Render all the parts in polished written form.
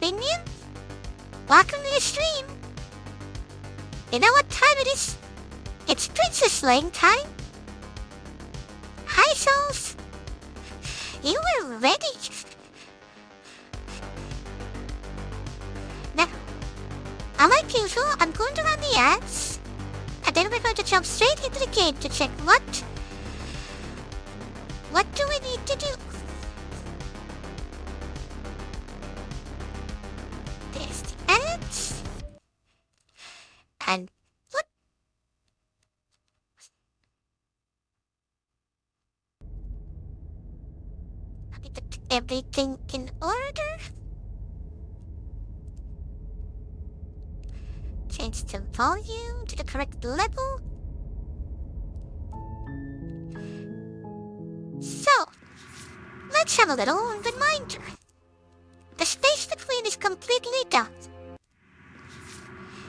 minion. Welcome to the stream. You know what time it is? It's princess slaying time. Hi, souls. You were ready. Now, unlike usual, I'm going to run the ads, and then we're going to jump straight into the game to check what do we need to do. There's the ads, and what? I need to put everything in order. Change the volume to the correct level. So, let's have a little reminder. The space between is completely done.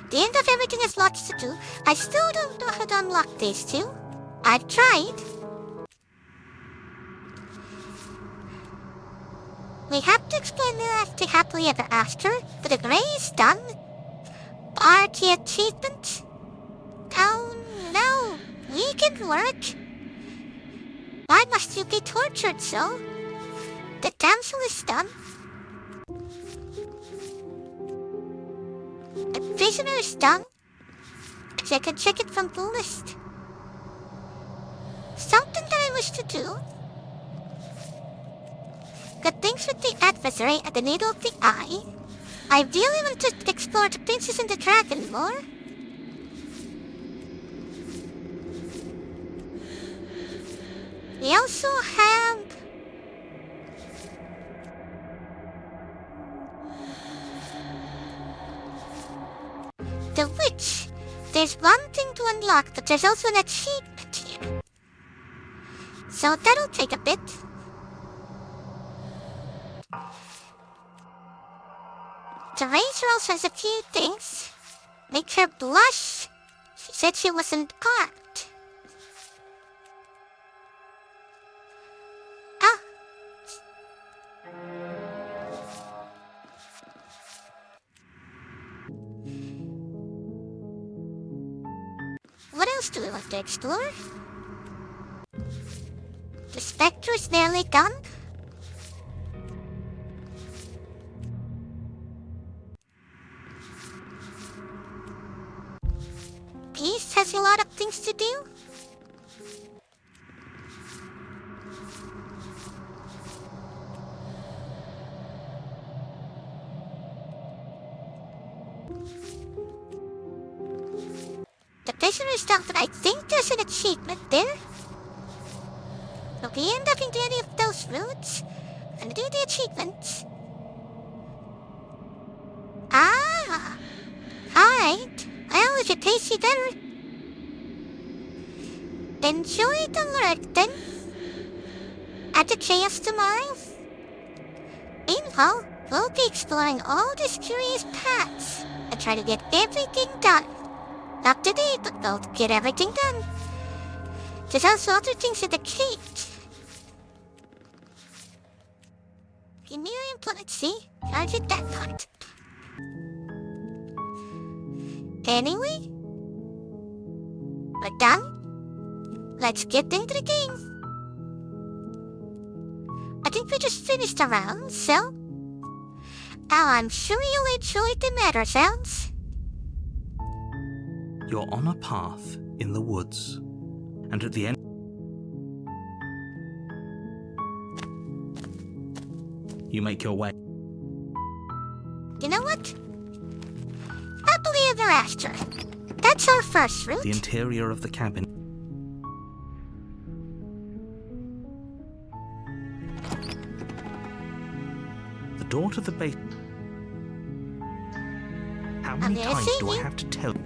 The end of everything has lots to do. I still don't know how to unlock these two. I've tried. We have to explain the after happily ever after, but the gray is done. Party achievement? Oh no, we can work. Why must you be tortured so? The damsel is done. A prisoner is done. So I can check it from the list. Something that I wish to do. Got things with the adversary at the needle of the eye. I really want to explore the Princess and the Dragon more. We also have the witch. There's one thing to unlock, but there's also an achievement here. So that'll take a bit. Teresa also has a few things. Make her blush. She said she wasn't caught. Ah. What else do we want to explore? The Spectre is nearly done. Beast has a lot of things to do. The prisoner is done, but I think there's an achievement there. So we end up into any of those routes and do the achievements. Ah! Alright. Well, if it tastes you better. Enjoy the lurk then. At the chaos tomorrow. Meanwhile, we'll be exploring all these curious paths and try to get everything done. Not today, but we'll get everything done. There's also other things in the cage. Chimerian planet, see? Charge it that part. Anyway, we're done. Let's get into the game. I think we just finished a round, so I'm sure you'll enjoy the meta sounds. You're on a path in the woods, and at the end you make your way. You know what? Happily ever after. That's our first route. The interior of the cabin. The door to the base. How many times do I have to tell you?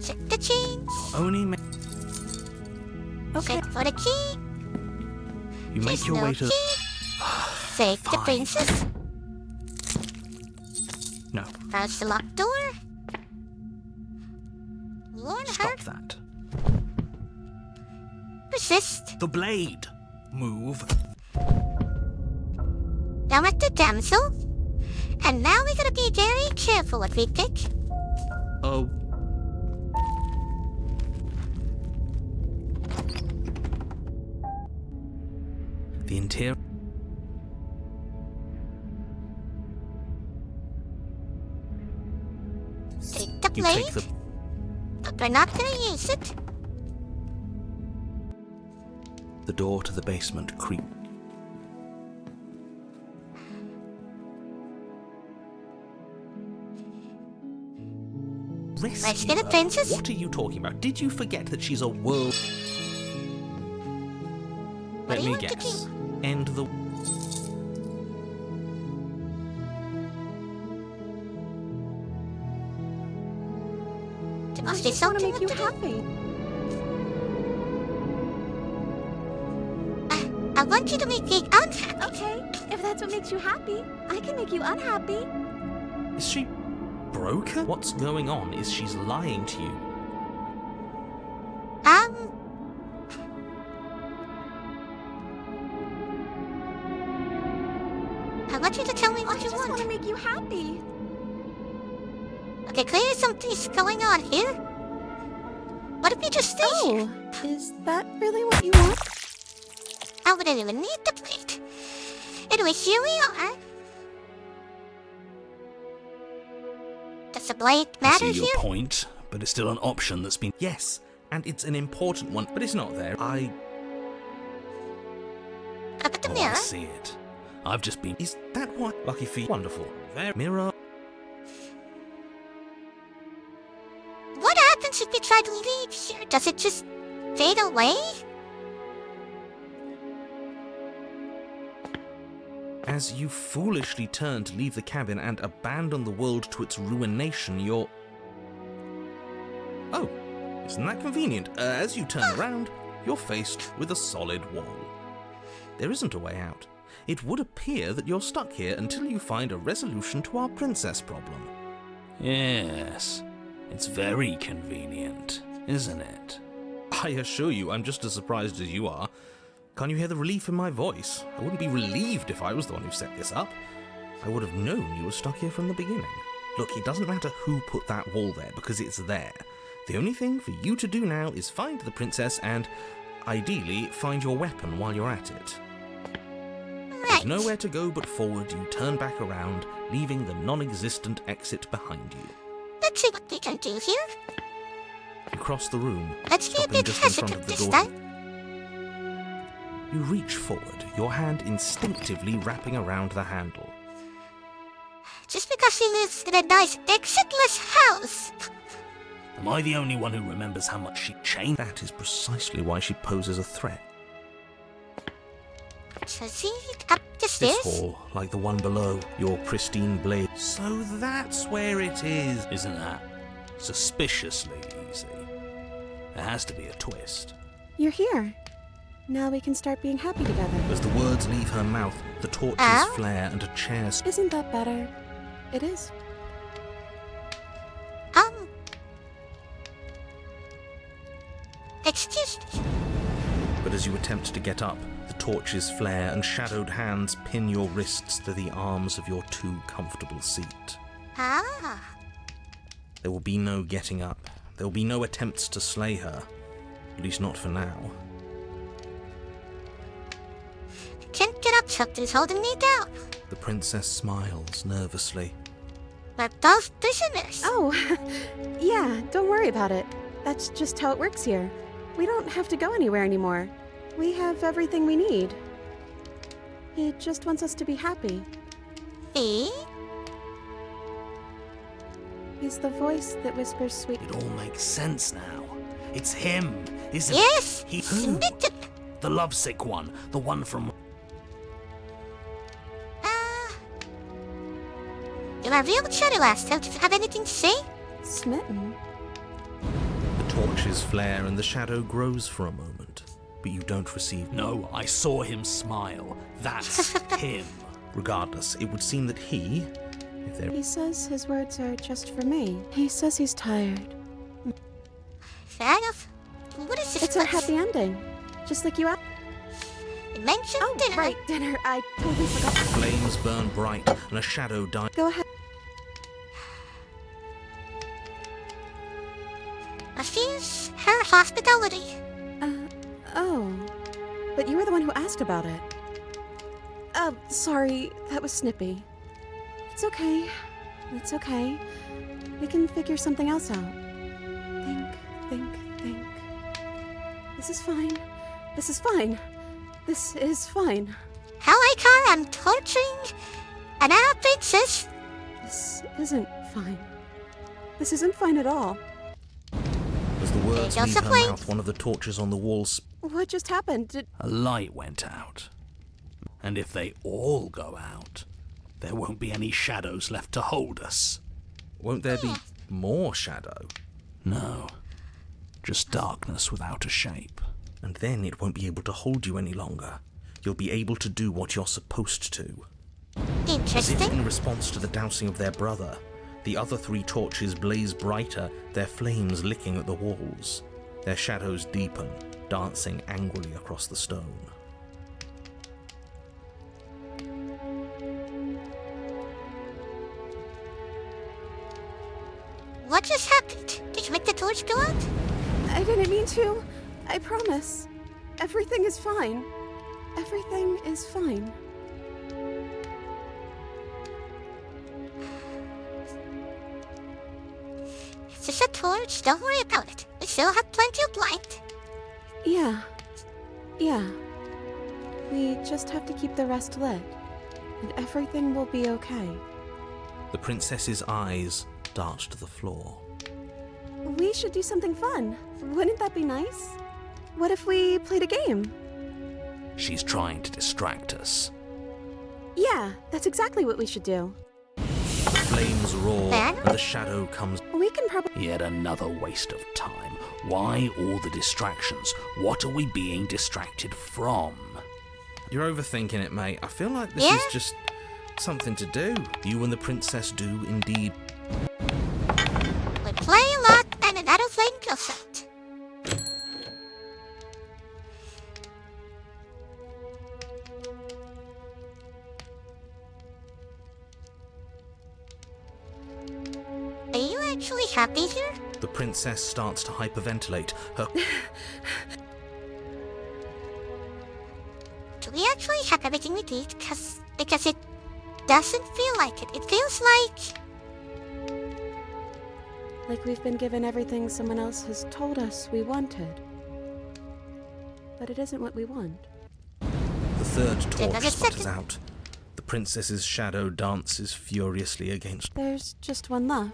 Check the chains. Only Okay. Check for the key. You make your way to. Save the princess. No. Press the locked door. Warn her. Stop that. Resist. The blade. Move. Now at the damsel. And now we gotta be very careful what we pick. Oh. The interior. Take the You blade, take the. but we're not gonna use it. The door to the basement creak. Let's get a princess. What are you talking about? Did you forget that she's a world? What Let do you me want to guess. do? End the. There I must be just want to something make you to do. happy. I want you to make me unhappy. Okay, if that's what makes you happy, I can make you unhappy. Is she broken? What's going on? Is she's lying to you? I want you to tell me what I you just want to want. make you happy. Okay, clearly something's going on here. What if we just stay here? Oh, is that really what you want? I wouldn't even need the plate. Anyway, here we are. Does the blade I matter see your here? point, but it's still an option that's been. Yes, and it's an important one, but it's not there. Up at the Oh, I mirror. see it. I've just been. Is that what? Lucky for you. Wonderful. There. Mirror. What happens if we try to leave here? Does it just fade away? As you foolishly turn to leave the cabin and abandon the world to its ruination, you're. Oh, isn't that convenient? As you turn around, you're faced with a solid wall. There isn't a way out. It would appear that you're stuck here until you find a resolution to our princess problem. Yes, it's very convenient, isn't it? I assure you, I'm just as surprised as you are. Can't you hear the relief in my voice? I wouldn't be relieved if I was the one who set this up. I would have known you were stuck here from the beginning. Look, it doesn't matter who put that wall there, because it's there. The only thing for you to do now is find the princess and, ideally, find your weapon while you're at it. Right. There's nowhere to go but forward. You turn back around, leaving the non-existent exit behind you. Let's see what we can do here. You cross the room, Let's be a stopping bit just in front hesitant of the this door. time. You reach forward, your hand instinctively wrapping around the handle. Just because she lives in a nice, exitless house. Am I the only one who remembers how much she changed? That is precisely why she poses a threat. So see, up the This stairs. hall, like the one below, your pristine blade. So that's where it is, isn't that? Suspiciously easy. There has to be a twist. You're here. Now we can start being happy together. As the words leave her mouth, the torches Ow. flare and a chair. Isn't that better? It is. Excuse me. But as you attempt to get up, the torches flare and shadowed hands pin your wrists to the arms of your too comfortable seat. Ah. There will be no getting up. There will be no attempts to slay her. At least not for now. Can't get up, something's holding me down. The princess smiles nervously. We're both prisoners. Oh, yeah, don't worry about it. That's just how it works here. We don't have to go anywhere anymore. We have everything we need. He just wants us to be happy. See? He's the voice that whispers sweet. It all makes sense now. It's him, isn't it? Yes. He Smitten. The lovesick one. The one from... You are real chatty last time. Do you have anything to say? Smitten? The torches flare and the shadow grows for a moment. But you don't receive... No, I saw him smile. That's him. Regardless, it would seem that he... If there... He says his words are just for me. He says he's tired. Fair enough. What is this It's our place? happy ending. Just like you asked. It mentioned Oh, dinner. right, dinner. I totally forgot. Flames burn bright, and a shadow dies. Go ahead. Refuse her hospitality. Oh. But you were the one who asked about it. Sorry. That was snippy. It's okay. It's okay. We can figure something else out. Think. This is fine. This is fine. This is fine. How I call I'm torturing an adult princess. This isn't fine. This isn't fine at all. As the words There goes leave the her flame. mouth, one of the torches on the wall What just happened? A light went out. And if they all go out, there won't be any shadows left to hold us. Won't there be more shadow? No, just darkness without a shape. And then it won't be able to hold you any longer. You'll be able to do what you're supposed to. As if Interesting. in response to the dousing of their brother, the other 3 torches blaze brighter, their flames licking at the walls. Their shadows deepen, dancing angrily across the stone. What just happened? Did you make the torch go out? I didn't mean to. I promise. Everything is fine. Everything is fine. It's just a torch. Don't worry about it. We still have plenty of light. Yeah. We just have to keep the rest lit. And everything will be okay. The princess's eyes dart to the floor. We should do something fun. Wouldn't that be nice? What if we played a game? She's trying to distract us. Yeah, that's exactly what we should do. Flames roar, Then? and the shadow comes. We can probably... Yet another waste of time. Why all the distractions? What are we being distracted from? You're overthinking it, mate. I feel like this Yeah? is just something to do. You and the princess do indeed. We play a lot and another flame goes out. Are you actually happy here? The princess starts to hyperventilate. Her Do we actually have everything we need? Because it doesn't feel like it. It feels Like we've been given everything someone else has told us we wanted. But it isn't what we want. The third torch Another sputters second. out. The princess's shadow dances furiously against. There's just one left.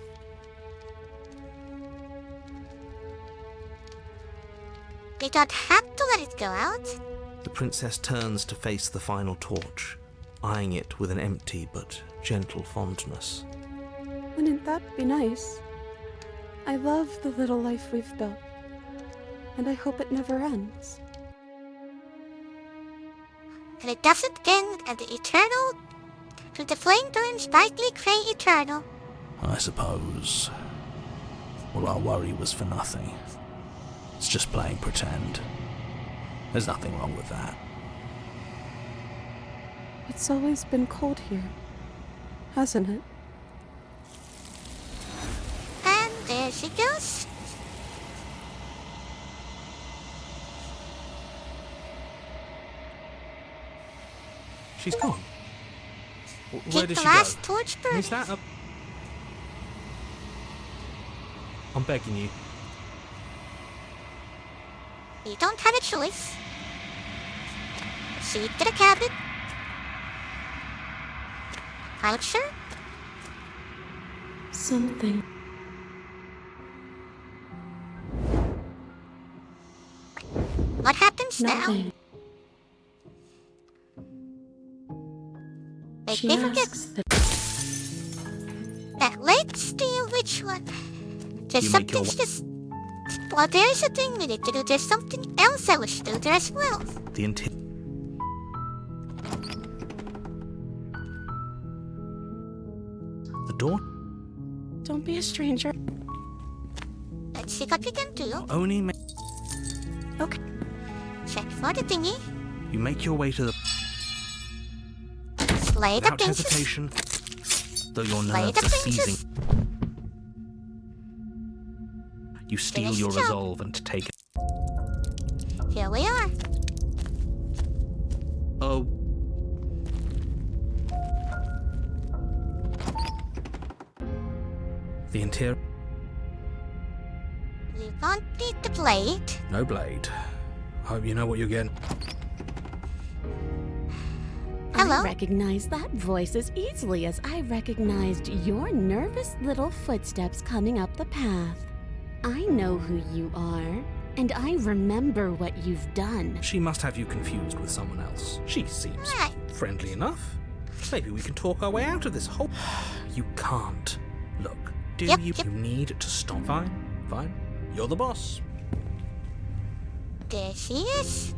we don't have to let it go out. The princess turns to face the final torch, eyeing it with an empty but gentle fondness. Wouldn't that be nice? I love the little life we've built. And I hope it never ends. And it doesn't end at the eternal. Till the flame turns brightly gray eternal. I suppose. All our worry was for nothing. It's just playing pretend. There's nothing wrong with that. It's always been cold here, hasn't it? And there she goes. She's gone. Where Keep did the she last go? torch burning. Is that a... I'm begging you. You don't have a choice. Proceed to the cabin. Voucher? Something. What happens Nothing. now? Make She me forget. asks that Now, let's deal which one. There's You make your something just... Well, there's a thing we need to do. There's something else I wish to do there as well. The The door Don't be a stranger. Let's see what we can do. only Okay. Check for the thingy. You make your way to the... Slay the Without princess. hesitation, though your Slay nerves the are princess. seizing. You steel Finish your the job. resolve and take it. Here we are. Oh. The interior... We won't need the blade. No blade. Hope you know what you're getting. Hello? I recognize that voice as easily as I recognized your nervous little footsteps coming up the path. I know who you are, and I remember what you've done. She must have you confused with someone else. She seems Right. friendly enough. Maybe we can talk our way out of this whole... You can't. Look, do Yep, you? yep. You need to stop. Fine, fine. You're the boss. There she is.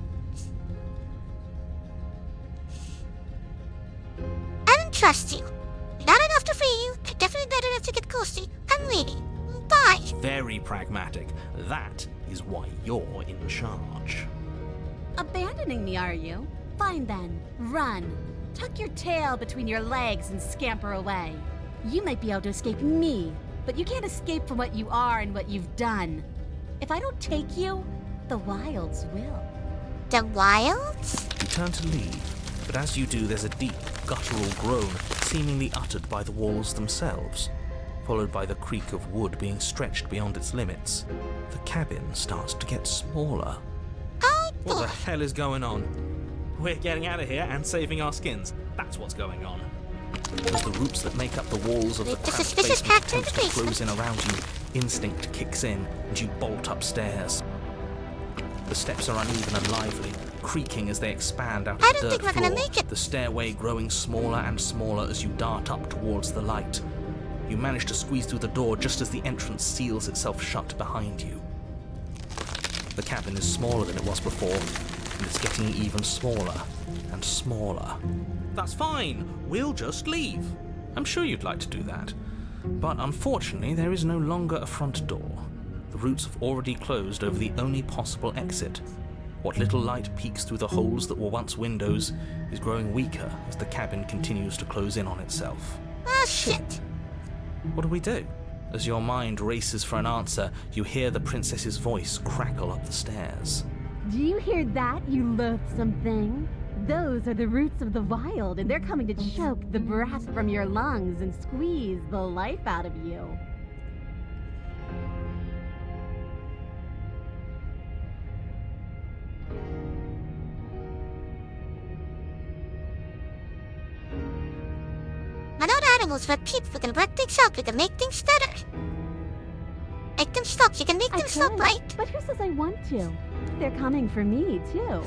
I don't trust you. Not enough to free you, but definitely not enough to get close to you. I'm leaving. Bye. Very pragmatic. That is why you're in charge. Abandoning me, are you? Fine then. Run. Tuck your tail between your legs and scamper away. You might be able to escape me, but you can't escape from what you are and what you've done. If I don't take you, the wilds will. The wilds? You turn to leave, but as you do, there's a deep, guttural groan, seemingly uttered by the walls themselves, followed by the creak of wood being stretched beyond its limits. The cabin starts to get smaller. Oh What the boy. hell is going on? We're getting out of here and saving our skins. That's what's going on. As the roots that make up the walls of the Leave the cramped suspicious basement character in attempts the to close basement. in around you, instinct kicks in and you bolt upstairs. The steps are uneven and lively, creaking as they expand out I of don't the think dirt we're gonna floor, make it. the stairway growing smaller and smaller as you dart up towards the light. You manage to squeeze through the door just as the entrance seals itself shut behind you. The cabin is smaller than it was before, and it's getting even smaller and smaller. That's fine. We'll just leave. I'm sure you'd like to do that. But unfortunately, there is no longer a front door. The roots have already closed over the only possible exit. What little light peeks through the holes that were once windows is growing weaker as the cabin continues to close in on itself. Oh shit. What do we do? As your mind races for an answer, you hear the princess's voice crackle up the stairs. Do you hear that, you loathsome thing? Those are the roots of the wild, and they're coming to choke the breath from your lungs and squeeze the life out of you. When our animals were peeps, we can work things out, we can make things better. Make them stop, you can make I them stop, could, right? but who says I want to? They're coming for me, too.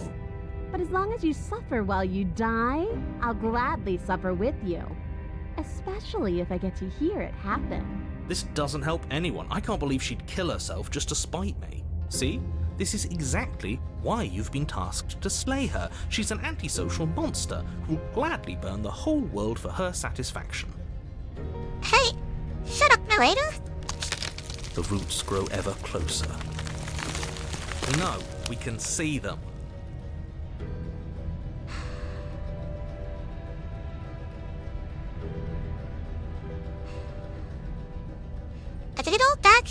But as long as you suffer while you die, I'll gladly suffer with you. Especially if I get to hear it happen. This doesn't help anyone. I can't believe she'd kill herself just to spite me. See? This is exactly why you've been tasked to slay her. She's an antisocial monster who will gladly burn the whole world for her satisfaction. Hey, shut up, narrator. The roots grow ever closer. No, we can see them. I take it all back.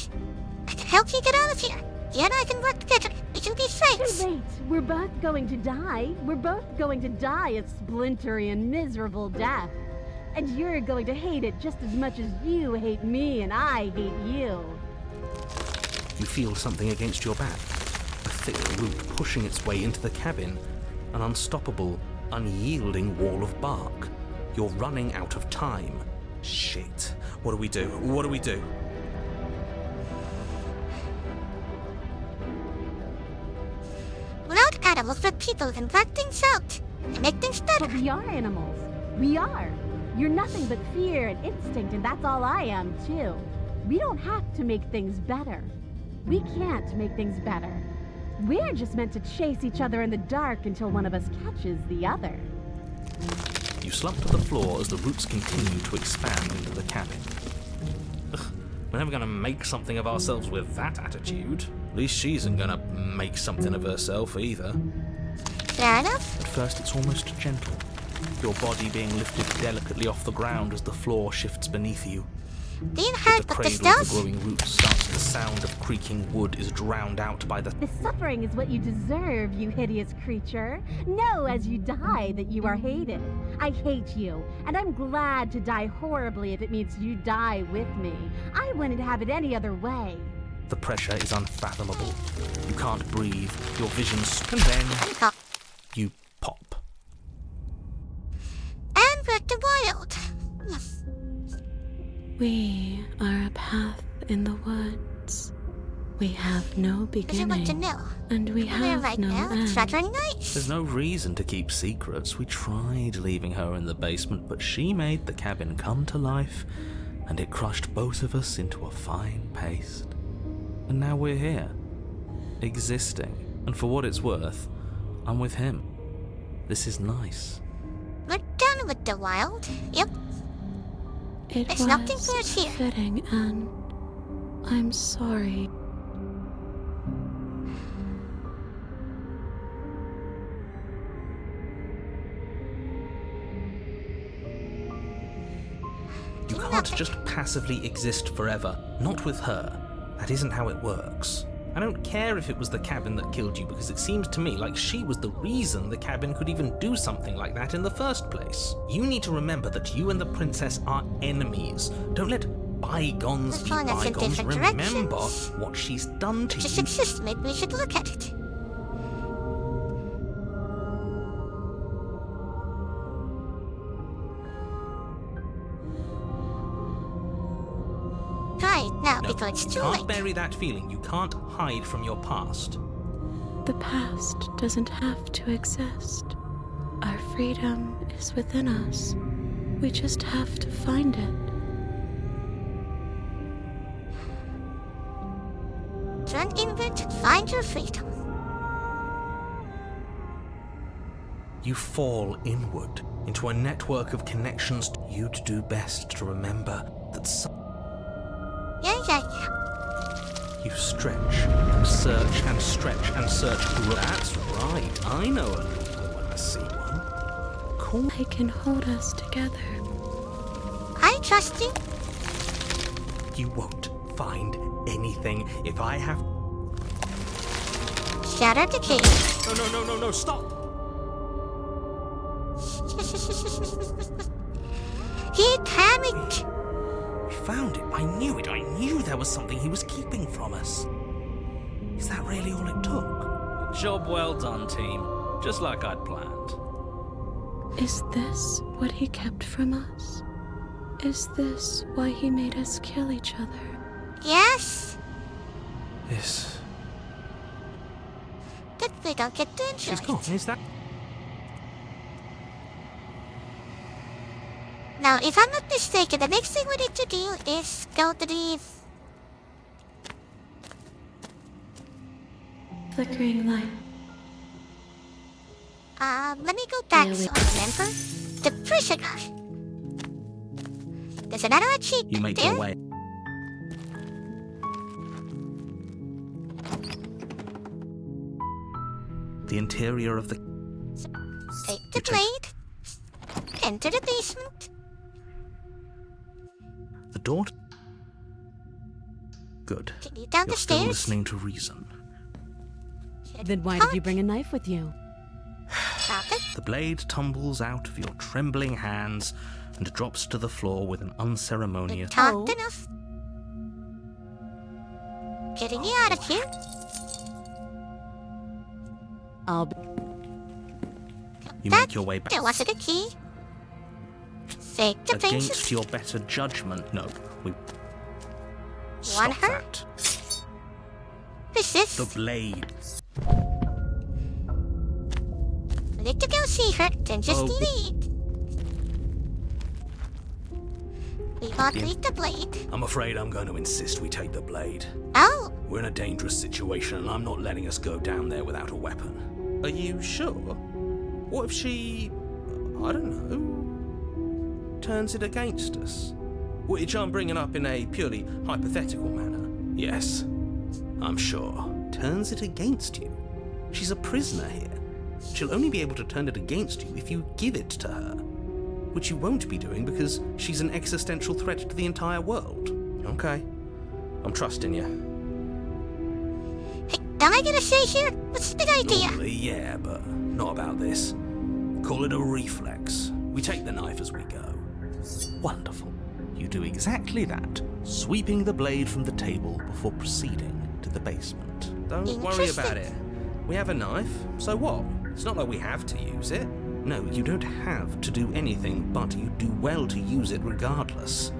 I can help you get out of here. You and I can work together. We can be Too friends. late. We're both going to die. We're both going to die a splintery and miserable death. And you're going to hate it just as much as you hate me and I hate you. You feel something against your back. A thick root pushing its way into the cabin. An unstoppable, unyielding wall of bark. You're running out of time. Shit. What do we do? What do we do? Without animals, we're people who can work things out and make things better. But we are animals. We are. You're nothing but fear and instinct, and that's all I am, too. We don't have to make things better. We can't make things better. We're just meant to chase each other in the dark until one of us catches the other. You slump to the floor as the roots continue to expand into the cabin. Ugh, we're never going to make something of ourselves with that attitude. At least she isn't going to make something of herself either. Fair enough. At first, it's almost gentle, your body being lifted delicately off the ground as the floor shifts beneath you. Do you heard The what this cradle of does? the growing roots starts, the sound of creaking wood is drowned out by the... The suffering is what you deserve, you hideous creature. Know as you die that you are hated. I hate you, and I'm glad to die horribly if it means you die with me. I wouldn't have it any other way. The pressure is unfathomable. You can't breathe, your vision's... and then Uncock. you pop. And we're the wild. We are a path in the woods. We have no Because I want to beginning, know. and we Where have right no now, it's rather end. nice. There's no reason to keep secrets. We tried leaving her in the basement, but she made the cabin come to life, and it crushed both of us into a fine paste. And now we're here, existing. And for what it's worth, I'm with him. This is nice. We're done with the wild. Yep. It There's nothing was for us here. fitting, and I'm sorry. You can't just passively exist forever. Not with her. That isn't how it works. I don't care if it was the cabin that killed you, because it seems to me like she was the reason the cabin could even do something like that in the first place. You need to remember that you and the princess are enemies. Don't let bygones be We're going us in bygones. different Remember directions. what she's done to Just you. exists. Maybe we should look at it. Right now, No, because it's you too can't late. bury that feeling. You can't hide from your past. The past doesn't have to exist. Our freedom is within us. We just have to find it. Turn inward and find your freedom. You fall inward into a network of connections. You'd do best to remember that Yeah. you stretch and search and stretch and search. That's right. I know a loophole when I see one. Cool. I can hold us together. I trust you. You won't find anything if I have. Shatter the cage. No, stop! He panicked. We found it. I knew it. I knew there was something he was keeping from us. Is that really all it took? Job well done, team. Just like I'd planned. Is this what he kept from us? Is this why he made us kill each other? Yes. Yes. That we don't get to enjoy. She's gone. Is that? Now, if I'm not mistaken, the next thing we need to do is go to the... Flickering light. let me go back Yeah, so I remember. The prisoner. There's another achievement You make there. your way. The interior of the... Take the You take- blade. Enter the basement. The door... Good. Continue down You're the still stairs. listening to reason. Then why did you bring a knife with you? Stop it. The blade tumbles out of your trembling hands and drops to the floor with an unceremonious... Talked Oh. enough. Getting you out of here. I'll be... You That- make your way back. There wasn't a key. Take the Against princess. your better judgment. No, we... Want Stop her? that. Resist. The blade. Need to go see her, then just Oh. leave. We won't Yeah. need the blade. I'm afraid I'm going to insist we take the blade. Oh, We're in a dangerous situation and I'm not letting us go down there without a weapon. Are you sure? What if she, I don't know, turns it against us? Which I'm bringing up in a purely hypothetical manner. Yes, I'm sure. Turns it against you? She's a prisoner here. She'll only be able to turn it against you if you give it to her. Which you won't be doing because she's an existential threat to the entire world. Okay. I'm trusting you. Hey, can I get a say here? What's the big idea? Normally, yeah, but not about this. Call it a reflex. We take the knife as we go. Wonderful. You do exactly that, sweeping the blade from the table before proceeding to the basement. Don't worry about it. We have a knife, so what? It's not like we have to use it. No, you don't have to do anything, but you do well to use it regardless.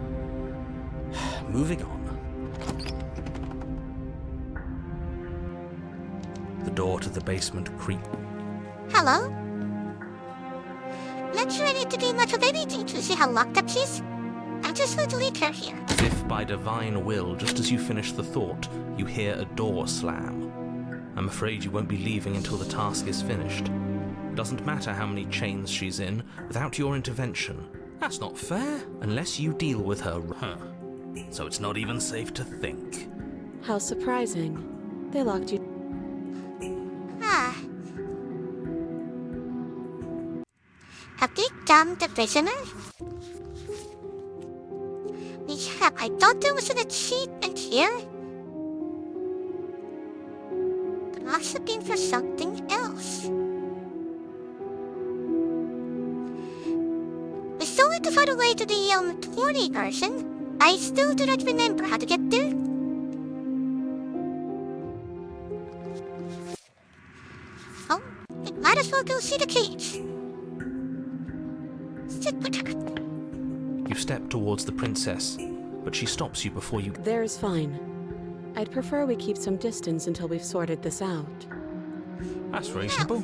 Moving on. The door to the basement creaks. Hello? Not sure I need to do much of anything to see how locked up she is. I'm just going to leave her here. As if by divine will, just as you finish the thought, you hear a door slam. I'm afraid you won't be leaving until the task is finished. It doesn't matter how many chains she's in, without your intervention. That's not fair, unless you deal with her. So it's not even safe to think. How surprising. They locked you. Ah. Have they done the prisoner? Yeah, I thought there was an achievement here. Could also be for something else. We still need to find a way to the 20 version. I still do not remember how to get there. Oh, we might as well go see the cage. Sit with her. You step towards the princess, but she stops you before you... There's fine. I'd prefer we keep some distance until we've sorted this out. That's reasonable.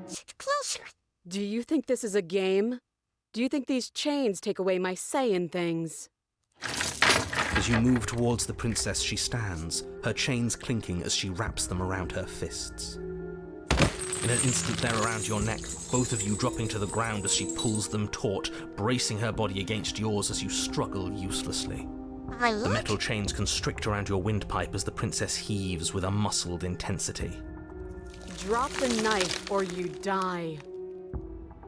Sit closer. Do you think this is a game? Do you think these chains take away my say in things? As you move towards the princess, she stands, her chains clinking as she wraps them around her fists. In an instant, they're around your neck, both of you dropping to the ground as she pulls them taut, bracing her body against yours as you struggle uselessly. My The lord? metal chains constrict around your windpipe as the princess heaves with a muscled intensity. Drop the knife or you die.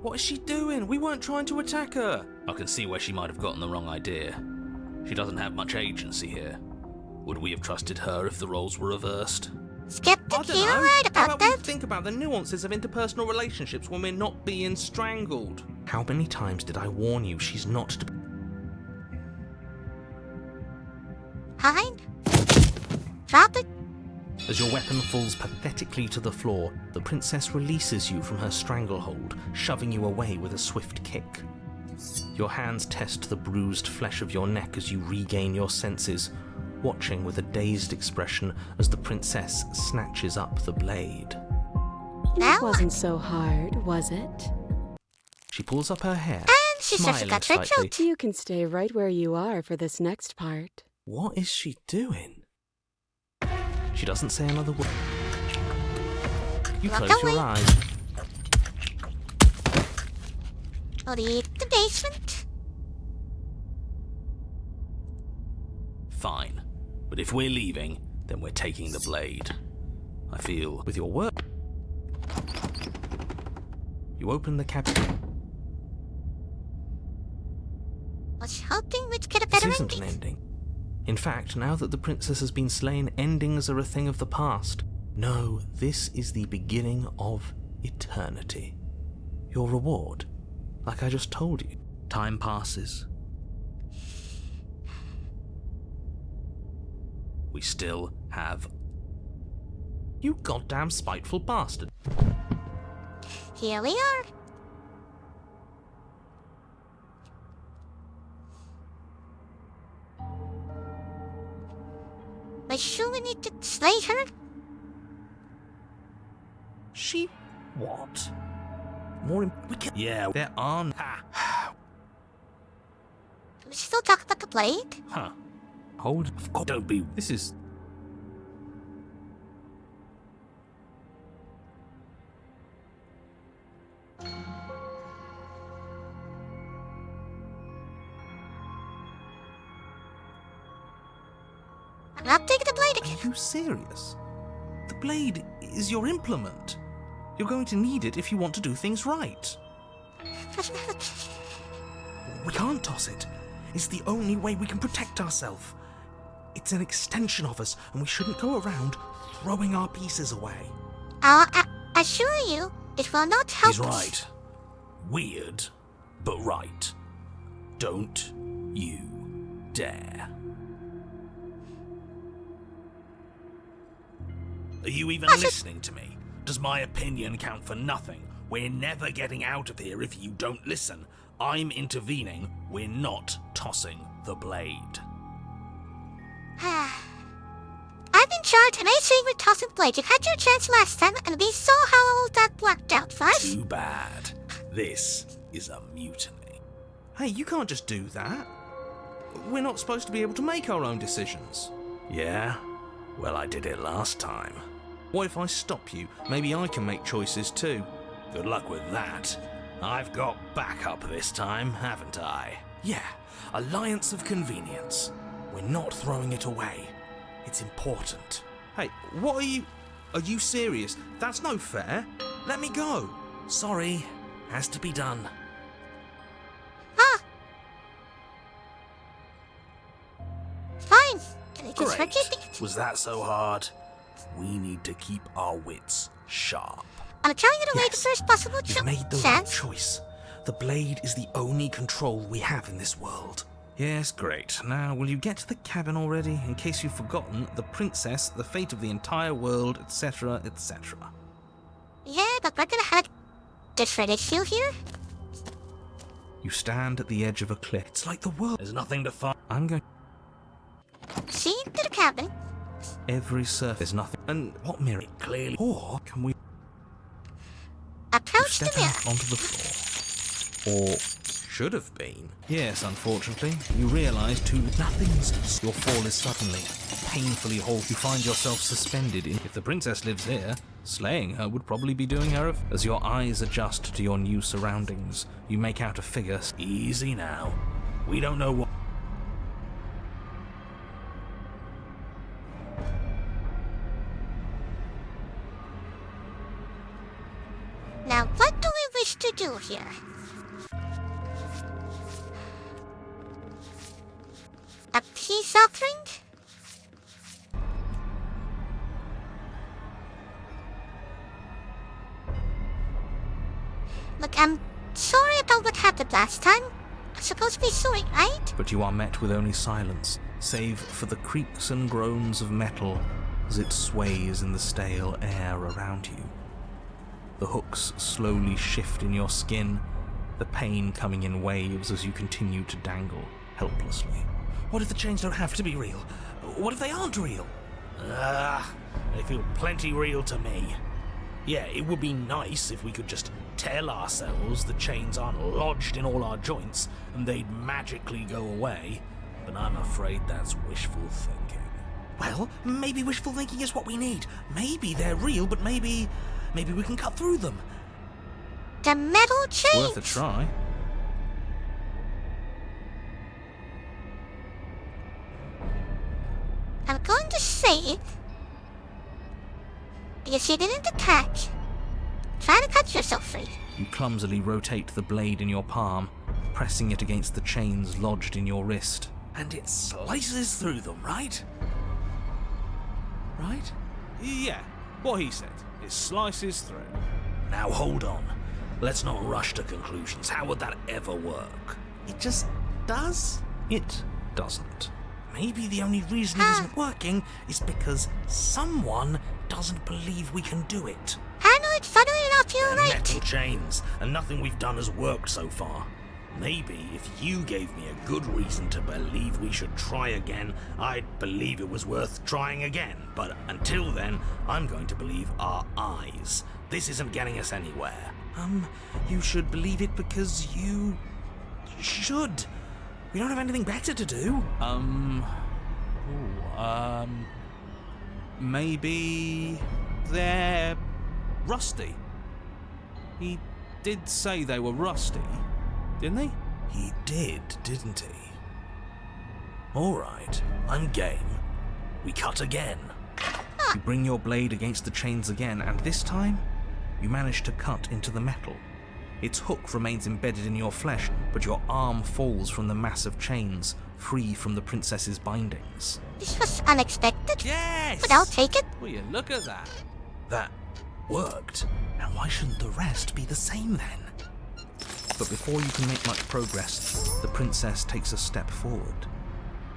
What is she doing? We weren't trying to attack her. I can see where she might have gotten the wrong idea. She doesn't have much agency here. Would we have trusted her if the roles were reversed? Skeptic, you're right How about about we that. think about the nuances of interpersonal relationships when we're not being strangled? How many times did I warn you she's not to... Hein? Drop it. As your weapon falls pathetically to the floor, the princess releases you from her stranglehold, shoving you away with a swift kick. Your hands test the bruised flesh of your neck as you regain your senses, watching with a dazed expression as the princess snatches up the blade. Now It wasn't so hard, was it? She pulls up her hair, And she says she smiling got her slightly. throat. You can stay right where you are for this next part. What is she doing? She doesn't say another word. You Walk close away. your eyes. Leave the basement. Fine. But if we're leaving, then we're taking the blade. I feel with your work. You open the cabinet. Was hoping we'd get a This better isn't an ending. ending. In fact, now that the princess has been slain, endings are a thing of the past. No, this is the beginning of eternity. Your reward, like I just told you. Time passes. We still have... You goddamn spiteful bastard. Here we are. We're sure we need to slay her? She... what? More we can... Yeah, there aren't... Ha! Do we still talk about the blade? Huh. Hold... Of course, don't be... This is... I'm not taking the blade Are again. you serious? The blade is your implement. You're going to need it if you want to do things right. We can't toss it. It's the only way we can protect ourselves. It's an extension of us, and we shouldn't go around throwing our pieces away. I assure you, it will not help He's us. right. Weird, but right. Don't you dare. Are you even listening to me? Does my opinion count for nothing? We're never getting out of here if you don't listen. I'm intervening. We're not tossing the blade. I've been charged and I say we're tossing blades. You had your chance last time, and we saw how all that worked out for us. Too bad. This is a mutiny. Hey, you can't just do that. We're not supposed to be able to make our own decisions. Yeah? Well, I did it last time. What if I stop you? Maybe I can make choices too. Good luck with that. I've got backup this time, haven't I? Yeah, alliance of convenience. We're not throwing it away. It's important. Hey, what are you... Are you serious? That's no fair. Let me go. Sorry. Has to be done. Fine. Can I just Great. hurt your feet? Was that so hard? We need to keep our wits sharp. I'm trying it away the Yes, first possible You've made the right chance. choice. The blade is the only control we have in this world. Yes, great. Now, will you get to the cabin already? In case you've forgotten, the princess, the fate of the entire world, etc., etc. Yeah, but we're gonna have a different issue here. You stand at the edge of a cliff. It's like the world. There's nothing to find. I'm going. See, to the cabin. Every surface, nothing. And what mirror? Clearly. Or can we Approach step the mirror. out onto the floor? Or should have been. Yes, unfortunately. You realise nothing's. Your fall is suddenly, painfully halt. You find yourself suspended in. If the princess lives here, slaying her would probably be doing her as your eyes adjust to your new surroundings. You make out a figure. Easy now. We don't know what. Now, what do we wish to do here? A peace offering? Look, I'm sorry about what happened last time. I'm supposed to be sorry, right? But you are met with only silence, save for the creaks and groans of metal as it sways in the stale air around you. The hooks slowly shift in your skin, the pain coming in waves as you continue to dangle helplessly. What if the chains don't have to be real? What if they aren't real? They feel plenty real to me. Yeah, it would be nice if we could just tell ourselves the chains aren't lodged in all our joints and they'd magically go away, but I'm afraid that's wishful thinking. Well, maybe wishful thinking is what we need. Maybe they're real, but maybe we can cut through them. The metal chains. Worth a try. I'm going to say, because you didn't attack, try to cut yourself free. You clumsily rotate the blade in your palm, pressing it against the chains lodged in your wrist. And it slices through them, right? Right? Yeah, what he said. It slices through. Now hold on. Let's not rush to conclusions. How would that ever work? It just does? It doesn't. Maybe the only reason it isn't working is because someone doesn't believe we can do it. I know it, funnily enough, you're They're right. metal chains, and nothing we've done has worked so far. Maybe if you gave me a good reason to believe we should try again, I'd believe it was worth trying again. But until then, I'm going to believe our eyes. This isn't getting us anywhere. You should believe it because you should. We don't have anything better to do. Maybe they're rusty. He did say they were rusty, didn't he? He did, didn't he? All right, I'm game. We cut again. You bring your blade against the chains again, and this time, you manage to cut into the metal. Its hook remains embedded in your flesh, but your arm falls from the mass of chains, free from the princess's bindings. This was unexpected, Yes! but I'll take it. Will you look at that? That worked. Now why shouldn't the rest be the same then? But before you can make much progress, the princess takes a step forward.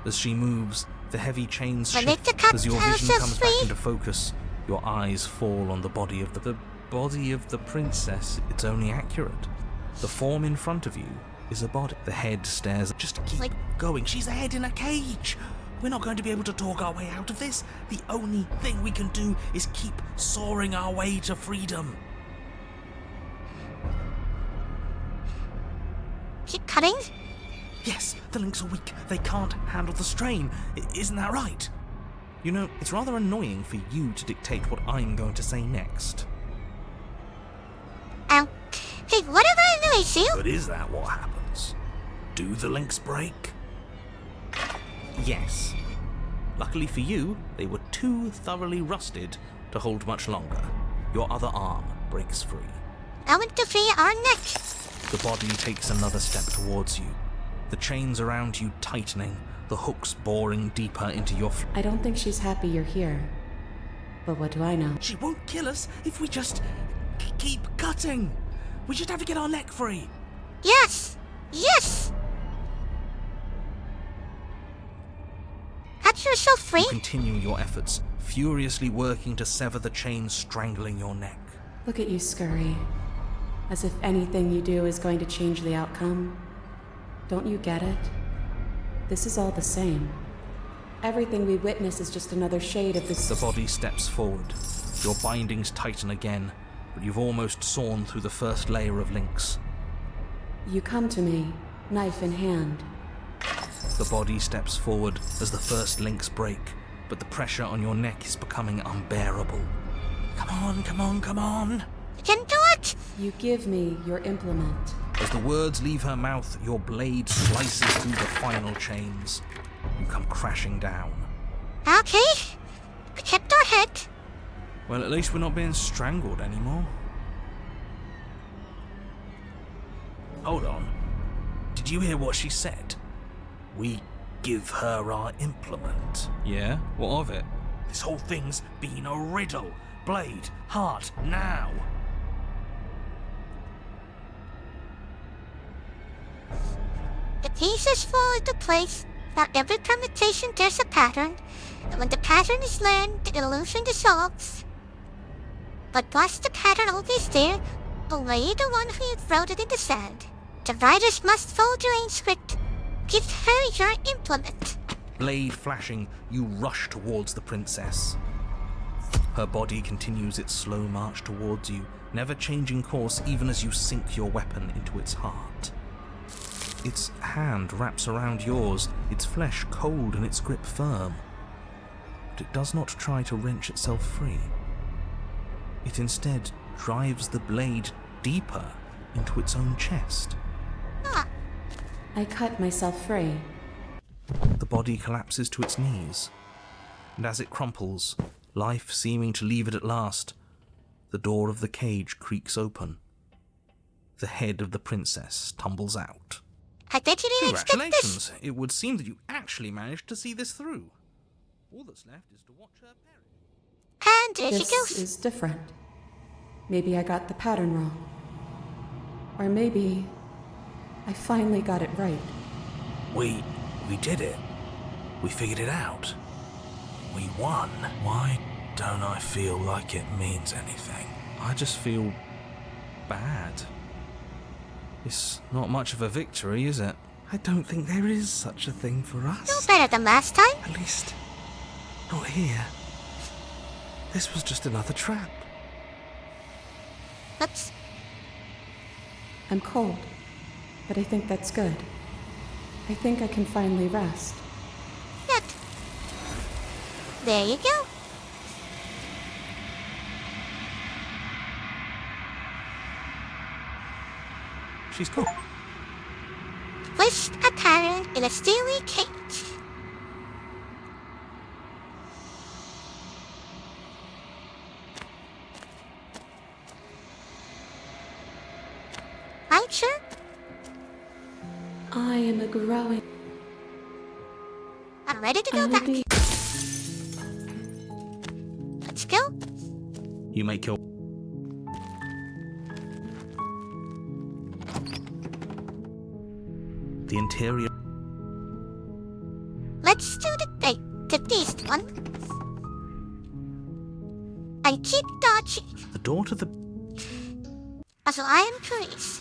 As she moves, the heavy chains We need shift. to cut As your vision ourselves comes back free. into focus, your eyes fall on the body of the body of the princess. It's only accurate. The form in front of you is a body. The head stares. Just keep going. She's a head in a cage. We're not going to be able to talk our way out of this. The only thing we can do is keep soaring our way to freedom. Keep cutting. Yes, the links are weak. They can't handle the strain. Isn't that right? You know, it's rather annoying for you to dictate what I'm going to say next. Hey, whatever annoys you. But is that what happens? Do the links break? Yes. Luckily for you, they were too thoroughly rusted to hold much longer. Your other arm breaks free. I want to free our neck. The body takes another step towards you. The chains around you tightening, the hooks boring deeper into your I don't think she's happy you're here. But what do I know? She won't kill us if we just keep cutting. We just have to get our neck free. Yes. Yes. Cut yourself free. You continue your efforts, furiously working to sever the chains strangling your neck. Look at you scurry. As if anything you do is going to change the outcome. Don't you get it? This is all the same. Everything we witness is just another shade of this. The body steps forward. Your bindings tighten again, but you've almost sawn through the first layer of links. You come to me, knife in hand. The body steps forward as the first links break, but the pressure on your neck is becoming unbearable. Come on, come on, come on! You can do it. You give me your implement. As the words leave her mouth, your blade slices through the final chains. You come crashing down. Okay. We kept our head. Well, at least we're not being strangled anymore. Hold on. Did you hear what she said? We give her our implement. Yeah? What of it? This whole thing's been a riddle. Blade, heart, now. The pieces fall into place. For every permutation, there's a pattern. And when the pattern is learned, the illusion dissolves. But was the pattern always there? Or were you the one who wrote it in the sand? The writers must follow their own script. Give her your implement. Blade flashing, you rush towards the princess. Her body continues its slow march towards you, never changing course even as you sink your weapon into its heart. Its hand wraps around yours, its flesh cold and its grip firm. But it does not try to wrench itself free. It instead drives the blade deeper into its own chest. I cut myself free. The body collapses to its knees, and as it crumples, life seeming to leave it at last, the door of the cage creaks open. The head of the princess tumbles out. I bet you didn't expect this. Congratulations! It would seem that you actually managed to see this through. All that's left is to watch her perish. And there she This goes. is different. Maybe I got the pattern wrong. Or maybe I finally got it right. We did it. We figured it out. We won. Why don't I feel like it means anything? I just feel bad. It's not much of a victory, is it? I don't think there is such a thing for No us. better than last time. At least, not here. This was just another trap. Let's... I'm cold, but I think that's good. I think I can finally rest. Good. There you go. She's gone. Twist a pattern in a steely cage. future? I am a growing. I'm ready to I go will back. be. Let's go. You make your... The interior... Let's do the beast one. I keep dodging. The door to the... So I am curious.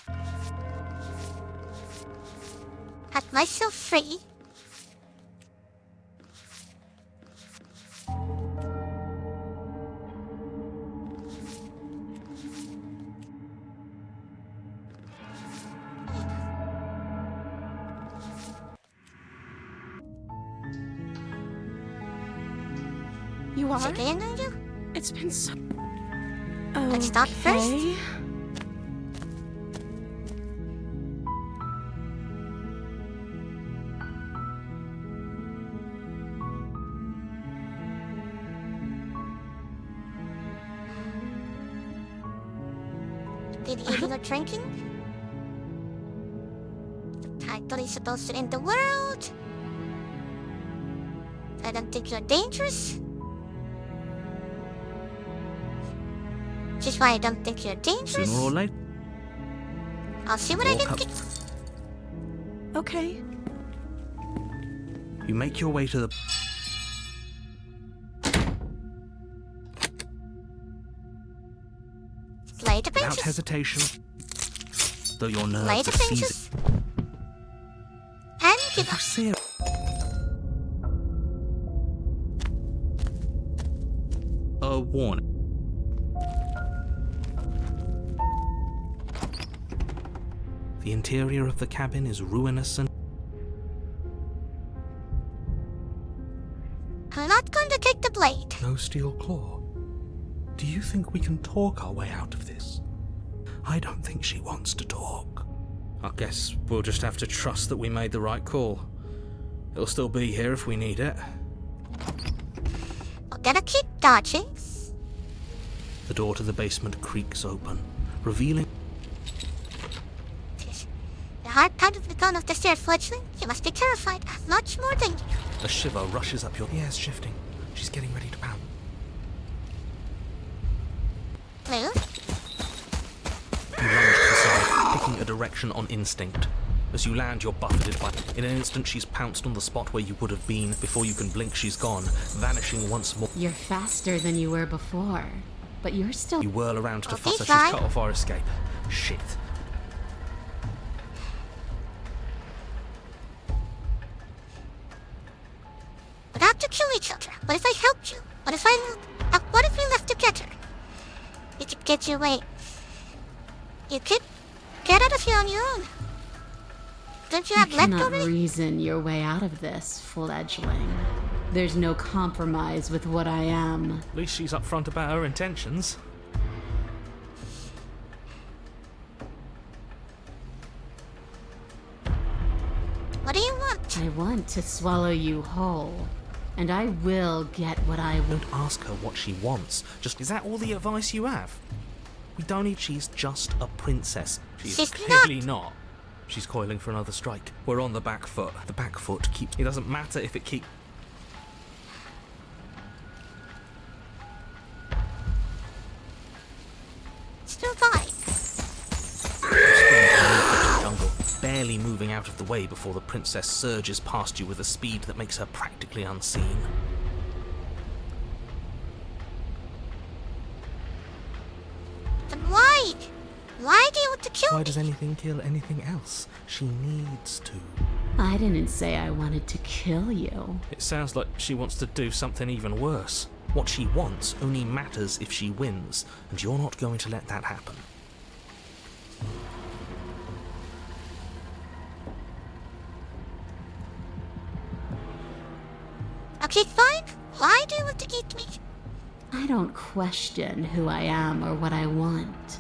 Cut myself free. You Is are? it getting on you? It's been so. Let's start first. Okay. Did you eat or drinking? The title is supposed to end the world. I don't think you're dangerous. Which is why I don't think you're dangerous. Sooner or later... I'll see what I Walk can up. do. Okay. You make your way to the... Play the Without benches. hesitation. Though your Play nerves the are seizing... benches. And give You up. see... A warning. The interior of the cabin is ruinous and... I'm not going to take the blade. No steel claw. Do you think we can talk our way out of this? I don't think she wants to talk. I guess we'll just have to trust that we made the right call. It'll still be here if we need it. I'm gonna keep dodging. The door to the basement creaks open, revealing... The hard part of the gun of the stair, fledgling. You must be terrified. Much more than you. A shiver rushes up your... The air's shifting. She's getting ready to pounce. Blue? You lunge to the side, picking a direction on instinct. As you land, you're buffeted by... In an instant, she's pounced on the spot where you would have been. Before you can blink, she's gone, vanishing once more. You're faster than you were before, but you're still... You whirl around to Okay, fuss her. fine. She's cut off our escape. Shit. We have to kill each other. What if I helped you? What if we left together? You could get your way. You could get out of here on your own. Don't you have You cannot leftovers? reason your way out of this, fledgling. There's no compromise with what I am. At least she's upfront about her intentions. What do you want? I want to swallow you whole, and I will get what I want. Don't ask her what she wants. Just, is that all the advice you have? We don't need... She's just a princess. She's clearly not. She's coiling for another strike. We're on the back foot. The back foot keeps... It doesn't matter if it keeps... Still fine. jungle, barely moving out of the way before the princess surges past you with a speed that makes her practically unseen. Then why? Why do you want to kill Why me? does anything kill anything else? She needs to. I didn't say I wanted to kill you. It sounds like she wants to do something even worse. What she wants only matters if she wins, and you're not going to let that happen. Okay, fine. Why do you want to eat me? I don't question who I am or what I want.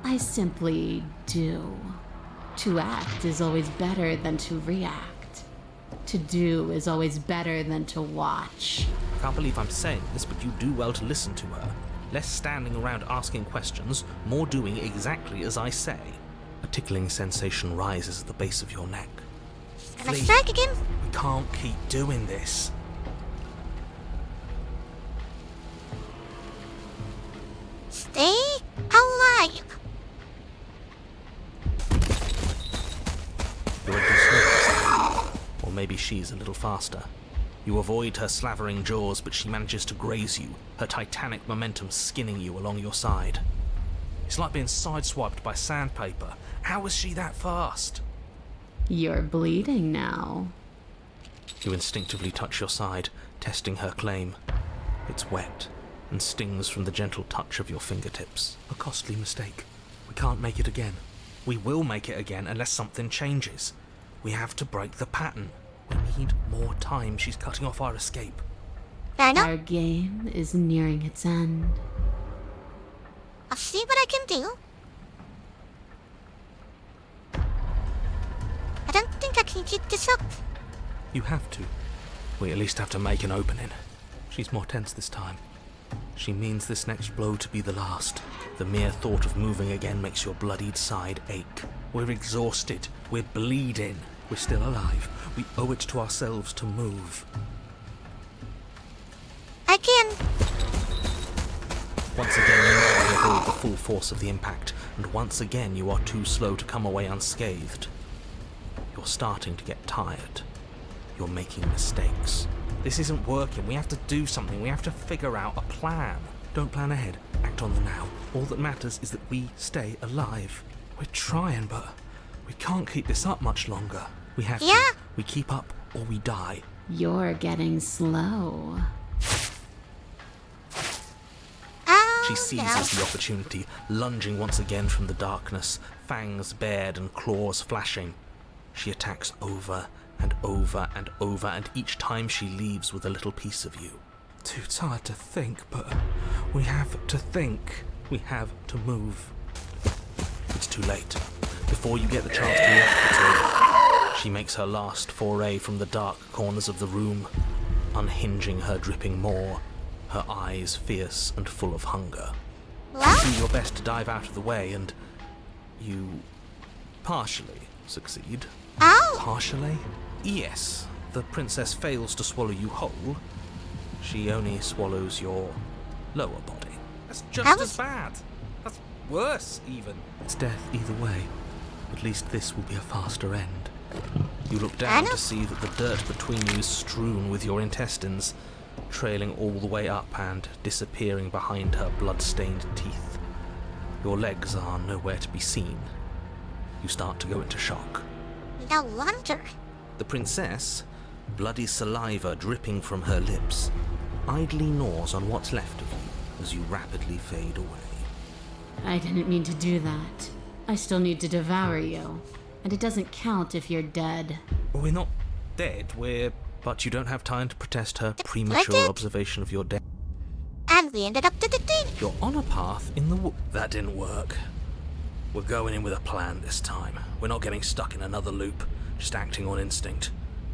I simply do. To act is always better than to react. To do is always better than to watch. I can't believe I'm saying this, but you do well to listen to her. Less standing around asking questions, more doing exactly as I say. A tickling sensation rises at the base of your neck. Gonna Flee. strike again. We can't keep doing this. Stay alive. You're a bit slow. Or maybe she's a little faster. You avoid her slavering jaws, but she manages to graze you, her titanic momentum skinning you along your side. It's like being sideswiped by sandpaper. How is she that fast? You're bleeding now. You instinctively touch your side, testing her claim. It's wet and stings from the gentle touch of your fingertips. A costly mistake. We can't make it again. We will make it again unless something changes. We have to break the pattern. We need more time. She's cutting off our escape. Fair enough. Our game is nearing its end. I'll see what I can do. I don't think I can keep this up. You have to. We at least have to make an opening. She's more tense this time. She means this next blow to be the last. The mere thought of moving again makes your bloodied side ache. We're exhausted. We're bleeding. We're still alive. We owe it to ourselves to move. I can. Once again, you know you avoid the full force of the impact, and once again you are too slow to come away unscathed. You're starting to get tired. You're making mistakes. This isn't working. We have to do something. We have to figure out a plan. Don't plan ahead. Act on the now. All that matters is that we stay alive. We're trying, but we can't keep this up much longer. We have Yeah. to. We keep up or we die. You're getting slow. Oh, She seizes the opportunity, lunging once again from the darkness, fangs bared and claws flashing. She attacks over and over and over, and each time she leaves with a little piece of you. Too tired to think, but we have to think. We have to move. It's too late. Before you get the chance to react to it, she makes her last foray from the dark corners of the room, unhinging her dripping maw, her eyes fierce and full of hunger. Well, Do your best to dive out of the way, and you partially succeed. oh, Partially? Yes. The princess fails to swallow you whole. She only swallows your lower body. That's just That was- as bad. That's worse, even. It's death either way. At least this will be a faster end. You look down Anna? to see that the dirt between you is strewn with your intestines, trailing all the way up and disappearing behind her blood-stained teeth. Your legs are nowhere to be seen. You start to go into shock. no wonder. The princess, bloody saliva dripping from her lips, idly gnaws on what's left of you as you rapidly fade away. I didn't mean to do that. I still need to devour you. And it doesn't count if you're dead. We're not dead, But you don't have time to protest her premature dead? observation of your death. And we ended up to the thing. You're on a path in the That didn't work. We're going in with a plan this time. We're not getting stuck in another loop, just acting on instinct.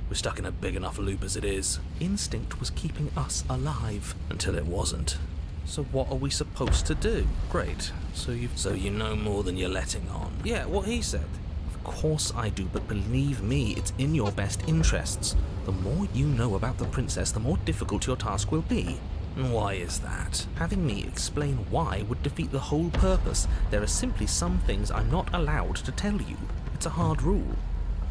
We're stuck in a big enough loop as it is. Instinct was keeping us alive until it wasn't. So what are we supposed to do? Great. So you know more than you're letting on. Yeah, what he said. Of course I do, but believe me, it's in your best interests. The more you know about the princess, the more difficult your task will be. And why is that? Having me explain why would defeat the whole purpose. There are simply some things I'm not allowed to tell you. It's a hard rule.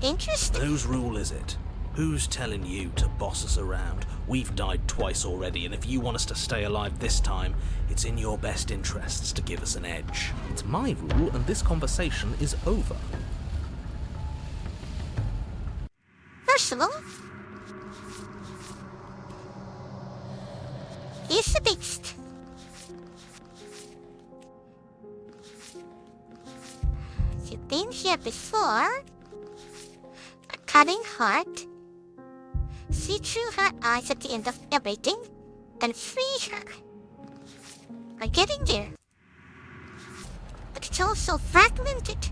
Interesting. Whose rule is it? Who's telling you to boss us around? We've died twice already, and if you want us to stay alive this time, it's in your best interests to give us an edge. It's my rule, and this conversation is over. First of all, he's the beast. You've been here before. A cutting heart. See through her eyes at the end of everything, and free her. We're getting there. But it's all so fragmented.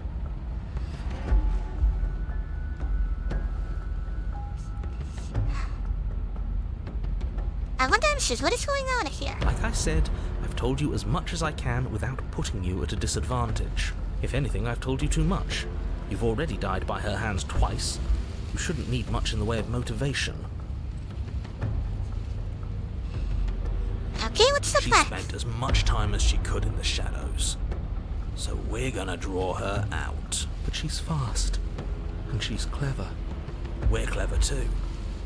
I wonder what is going on here? Like I said, I've told you as much as I can without putting you at a disadvantage. If anything, I've told you too much. You've already died by her hands twice. You shouldn't need much in the way of motivation. Okay, what's the She plan? spent as much time as she could in the shadows. So we're gonna draw her out. But she's fast. And she's clever. We're clever too.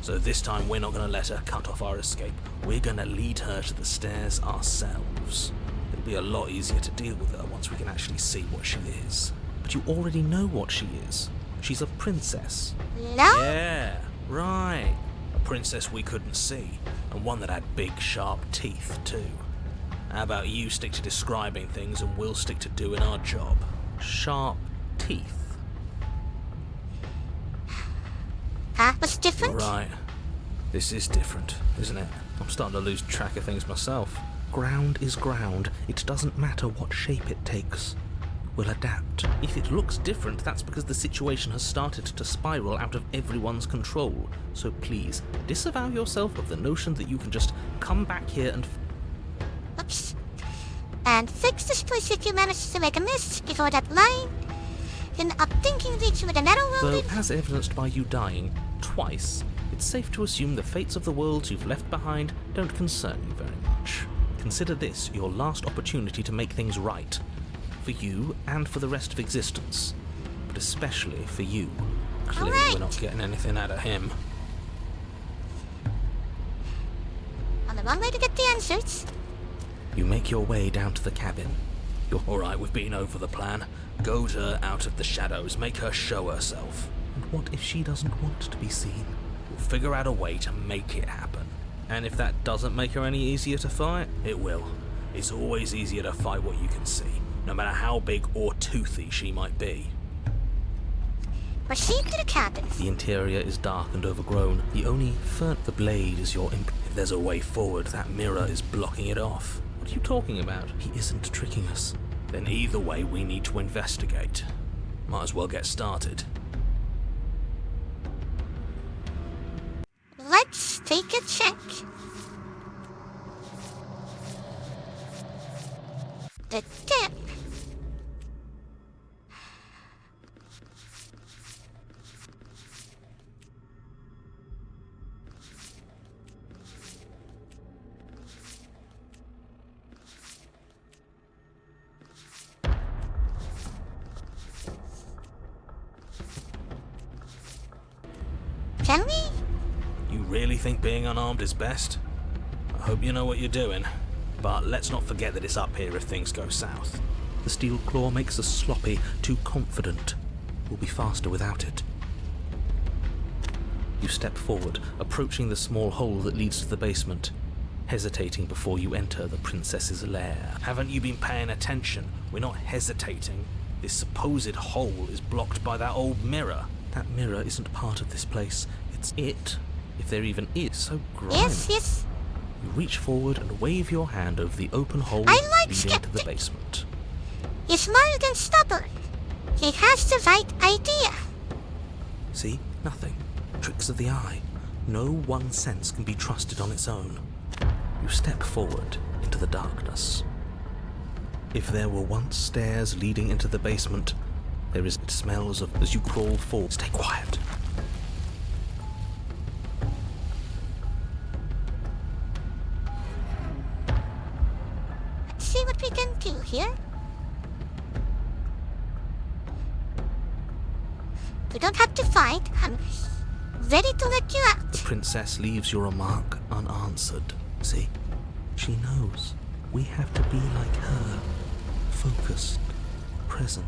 So this time we're not gonna let her cut off our escape. We're gonna lead her to the stairs ourselves. It'll be a lot easier to deal with her once we can actually see what she is. But you already know what she is. She's a princess. No? Yeah, right. A princess we couldn't see, and one that had big, sharp teeth, too. How about you stick to describing things and we'll stick to doing our job? Sharp teeth. Huh? What's different? Right. This is different, isn't it? I'm starting to lose track of things myself. Ground is ground. It doesn't matter what shape it takes. We'll adapt. If it looks different, that's because the situation has started to spiral out of everyone's control. So please, disavow yourself of the notion that you can just come back here and... Oops. And fix this place if you manage to make a miss before that line. Then I'm thinking reach with another Though, rolling. as evidenced by you dying twice, it's safe to assume the fates of the worlds you've left behind don't concern you very much. Consider this your last opportunity to make things right. For you and for the rest of existence. But especially for you. Clearly Alright. we're not getting anything out of him. On the wrong way to get the answers. You make your way down to the cabin. You're alright, we've been over the plan. Goad her out of the shadows, make her show herself. And what if she doesn't want to be seen? We'll figure out a way to make it happen. And if that doesn't make her any easier to fight, it will. It's always easier to fight what you can see, no matter how big or toothy she might be. Proceed to the cabin. The interior is dark and overgrown. The only the blade is your If there's a way forward, that mirror is blocking it off. What are you talking about? He isn't tricking us. Then either way, we need to investigate. Might as well get started. Let's take a check. The tip. Can we? You really think being unarmed is best? I hope you know what you're doing. But let's not forget that it's up here if things go south. The steel claw makes us sloppy, too confident. We'll be faster without it. You step forward, approaching the small hole that leads to the basement, hesitating before you enter the princess's lair. Haven't you been paying attention? We're not hesitating. This supposed hole is blocked by that old mirror. That mirror isn't part of this place. It's it, if there even is, so grimy. Yes. You reach forward and wave your hand over the open hole I like leading to the skeptic. basement. He's more than stubborn. He has the right idea. See? Nothing. Tricks of the eye. No one sense can be trusted on its own. You step forward into the darkness. If there were once stairs leading into the basement, there is smells of as you crawl forward. Stay quiet. Let's see what we can do here. We don't have to fight. I'm ready to let you out. The princess leaves your remark unanswered. See? She knows. We have to be like her. Focused, present,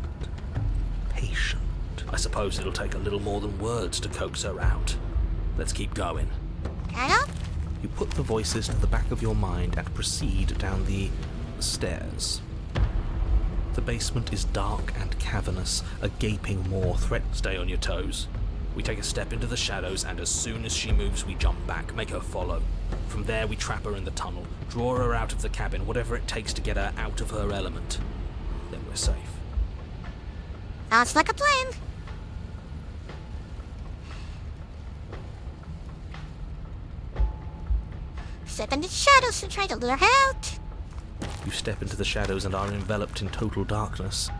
patient. I suppose it'll take a little more than words to coax her out. Let's keep going. Hello? You put the voices to the back of your mind and proceed down the stairs. The basement is dark and cavernous, a gaping maw threat. Stay on your toes. We take a step into the shadows, and as soon as she moves, we jump back, make her follow. From there, we trap her in the tunnel, draw her out of the cabin, whatever it takes to get her out of her element. Then we're safe. Sounds like a plan. Step in the shadows and try to lure her out. You step into the shadows and are enveloped in total darkness.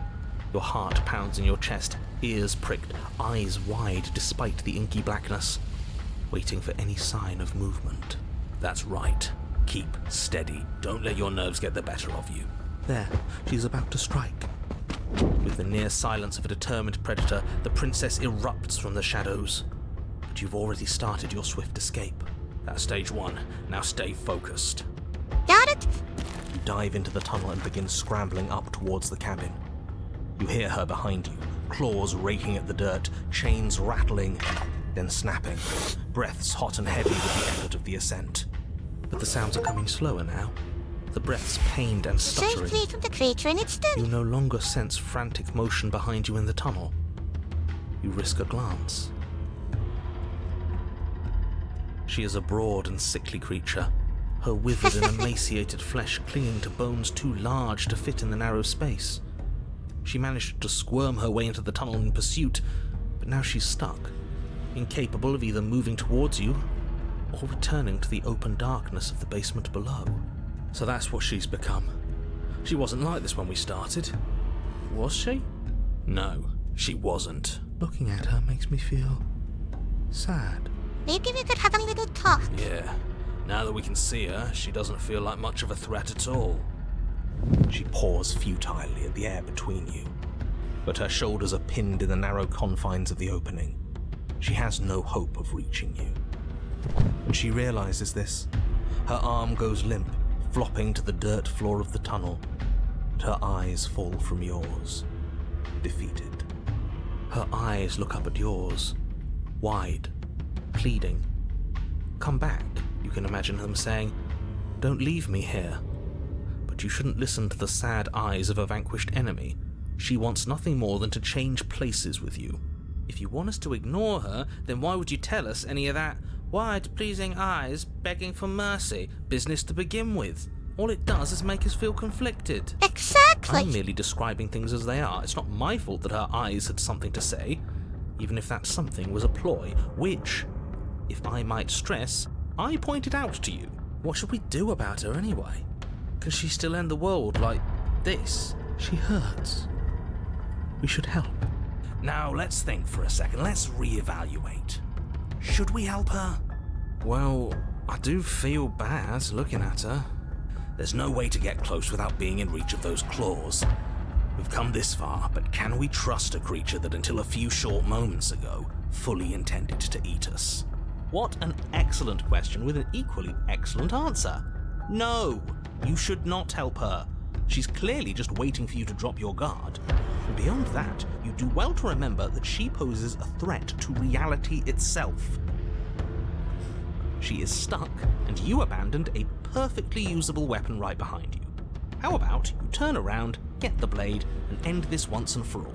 Your heart pounds in your chest, ears pricked, eyes wide despite the inky blackness, waiting for any sign of movement. That's right. Keep steady. Don't let your nerves get the better of you. There, she's about to strike. With the near silence of a determined predator, the princess erupts from the shadows. But you've already started your swift escape. That's stage 1. Now stay focused. Got it? You dive into the tunnel and begin scrambling up towards the cabin. You hear her behind you, claws raking at the dirt, chains rattling, then snapping, breaths hot and heavy with the effort of the ascent. But the sounds are coming slower now, the breaths pained and stuttering. Safely from the creature in its den. You no longer sense frantic motion behind you in the tunnel. You risk a glance. She is a broad and sickly creature, her withered and emaciated flesh clinging to bones too large to fit in the narrow space. She managed to squirm her way into the tunnel in pursuit, but now she's stuck, incapable of either moving towards you or returning to the open darkness of the basement below. So that's what she's become. She wasn't like this when we started. Was she? No, she wasn't. Looking at her makes me feel sad. Maybe we could have a little talk. Yeah. Now that we can see her, she doesn't feel like much of a threat at all. She paws futilely at the air between you, but her shoulders are pinned in the narrow confines of the opening. She has no hope of reaching you. When she realizes this, her arm goes limp, flopping to the dirt floor of the tunnel, and her eyes fall from yours, defeated. Her eyes look up at yours, wide, pleading. Come back, you can imagine them saying. Don't leave me here. But you shouldn't listen to the sad eyes of a vanquished enemy. She wants nothing more than to change places with you. If you want us to ignore her, then why would you tell us any of that wide, pleasing eyes begging for mercy business to begin with? All it does is make us feel conflicted. Exactly. I'm merely describing things as they are. It's not my fault that her eyes had something to say, even if that something was a ploy, which, if I might stress, I pointed out to you. What should we do about her anyway? Can she still end the world like this? She hurts. We should help. Now let's think for a second. Let's reevaluate. Should we help her? Well, I do feel bad looking at her. There's no way to get close without being in reach of those claws. We've come this far, but can we trust a creature that until a few short moments ago fully intended to eat us? What an excellent question with an equally excellent answer. No, you should not help her. She's clearly just waiting for you to drop your guard. And beyond that, you do well to remember that she poses a threat to reality itself. She is stuck, and you abandoned a perfectly usable weapon right behind you. How about you turn around, get the blade, and end this once and for all?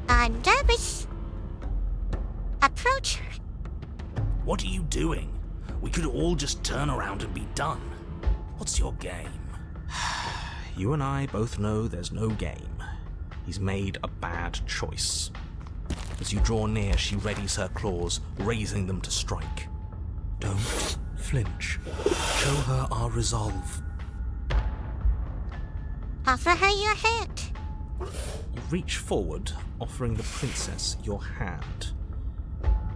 I'm nervous. Approach her. What are you doing? We could all just turn around and be done. What's your game? You and I both know there's no game. He's made a bad choice. As you draw near, she readies her claws, raising them to strike. Don't flinch. Show her our resolve. Offer her your hand. You reach forward, offering the princess your hand.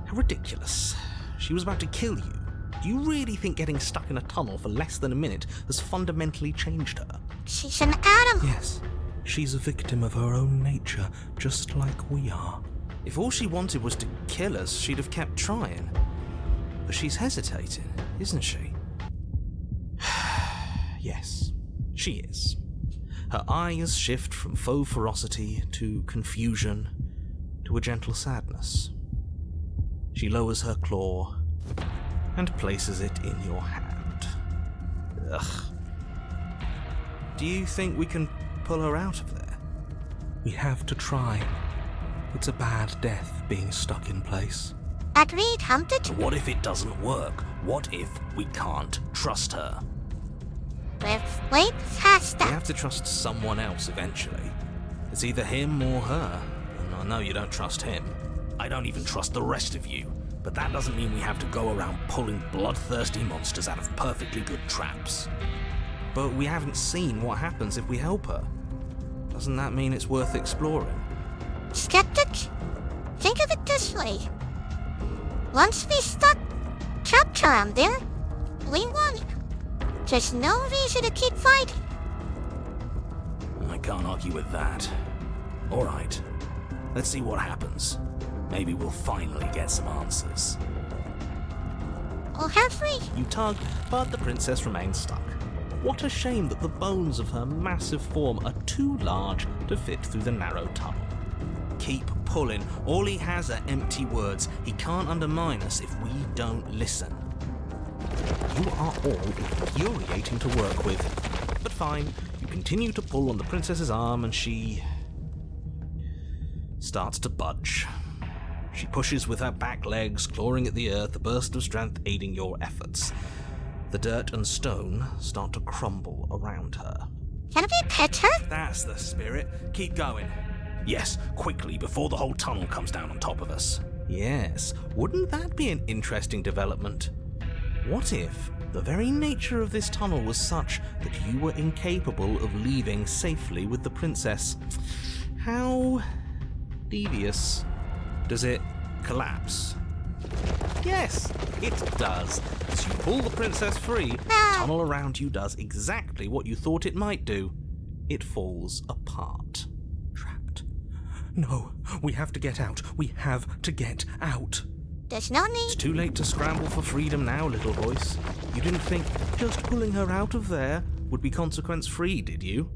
How ridiculous. She was about to kill you. Do you really think getting stuck in a tunnel for less than a minute has fundamentally changed her? She's an animal. Yes, she's a victim of her own nature, just like we are. If all she wanted was to kill us, she'd have kept trying. But she's hesitating, isn't she? Yes, she is. Her eyes shift from faux ferocity to confusion to a gentle sadness. She lowers her claw and places it in your hand. Ugh. Do you think we can pull her out of there? We have to try. It's a bad death being stuck in place. Agreed, Hunted. What if it doesn't work? What if we can't trust her? We've way past We that. have to trust someone else eventually. It's either him or her. And I know you don't trust him. I don't even trust the rest of you. but that doesn't mean we have to go around pulling bloodthirsty monsters out of perfectly good traps. But we haven't seen what happens if we help her. Doesn't that mean it's worth exploring? Skeptic, think of it this way. Once we stop trapped around there, we won. There's no reason to keep fighting. I can't argue with that. Alright, let's see what happens. Maybe we'll finally get some answers. Or have we? You tug, but the princess remains stuck. What a shame that the bones of her massive form are too large to fit through the narrow tunnel. Keep pulling. All he has are empty words. He can't undermine us if we don't listen. You are all infuriating to work with. But fine, you continue to pull on the princess's arm and she starts to budge. She pushes with her back legs, clawing at the earth, a burst of strength aiding your efforts. The dirt and stone start to crumble around her. Can we pet her? That's the spirit. Keep going. Yes, quickly, before the whole tunnel comes down on top of us. Yes, wouldn't that be an interesting development? What if the very nature of this tunnel was such that you were incapable of leaving safely with the princess? How devious. Does it collapse? Yes, it does. As you pull the princess free, the tunnel around you does exactly what you thought it might do. It falls apart. Trapped. No, we have to get out. We have to get out. There's no need. It's too late to scramble for freedom now, little voice. You didn't think just pulling her out of there would be consequence-free, did you?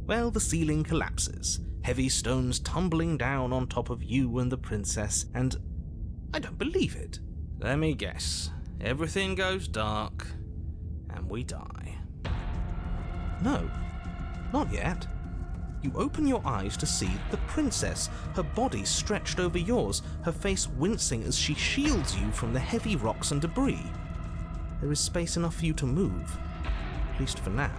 Well, the ceiling collapses, heavy stones tumbling down on top of you and the princess, and I don't believe it. Let me guess. Everything goes dark, and we die. No, not yet. You open your eyes to see the princess, her body stretched over yours, her face wincing as she shields you from the heavy rocks and debris. There is space enough for you to move, at least for now.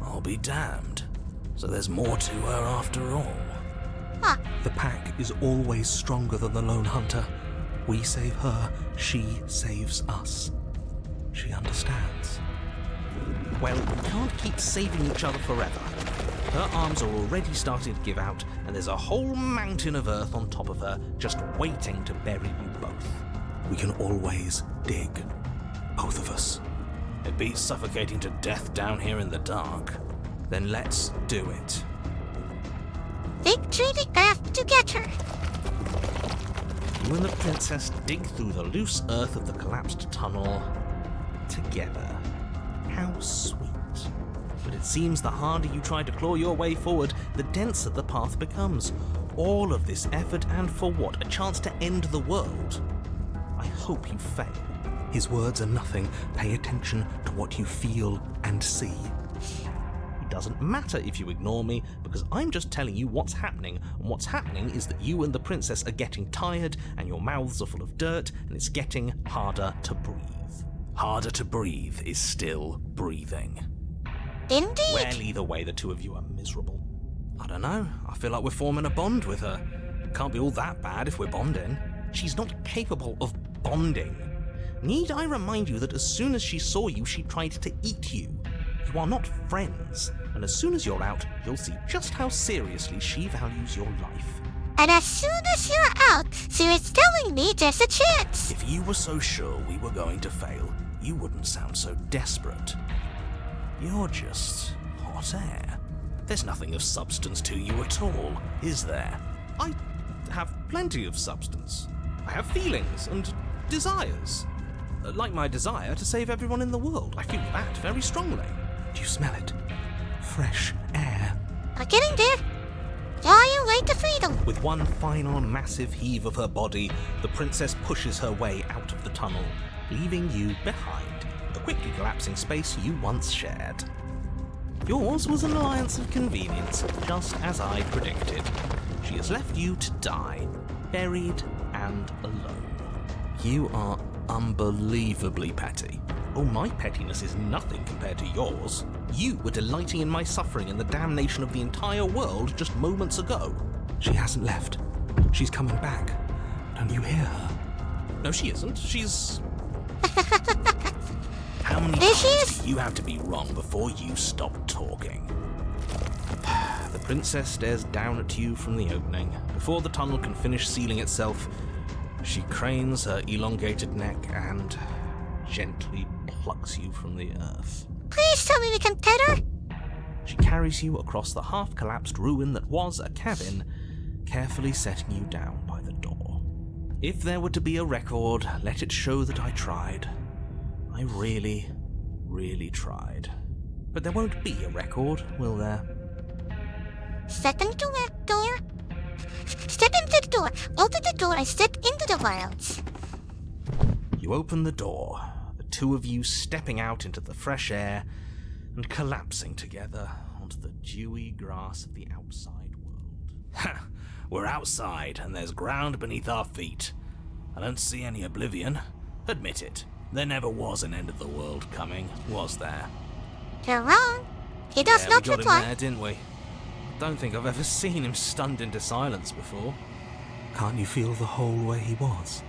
I'll be damned. So there's more to her after all. The pack is always stronger than the lone hunter. We save her, she saves us. She understands. Well, we can't keep saving each other forever. Her arms are already starting to give out, and there's a whole mountain of earth on top of her, just waiting to bury you both. We can always dig. Both of us. It beats suffocating to death down here in the dark. Then let's do it. Dig through the earth to get her. You and the princess dig through the loose earth of the collapsed tunnel together. How sweet. But it seems the harder you try to claw your way forward, the denser the path becomes. All of this effort, and for what? A chance to end the world. I hope you fail. His words are nothing. Pay attention to what you feel and see. It doesn't matter if you ignore me, because I'm just telling you what's happening, and what's happening is that you and the princess are getting tired, and your mouths are full of dirt, and it's getting harder to breathe. Harder to breathe is still breathing. Indeed. Well, either way, the two of you are miserable. I don't know. I feel like we're forming a bond with her. Can't be all that bad if we're bonding. She's not capable of bonding. Need I remind you that as soon as she saw you, she tried to eat you? You are not friends, and as soon as you're out, you'll see just how seriously she values your life. And as soon as you're out, she is telling me there's a chance. If you were so sure we were going to fail, you wouldn't sound so desperate. You're just hot air. There's nothing of substance to you at all, is there? I have plenty of substance. I have feelings and desires. Like my desire to save everyone in the world. I feel that very strongly. Do you smell it? Fresh air. I'm getting there. Fly away to freedom. With one final massive heave of her body, the princess pushes her way out of the tunnel, leaving you behind, the quickly collapsing space you once shared. Yours was an alliance of convenience, just as I predicted. She has left you to die, buried and alone. You are unbelievably petty. Oh, my pettiness is nothing compared to yours. You were delighting in my suffering and the damnation of the entire world just moments ago. She hasn't left. She's coming back. Don't you hear her? No, she isn't. She's... How many There she times is. do you have to be wrong before you stop talking? The princess stares down at you from the opening. Before the tunnel can finish sealing itself, she cranes her elongated neck and gently plucks you from the earth. Please tell me we can pet her. She carries you across the half-collapsed ruin that was a cabin, carefully setting you down by the door. If there were to be a record, let it show that I tried. I really, really tried. But there won't be a record, will there? Step into the door. Step into the door. Open the door and step into the wilds. You open the door, the two of you stepping out into the fresh air and collapsing together onto the dewy grass of the outside world. Ha! We're outside and there's ground beneath our feet. I don't see any oblivion. Admit it. There never was an end of the world coming, was there? You're wrong. He does Yeah, not we got reply. him there, didn't we? I don't think I've ever seen him stunned into silence before. Can't you feel the hole where he was?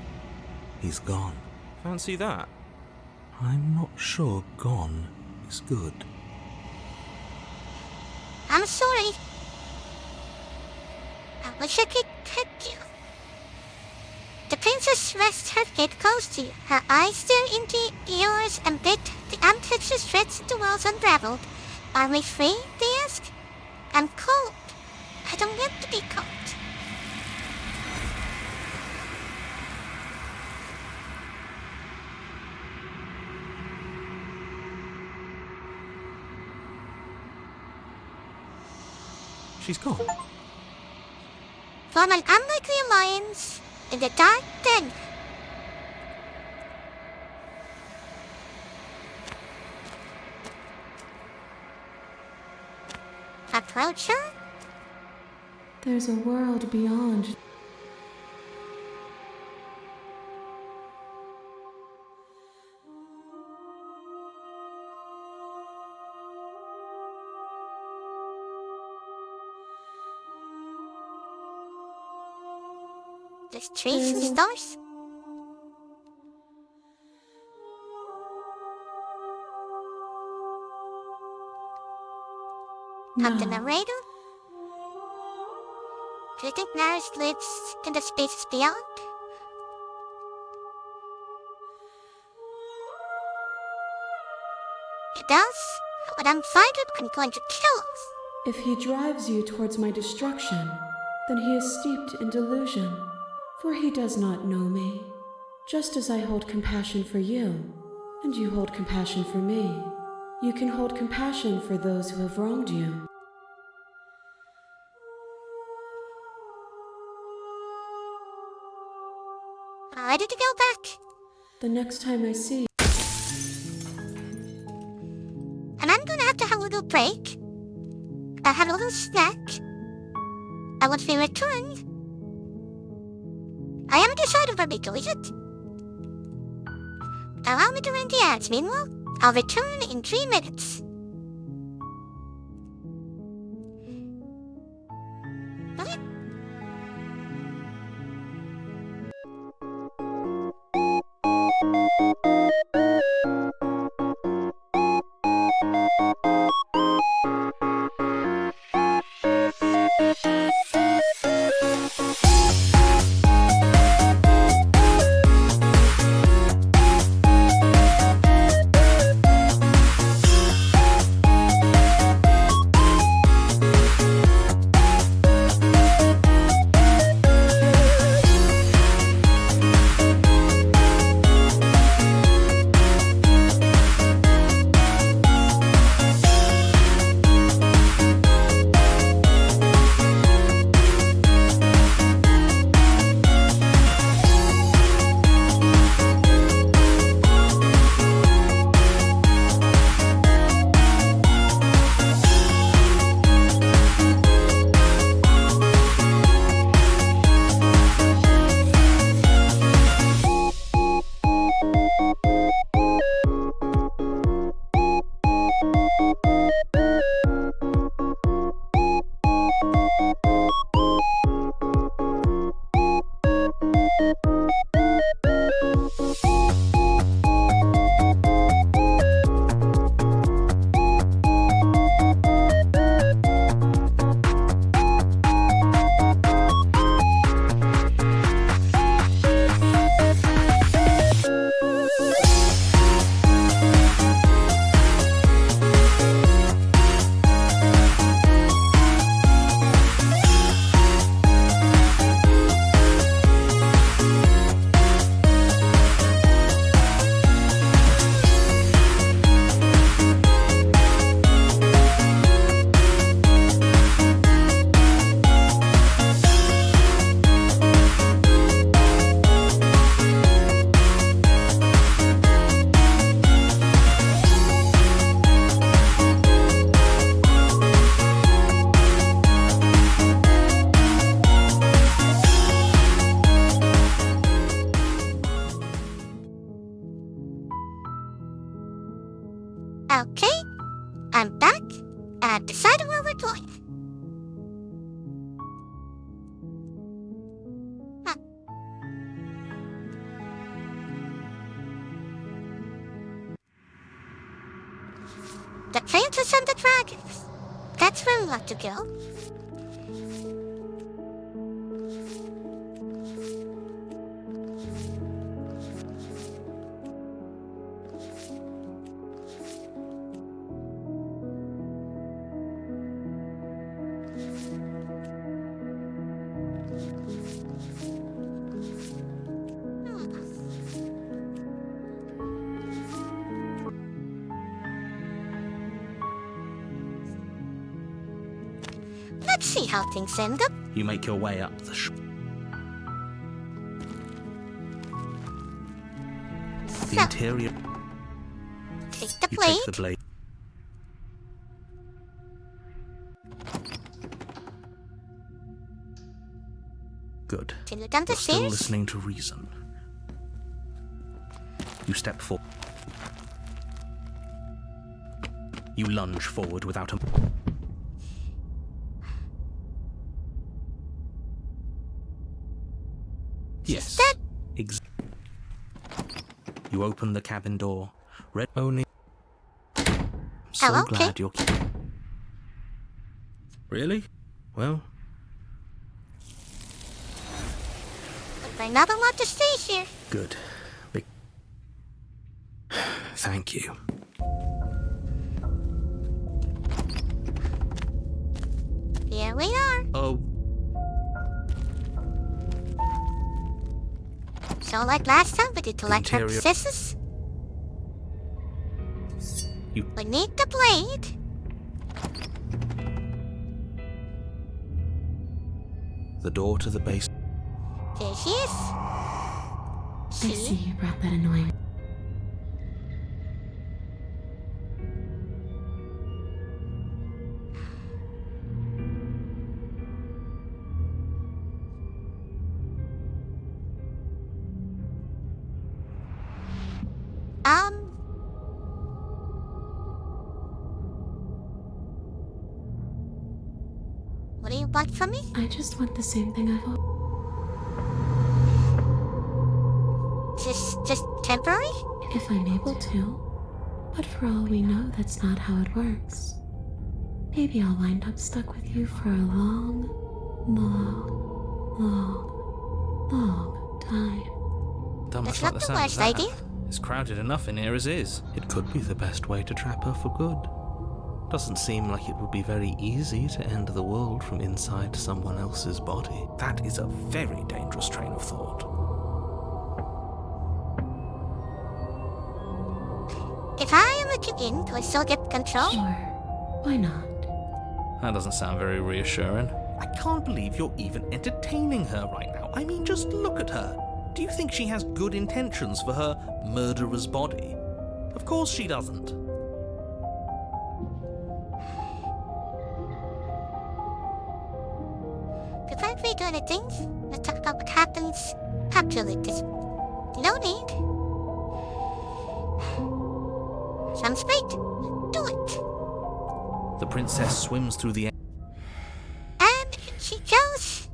He's gone. Fancy that. I'm not sure gone is good. I'm sorry. I wish I could pet you. The princess rests her head close to you. Her eyes stare into yours and bid the untextured threads of the walls unraveled. Are we free, they ask? I'm cold. I don't want to be cold. She's gone. From an unlikely alliance in the dark den. Approach her? There's a world beyond. There's trees and stars? I'm the narrator? Do you think Naris lives in the spaces beyond? It does? But I'm fighting and going to kill us. If he drives you towards my destruction, then he is steeped in delusion, for he does not know me. Just as I hold compassion for you, and you hold compassion for me, you can hold compassion for those who have wronged you. Ready to go back? The next time I see And I'm gonna have to have a little break. I have a little snack. I want to be returned. I haven't decided where we go yet. Allow me to run the ads. Meanwhile, I'll return in 3 minutes. Okay. Okay, I'm back and decided where we're going. Huh. The Princess and the Dragons. That's where we want to go. Let's see how things end up. You make your way up the So, interior. take the You blade. take the blade. Good. Till you're down the You're still stairs. listening to reason. You step forward. You lunge forward without a... Yes. That- You open the cabin door. Red only. I'm so Oh, okay. glad you're... Really? Well, But I never want to stay here. good. Thank you. Here we are. Oh, So like last time, we did to let her Interior- possesses. You- We need the blade. the door to the base. There she is. I see See? you brought that annoying. What do you want from me? I just want the same thing I've always. Just temporary? If I'm able to. But for all we know, that's not how it works. Maybe I'll wind up stuck with you for a long, long time. Don't That's much like not the the sound of worst that. idea. It's crowded enough in here as is. It could be the best way to trap her for good. Doesn't seem like it would be very easy to end the world from inside someone else's body. That is a very dangerous train of thought. If I am let you in, do I still get control? Sure. Why not? That doesn't sound very reassuring. I can't believe you're even entertaining her right now. I mean, just look at her. Do you think she has good intentions for her murderer's body? Of course she doesn't. Before we do anything, let's talk about what happens after this. No need. Sounds great. Do it. The princess swims through the air. And she goes.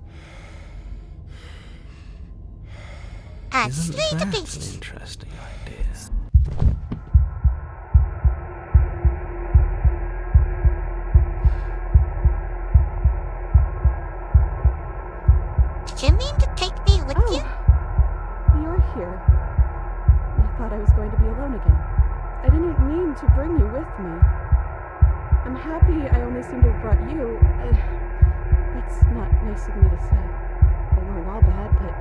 And Isn't slay the that an beast. interesting idea? Did you mean to take me with you? You're here. I thought I was going to be alone again. I didn't mean to bring you with me. I'm happy I only seem to have brought you. That's not nice of me to say. They weren't all bad, but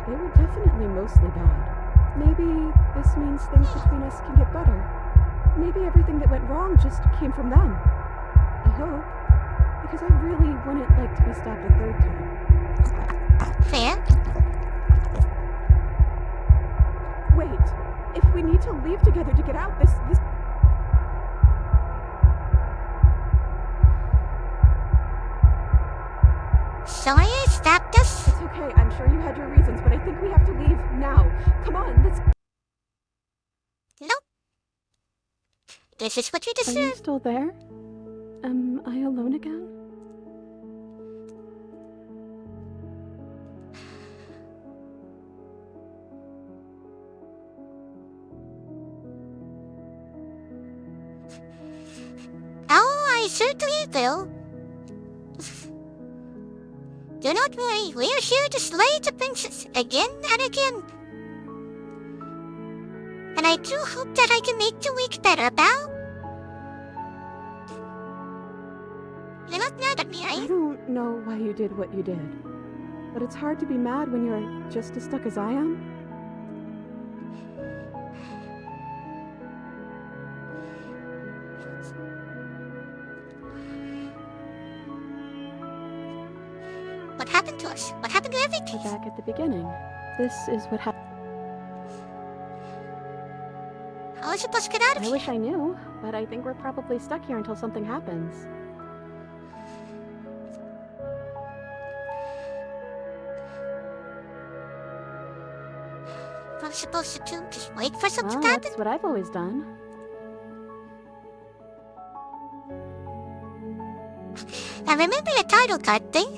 they were definitely mostly bad. Maybe this means things between us can get better. Maybe everything that went wrong just came from them. I hope. Because I really wouldn't like to be stabbed a third time. Fair. Wait, if we need to leave together to get out, this... Sorry I stabbed us. It's okay, I'm sure you had your reasons, but I think we have to leave now. Come on, let's... Nope. This is what you Are you deserve. still there? Am I alone again? Oh, I certainly will. Do not worry, we are here to slay the princess again and again. And I do hope that I can make the week better, Bao. You're not mad at me, I right? don't know why you did what you did, but it's hard to be mad when you're just as stuck as I am. What happened to us? What happened to everything? We're back at the beginning. This is what happened. How are we supposed to get out of I here? wish I knew, but I think we're probably stuck here until something happens. What am I supposed to do? Just wait for something Well, to happen? that's what I've always done. Now remember the title card thing?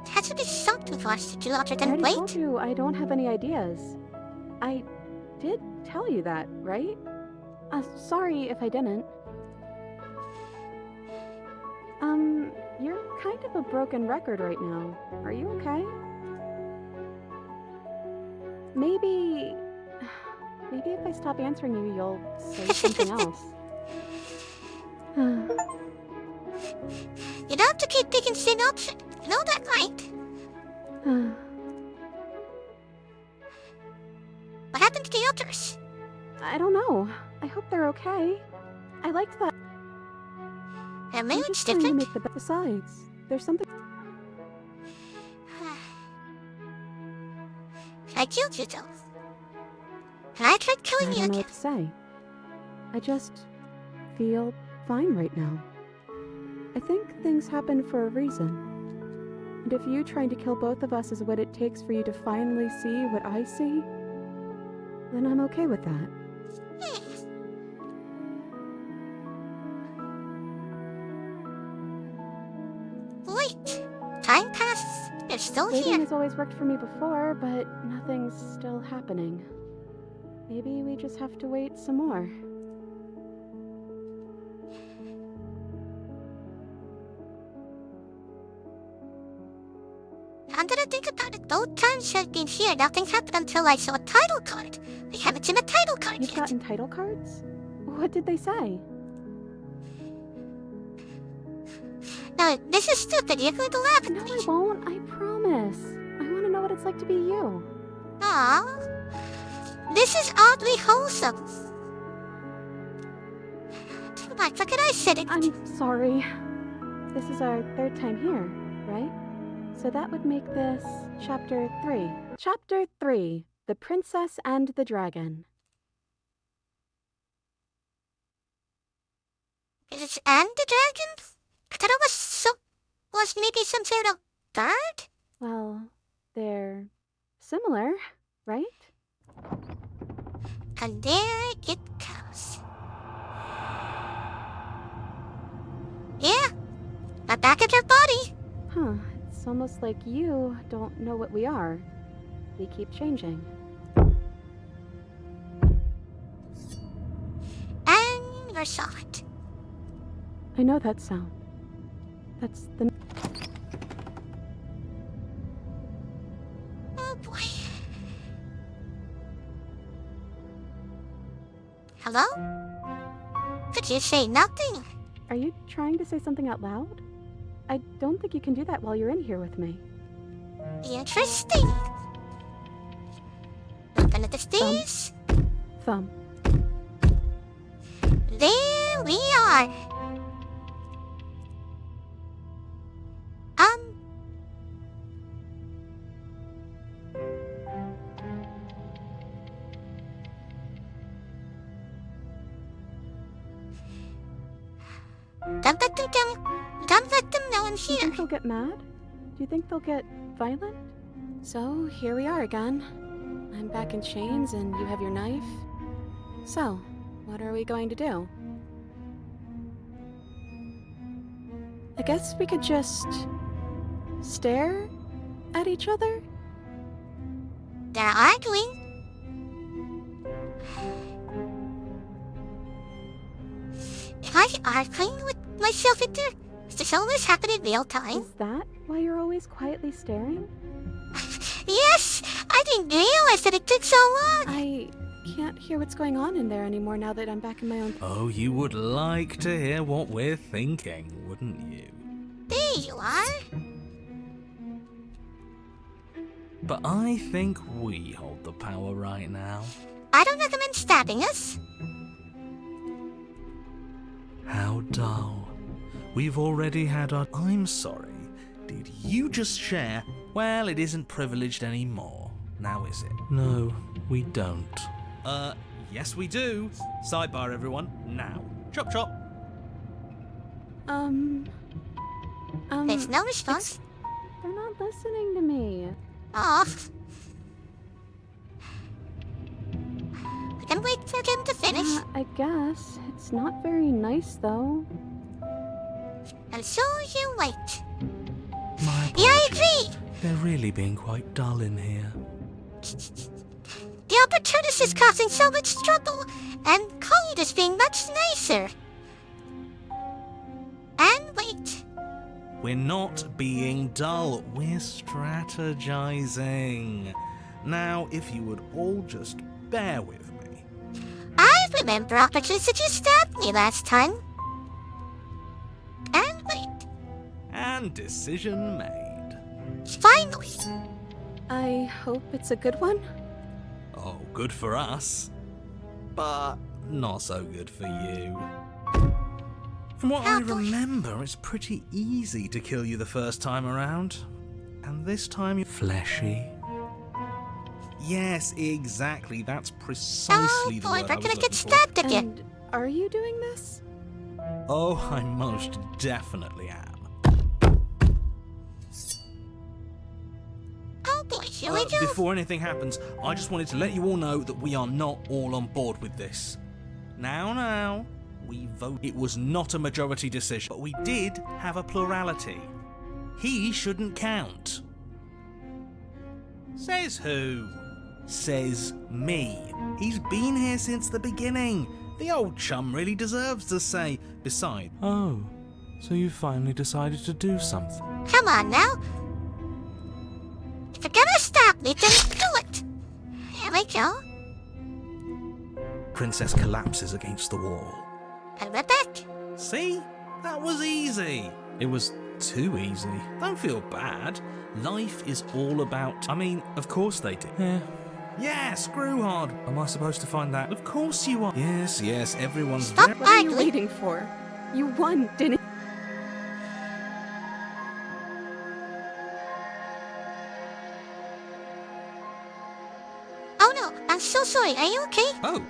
There has to be something for us to do other I than already wait. told you I don't have any ideas. I did tell you that, right? Sorry if I didn't. You're kind of a broken record right now. Are you okay? Maybe if I stop answering you, you'll say something else. You don't have to keep taking sin option. You know that, right? What happened to the others? I don't know. I hope they're okay. I liked that. Their I'm mood's just trying to different. make the besides. There's something. I killed you, though. And I tried I killing you don't know again. what to say. I just feel fine right now. I think things happen for a reason. And if you trying to kill both of us is what it takes for you to finally see what I see, then I'm okay with that. Wait. Time passes. They're still Waiting here. has always worked for me before, but nothing's still happening. Maybe we just have to wait some more. Now that I think about it, both times I've been here, nothing's happened until I saw a title card. We haven't seen a title card You've yet. gotten title cards? What did they say? No, this is stupid. You're going to laugh at No, me. I won't. I promise. I want to know what it's like to be you. Aww. This is oddly wholesome. Too much. What can I say? I'm sorry. This is our third time here, right? So that would make this chapter 3. Chapter 3, The Princess and the Dragon. Is it and the dragon? I thought it was maybe some sort of bird? Well, they're similar, right? And there it goes. Yeah, the back of your body. Huh, it's almost like you don't know what we are. We keep changing. And you're solid. I know that sound. That's the... Oh boy. Hello? Could you say nothing? Are you trying to say something out loud? I don't think you can do that while you're in here with me. Interesting. Open at the stairs. Thumb. There we are. Don't let them know I'm Do you here. think they'll get mad? Do you think they'll get violent? So, here we are again. I'm back in chains and you have your knife. So, what are we going to do? I guess we could just stare at each other? They're arguing. Am I arguing with myself in there? Does all this happen in real time? Is that why you're always quietly staring? Yes! I didn't realize that it took so long! I can't hear what's going on in there anymore now that I'm back in my own... Oh, you would like to hear what we're thinking, wouldn't you? There you are. But I think we hold the power right now. I don't recommend stabbing us. How dull. We've already had our... I'm sorry. Did you just share? Well, it isn't privileged anymore. Now is it? No, we don't. Yes we do. Sidebar, everyone. Now. Chop chop. There's no response. They're not listening to me. Oh. We can wait for them to finish. I guess. It's not very nice, though. And so you wait. My Yeah, I apologies. agree. They're really being quite dull in here. The opportunist is causing so much trouble, and Cold is being much nicer. And wait. We're not being dull. We're strategizing. Now, if you would all just bear with me. I remember opportunists that you stabbed me last time. And wait. And decision made. Finally. I hope it's a good one. Oh, good for us. But not so good for you. From what I Oh, boy. remember, it's pretty easy to kill you the first time around. And this time you're fleshy. Yes, exactly. That's precisely Oh the boy, word we're I was gonna get looking for. stabbed again. And are you doing this? Oh, I most definitely am. Oh boy, here we go. Before anything happens, I just wanted to let you all know that we are not all on board with this. Now, we voted. It was not a majority decision, but we did have a plurality. He shouldn't count. Says who? Says me. He's been here since the beginning. The old chum really deserves to say. Besides... Oh, so you finally decided to do something. Come on now. If you're gonna stop me, then do it. Here we go. Princess collapses against the wall. And we're back. See? That was easy. It was too easy. Don't feel bad. Life is all about... I mean, of course they did. Yeah, screw hard. Am I supposed to find that? Of course you are. Yes, everyone's Stop very... What are you arguing. waiting for? You won, didn't Oh no, I'm so sorry. Are you okay? Oh,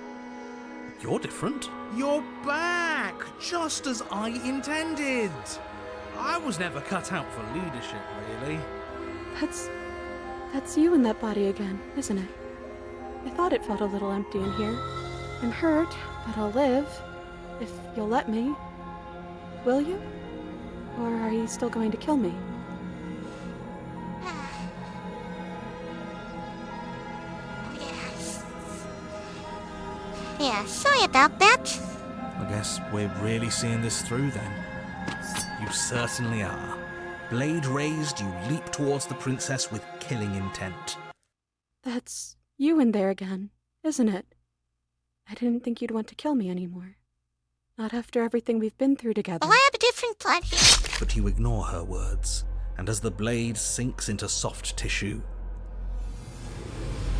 you're different. You're back, just as I intended. I was never cut out for leadership, really. That's you in that body again, isn't it? I thought it felt a little empty in here. I'm hurt, but I'll live. If you'll let me. Will you? Or are you still going to kill me? Yes. Yeah, sorry about that. I guess we're really seeing this through then. You certainly are. Blade raised, you leap towards the princess with killing intent. That's you in there again, isn't it? I didn't think you'd want to kill me anymore. Not after everything we've been through together. Well, I have a different plan here. But you ignore her words, and as the blade sinks into soft tissue,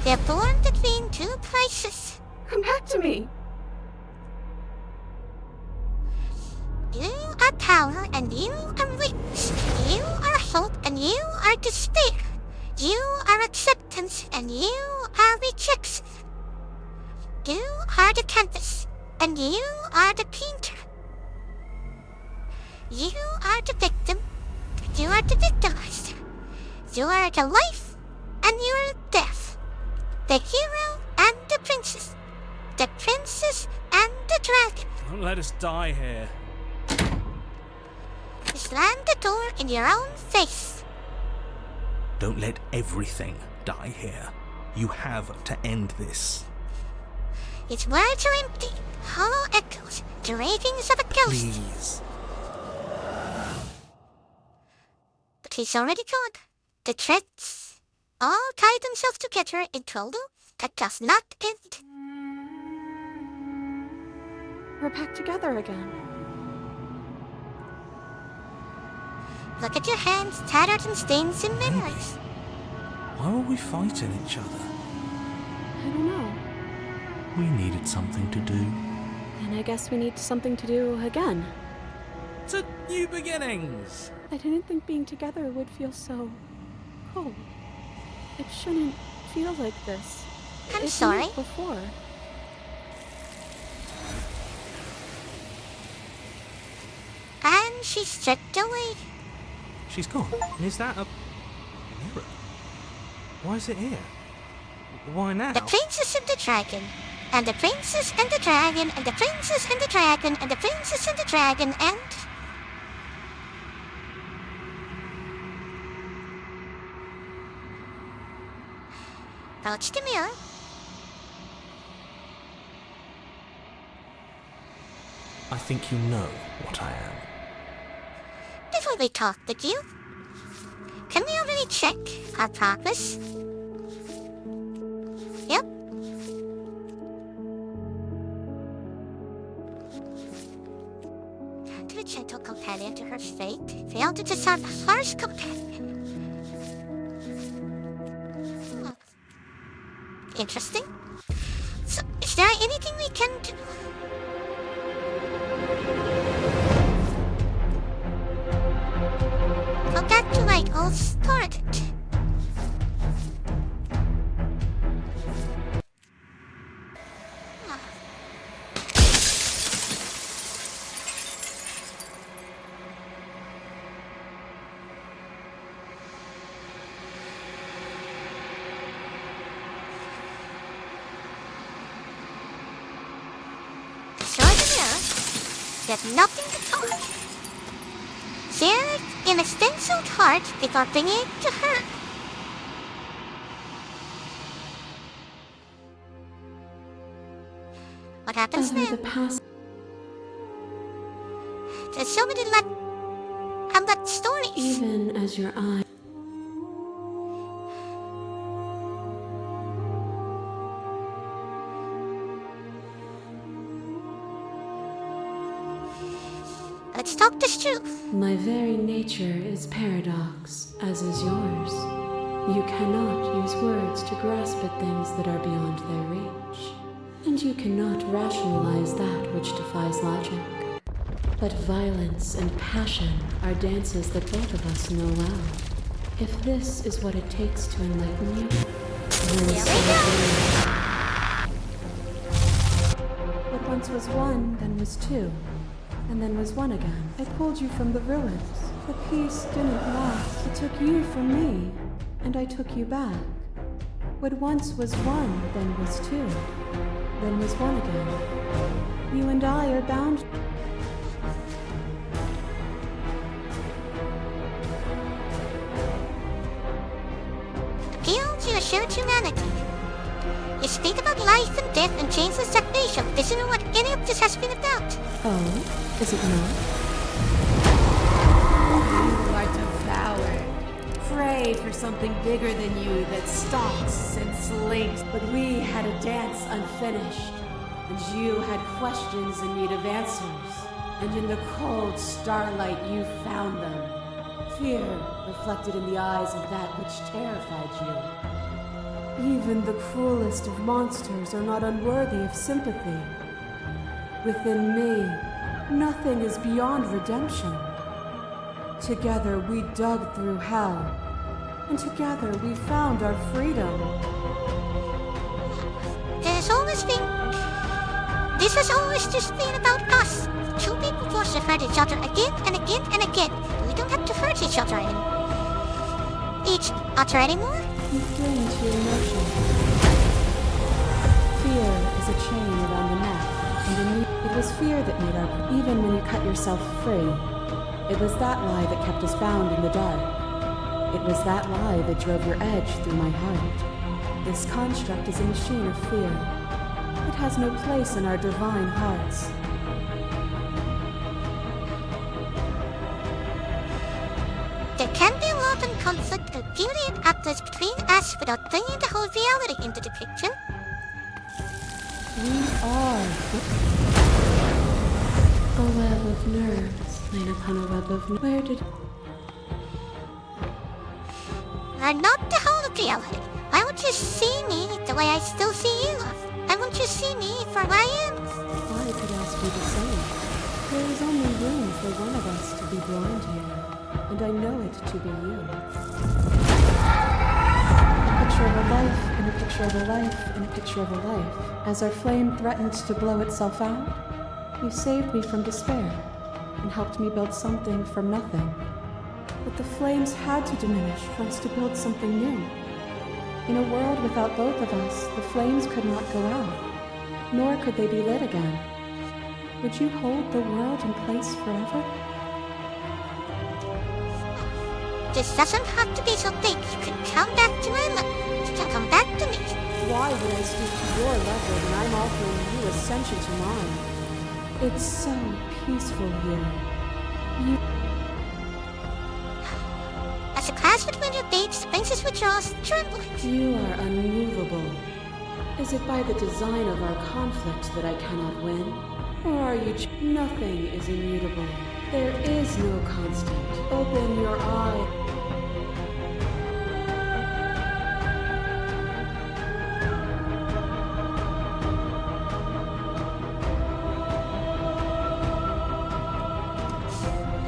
They're born between two places. Come back to me! You are power and you are weakness. You are hope and you are despair. You are acceptance and you are rejection. You are the canvas and you are the painter. You are the victim. You are the victimized. You are the life and you are death. The hero and the princess. The princess and the dragon. Don't let us die here. Slam the door in your own face. Don't let everything die here. You have to end this. Its words are empty, hollow echoes, the ravings of a ghost. Please. But he's already gone. The threads all tie themselves together into a loop that does not end. We're back together again. Look at your hands, tattered and stains in memories. Why were we fighting each other? I don't know. We needed something to do. And I guess we need something to do again. To new beginnings. I didn't think being together would feel so cold. It shouldn't feel like this. I'm It sorry. didn't before. And she stripped away. She's gone. And is that a mirror? Why is it here? Why now? The princess and the dragon. And the princess and the dragon, and the princess and the dragon, and the princess and the dragon, and... Approach the mirror. I think you know what I am. Before we talk with you, can we already check our progress? Yep. To a gentle companion to her fate, failed to disarm a harsh companion. Hmm. Interesting. So, is there anything we can do? Forgot to write all started. There's nothing to talk. Shared in a stenciled heart before bringing it to her. What happens Ever now? the past. There's so many but stories. Even as your eye. Let's talk this truth. My very nature is paradox, as is yours. You cannot use words to grasp at things that are beyond their reach. And you cannot rationalize that which defies logic. But violence and passion are dances that both of us know well. If this is what it takes to enlighten you, then Here so we go. be it. What once was one, then was two, and then was one again. I pulled you from the ruins. The peace didn't last. It took you from me, and I took you back. What once was one, then was two, then was one again. You and I are bound. Appeal to your shared humanity. You speak about life and death and chains and stagnation. Isn't what any of this has been about? Oh, is it not? You are devoured. Pray for something bigger than you that stalks and slinks. But we had a dance unfinished, and you had questions in need of answers. And in the cold starlight you found them. Fear reflected in the eyes of that which terrified you. Even the cruelest of monsters are not unworthy of sympathy. Within me, nothing is beyond redemption. Together we dug through hell, and together we found our freedom. There's always been... This has always just been about us. Two people forced to hurt each other again and again and again. We don't have to hurt each other anymore. Each other anymore? You've gained your emotion. fear that made our... Even when you cut yourself free, it was that lie that kept us bound in the dark. It was that lie that drove your edge through my heart. This construct is a machine of fear. It has no place in our divine hearts. There can be love and conflict and beauty and uplift between us without bringing the whole reality into the picture. We are a web of nerves laid upon a web of... Where did... We're not the whole of reality. Why won't you see me the way I still see you? Why won't you see me for who I am? I could ask you the same. There is only room for one of us to be blind here, and I know it to be you. A picture of a life, and a picture of a life, and a picture of a life. As our flame threatened to blow itself out, you saved me from despair, and helped me build something from nothing. But the flames had to diminish for us to build something new. In a world without both of us, the flames could not go out, nor could they be lit again. Would you hold the world in place forever? This doesn't have to be so big. You can come back to Emma. You can come back to me. Why would I stoop to your level when I'm offering you ascension to mine? It's so peaceful here. As a class between your dates, faces withdraws, trembling. You are unmovable. Is it by the design of our conflict that I cannot win? Or are you... Nothing is immutable. There is no constant. Open your eye.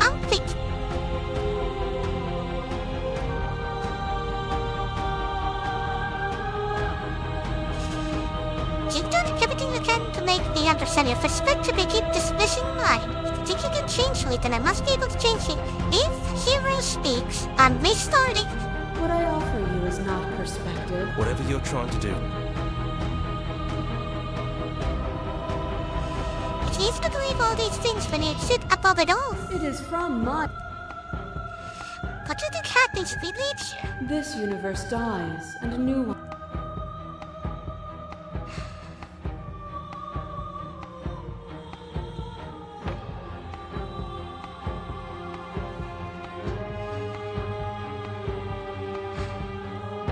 Outfit. You've done everything you can to make me understand your perspective and keep dismissing mine. If you think you can change me, then I must be able to change you. If hero speaks, I'm restarting. What I offer you is not perspective. Whatever you're trying to do, It's easy to believe all these things when you sit above it all. It is from my... What do you think happens if we leave here? This universe dies, and a new one...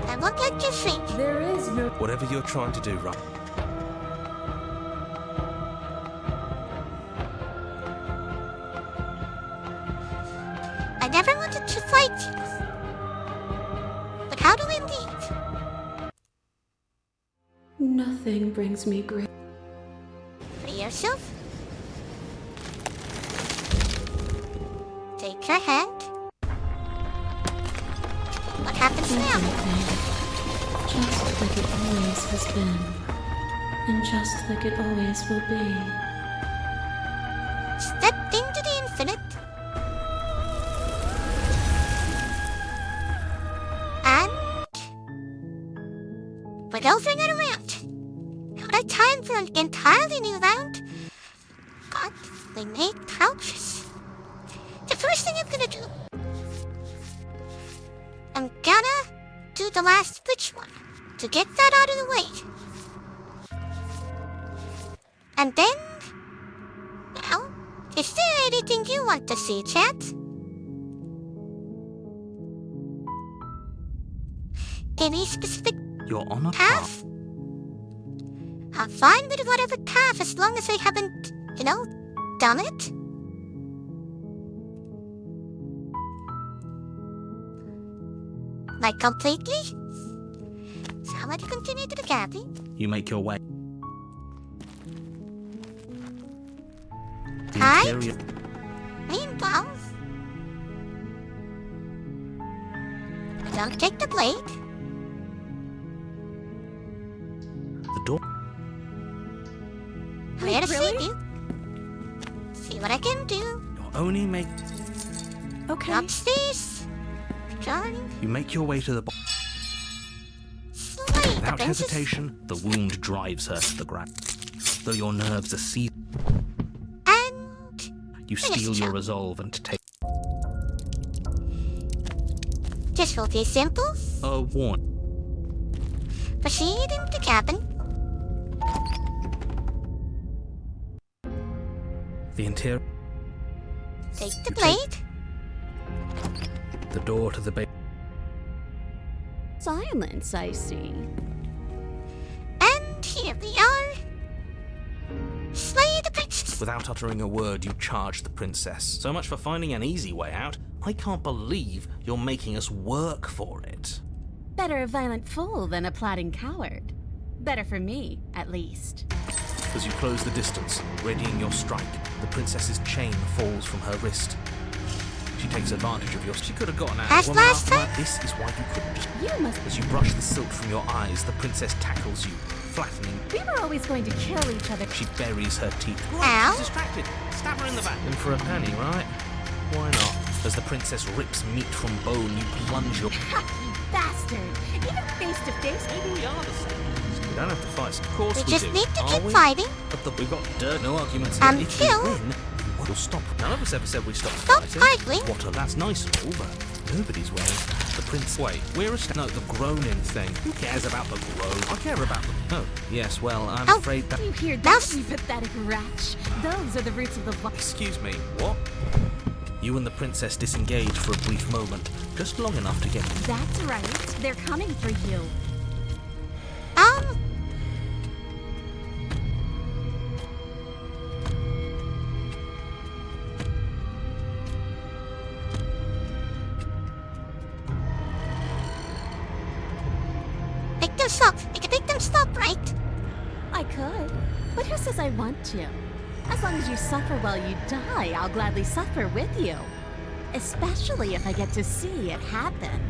I won't let you think. There is no... whatever you're trying to do, right? I never wanted to fight you. But how do we leave? Nothing brings me great... Free yourself. Take your hand. What happens now? Just like it always has been. And just like it always will be. Step into the infinite. And without it around. Now time for an entirely new round. God, we made pouches. The first thing I'm gonna do, I'm gonna do the last switch one to get that out of the way. And then, well, is there anything you want to see, chat? Any specific You're on a path? path. I'm fine with whatever path as long as I haven't, done it. Like completely? Somebody continue to the cabin. You make your way. The Hi. interior- Meanwhile, don't take the blade. The door. Where to really? see you? See what I can do. You're only make. Okay. Upstairs. Return. You make your way to the. Slay the Without princess. hesitation, the wound drives her to the ground. Though your nerves are seized. You steel your resolve and take This will be simple. a warning. Proceed into cabin. The interior, Take the blade. the door to the base. Silence, I see. And here we are. Slay the princess. Without uttering a word, you charge the princess. So much for finding an easy way out. I can't believe you're making us work for it. Better a violent fool than a plotting coward. Better for me, at least. As you close the distance, readying your strike, the princess's chain falls from her wrist. She takes advantage of yours. She could have gotten out. As Woman last after time? that, this is why you couldn't just... You must... As you brush the silk from your eyes, the princess tackles you, flattening. We were always going to kill each other. She buries her teeth. Ow. She's distracted. Stab her in the back. And for a penny, right? Why not? As the princess rips meat from bone, you plunge your... Ha, you bastard! Even face to face, Maybe we are the same. We don't have to fight. Of course We we just do. need to Are keep we? fighting. But we've got dirt, no arguments here. If we Until- win, we'll stop. None of us ever said we stopped Stop fighting. fighting. What? That's nice and all, but nobody's winning. The prince... Wait, we're a... No, the groaning thing. Who cares about the groan? I care about them. Oh, yes, well, I'm Oh. afraid that... You hear Mouse. that, you pathetic wretch? Those are the roots of the Excuse me, what? You and the princess disengage for a brief moment, just long enough to get... That's right. They're coming for you. Make them stop. You can make them stop, right? I could, but who says I want to? As long as you suffer while you die, I'll gladly suffer with you. Especially if I get to see it happen.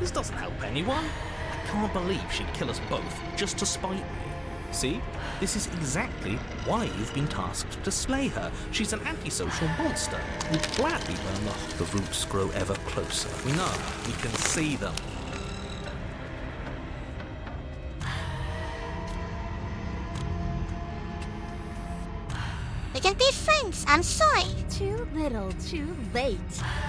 This doesn't help anyone. I can't believe she'd kill us both just to spite me. See? This is exactly why you've been tasked to slay her. She's an antisocial monster. We'd gladly burn off. The roots grow ever closer. We know. We can see them. We can be friends. I'm sorry. Too little, too late.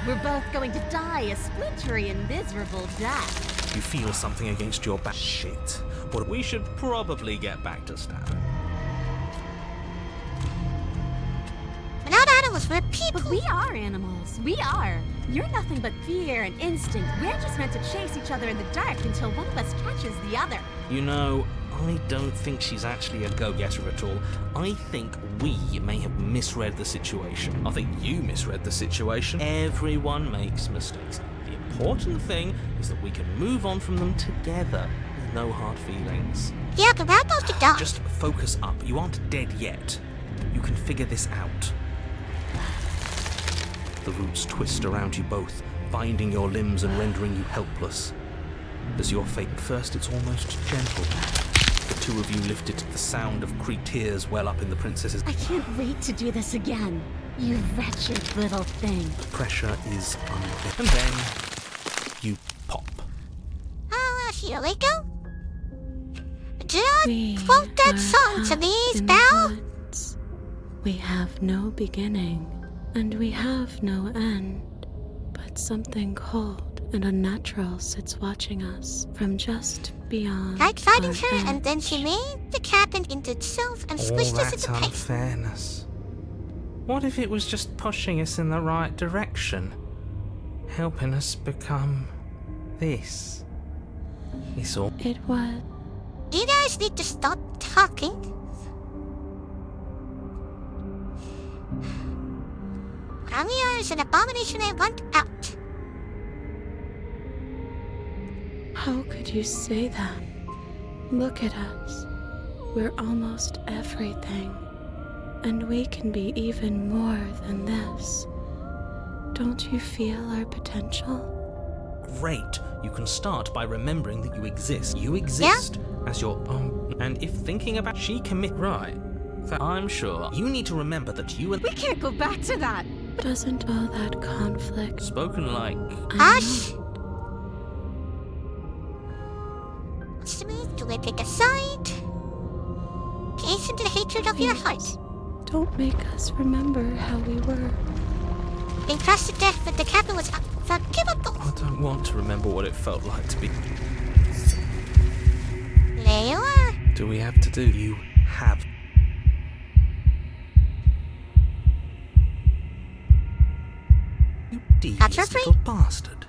We're both going to die a splintery and miserable death. You feel something against your back. Shit. What? We should probably get back to stabbing. We're not animals. We're people. But we are animals. We are. You're nothing but fear and instinct. We're just meant to chase each other in the dark until one of us catches the other. You know, I don't think she's actually a go-getter at all. I think we may have misread the situation. I think you misread the situation. Everyone makes mistakes. The important thing is that we can move on from them together with no hard feelings. Yeah, but we're about to die. Just focus up. You aren't dead yet. You can figure this out. The roots twist around you both, binding your limbs and rendering you helpless. As your fate, first it's almost gentle. The two of you lift it, the sound of creaked tears well up in the princess's... I can't wait to do this again. You wretched little thing. The pressure is unbearable. And then you pop. Oh, here we go. Just We quote that are song to out these, in the Belle. woods. We have no beginning, and we have no end. But something cold and unnatural sits watching us from just beyond Tried fighting our her, and then edge. she made the cabin into itself and All squished us that into place. unfairness. What if it was just pushing us in the right direction? Helping us become this? It's all... It was. You guys need to stop talking. Amir is an abomination I want out. How could you say that? Look at us. We're almost everything. And we can be even more than this. Don't you feel our potential? Great. You can start by remembering that you exist. You exist as your own. And if thinking about she commit right, I'm sure you need to remember that you and We can't go back to that. Doesn't all that conflict... spoken like Hush! Smooth to pick a side. Gaze into the hatred of your heart. Don't make us remember how we were. Being crushed to death, but the cabin was unforgivable. I don't want to remember what it felt like to be. There you are. Do we have to do? You have. You That's devious her little bastard.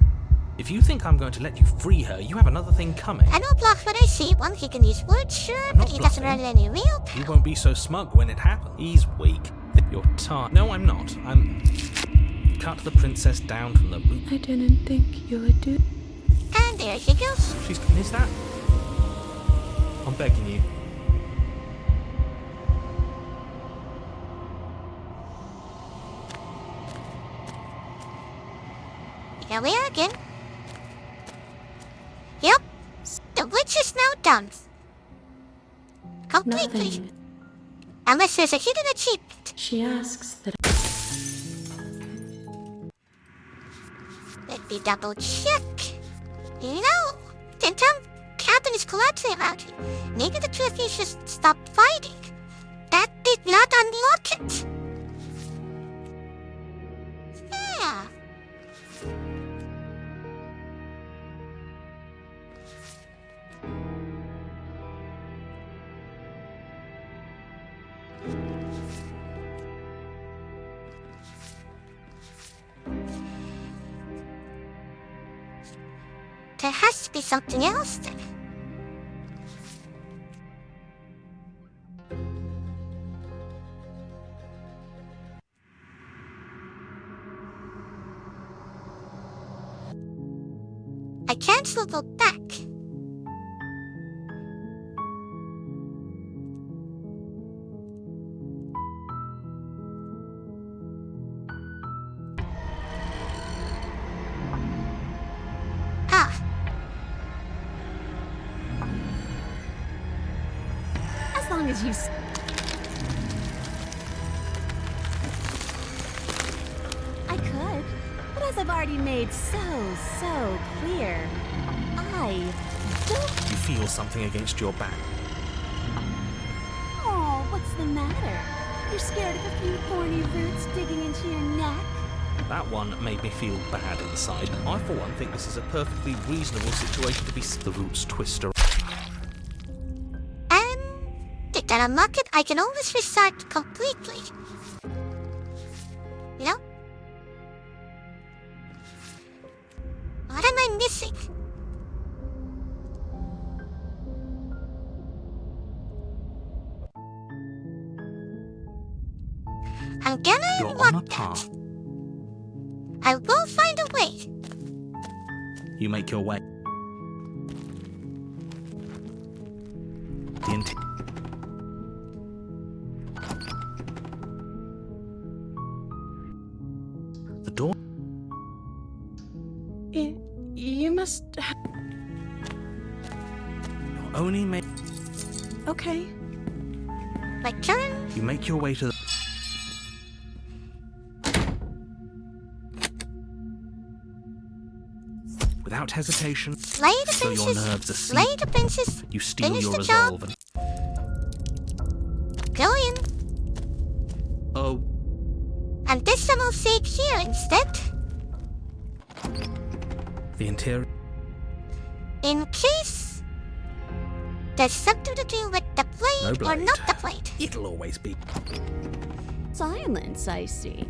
If you think I'm going to let you free her, you have another thing coming. I don't block what I see. One, he can use words, sure, I'm but not he doesn't bluffing. run any real You power. won't be so smug when it happens. He's weak. You're tired. No, I'm not. I'm. Cut the princess down from the root. I didn't think you would do. And there she goes. She's. Is that? I'm begging you. Here we are again. Yep. The witch is now done. Completely. Nothing. Unless there's a hidden achievement. She asks that. Let me double check. No. The entire cabin is collapsing around you. Maybe the truth is just stop fighting. That did not unlock it. Yeah. There has to be something else then. I can't still go back. Ah. As long as you. I could, but as I've already made so clear, I don't. You feel something against your back. Oh, what's the matter? You're scared of a few thorny roots digging into your neck? That one made me feel bad inside. I, for one, think this is a perfectly reasonable situation to be. The roots twist around. Did that unlock it? I can always restart completely. You know? What am I missing? I'm gonna You're on a unlock that. path. I will find a way. You make your way. The door. You must. You're only make. Okay. My turn. You make your way to the. Without hesitation, Slay the so your princess. nerves are Slay seized. the princess. You steal Finish your the job. resolve and. Go in. Oh, And this time I'll save here instead. the interior. In case there's something to do with the blade, No or blade. not the blade. It'll always be. Silence, I see.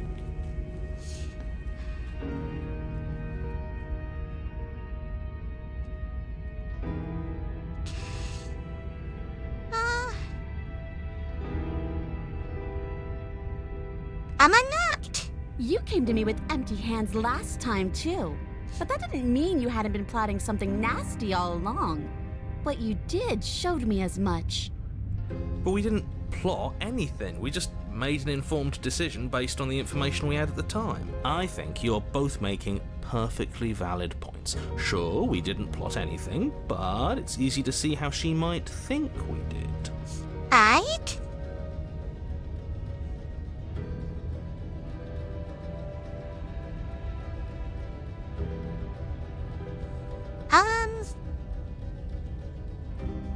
Am I not? You came to me with empty hands last time, too. But that didn't mean you hadn't been plotting something nasty all along. What you did showed me as much. But we didn't plot anything. We just made an informed decision based on the information we had at the time. I think you're both making perfectly valid points. Sure, we didn't plot anything, but it's easy to see how she might think we did. Right?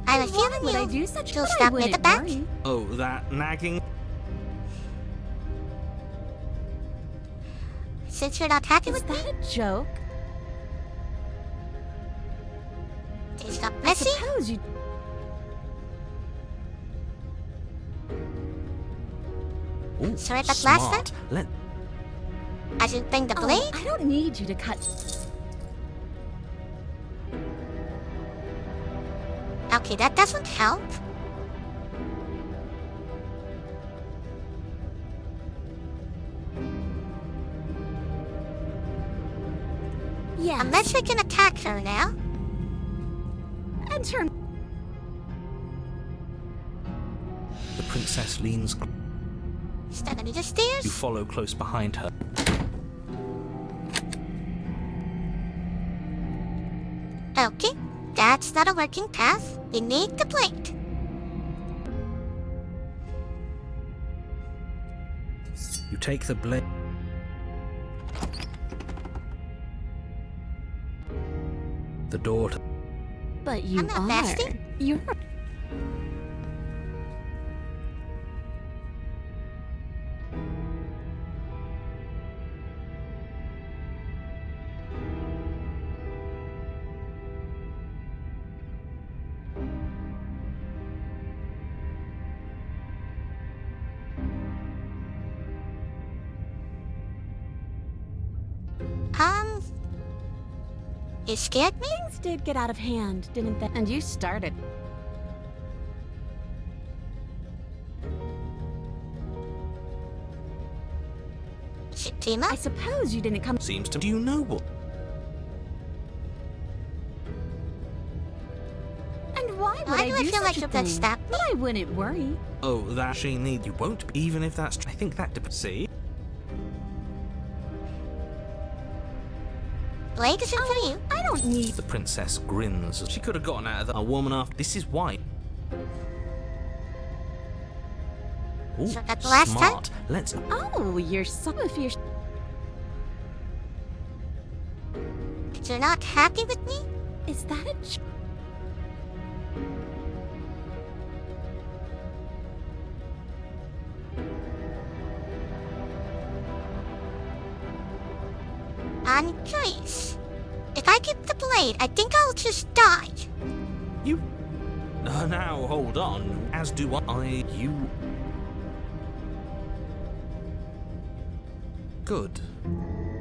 I have a Why feeling would I you do such you'll good? I stab me at the wouldn't back. worry. Oh, that nagging? Since you're not happy Is with me, that a joke? things got I messy. suppose you. Ooh, Sorry about last smart. Let As you bring the Oh, blade, I don't need you to cut. okay, that doesn't help. Yes. Unless we can attack her now. And turn. The princess leans. Stand under the You stairs. follow close behind her. Okay, that's not a working path. We need the blade. You take the blade. The door. But you I'm not are. nasty. You're. You scared me? Things did get out of hand, didn't they? And you started. Shitima? I suppose you didn't come. Seems to. Do you know what? And why would Why do I do feel like such a you're gonna thing? stop me? But I wouldn't worry. Oh, that she need. You won't. Be, even if that's. I think that depends. See. Blade isn't for you. I don't need. The princess grins. She could have gotten out of the. A woman after. This is why. Ooh, So that the last time? smart. Let's. Oh, you're some of your. You're not happy with me? Is that a? I'm curious. If I keep the blade, I think I'll just die. You. Now hold on. As do I. You. Good.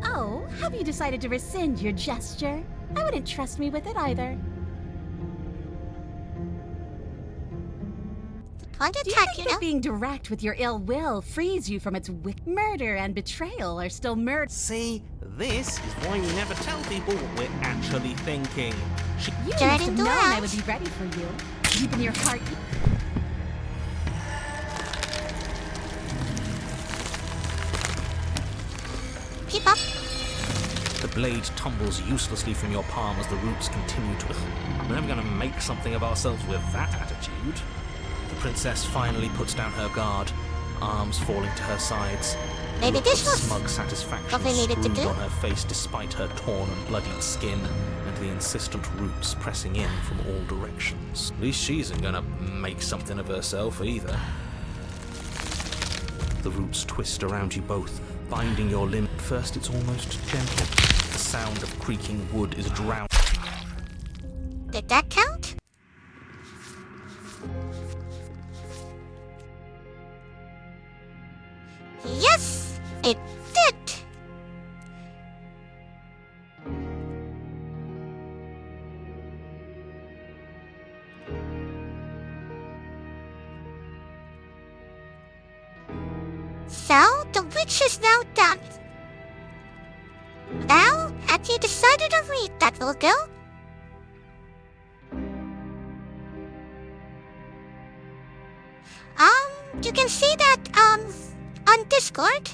Oh, have you decided to rescind your gesture? I wouldn't trust me with it either. Can't Do you attack think you that now? being direct with your ill will frees you from its murder and betrayal are still murder? See, this is why we never tell people what we're actually thinking. She. You Turn must have into known a I would be ready for you. Deep in your heart. Keep up. The blade tumbles uselessly from your palm as the roots continue to. We're never going to make something of ourselves with that attitude. The princess finally puts down her guard, arms falling to her sides. Maybe Look this of was smug satisfaction what we needed to screwed do. on her face despite her torn and bloodied skin and the insistent roots pressing in from all directions. At least she isn't going to make something of herself either. The roots twist around you both, binding your limb. At first it's almost gentle. The sound of creaking wood is drowned. Did that count? Yes, it did. So, the witch is now done. Now, have you decided a read that will go? You can see that, on Discord.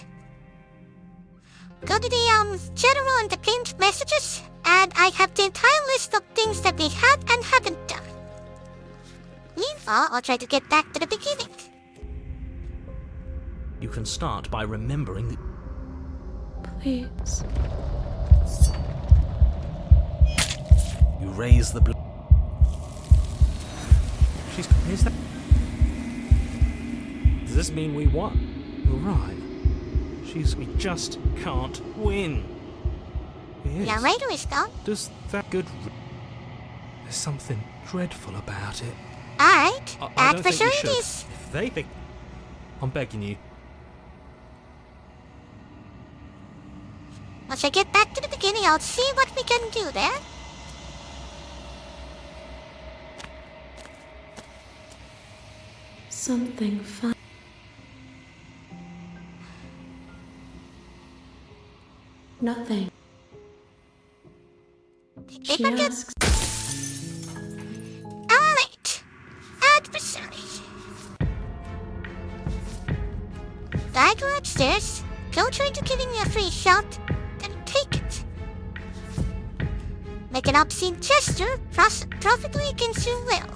Go to the, general and the pinned messages, and I have the entire list of things that we have and haven't done. Meanwhile, I'll try to get back to the beginning. You can start by remembering that Please. you raise the Is that? Does this mean we won? Right. We just can't win. It is. Your radar is gone. Does that good... There's something dreadful about it. Alright, I don't think we should. adversities. If they think... I'm begging you. Once I get back to the beginning, I'll see what we can do there. Something fun. Nothing. She Paper get... asks. Alright. Adversaries. I go upstairs, go try to give me a free shot, then take it. Make an obscene gesture, profitly against your will.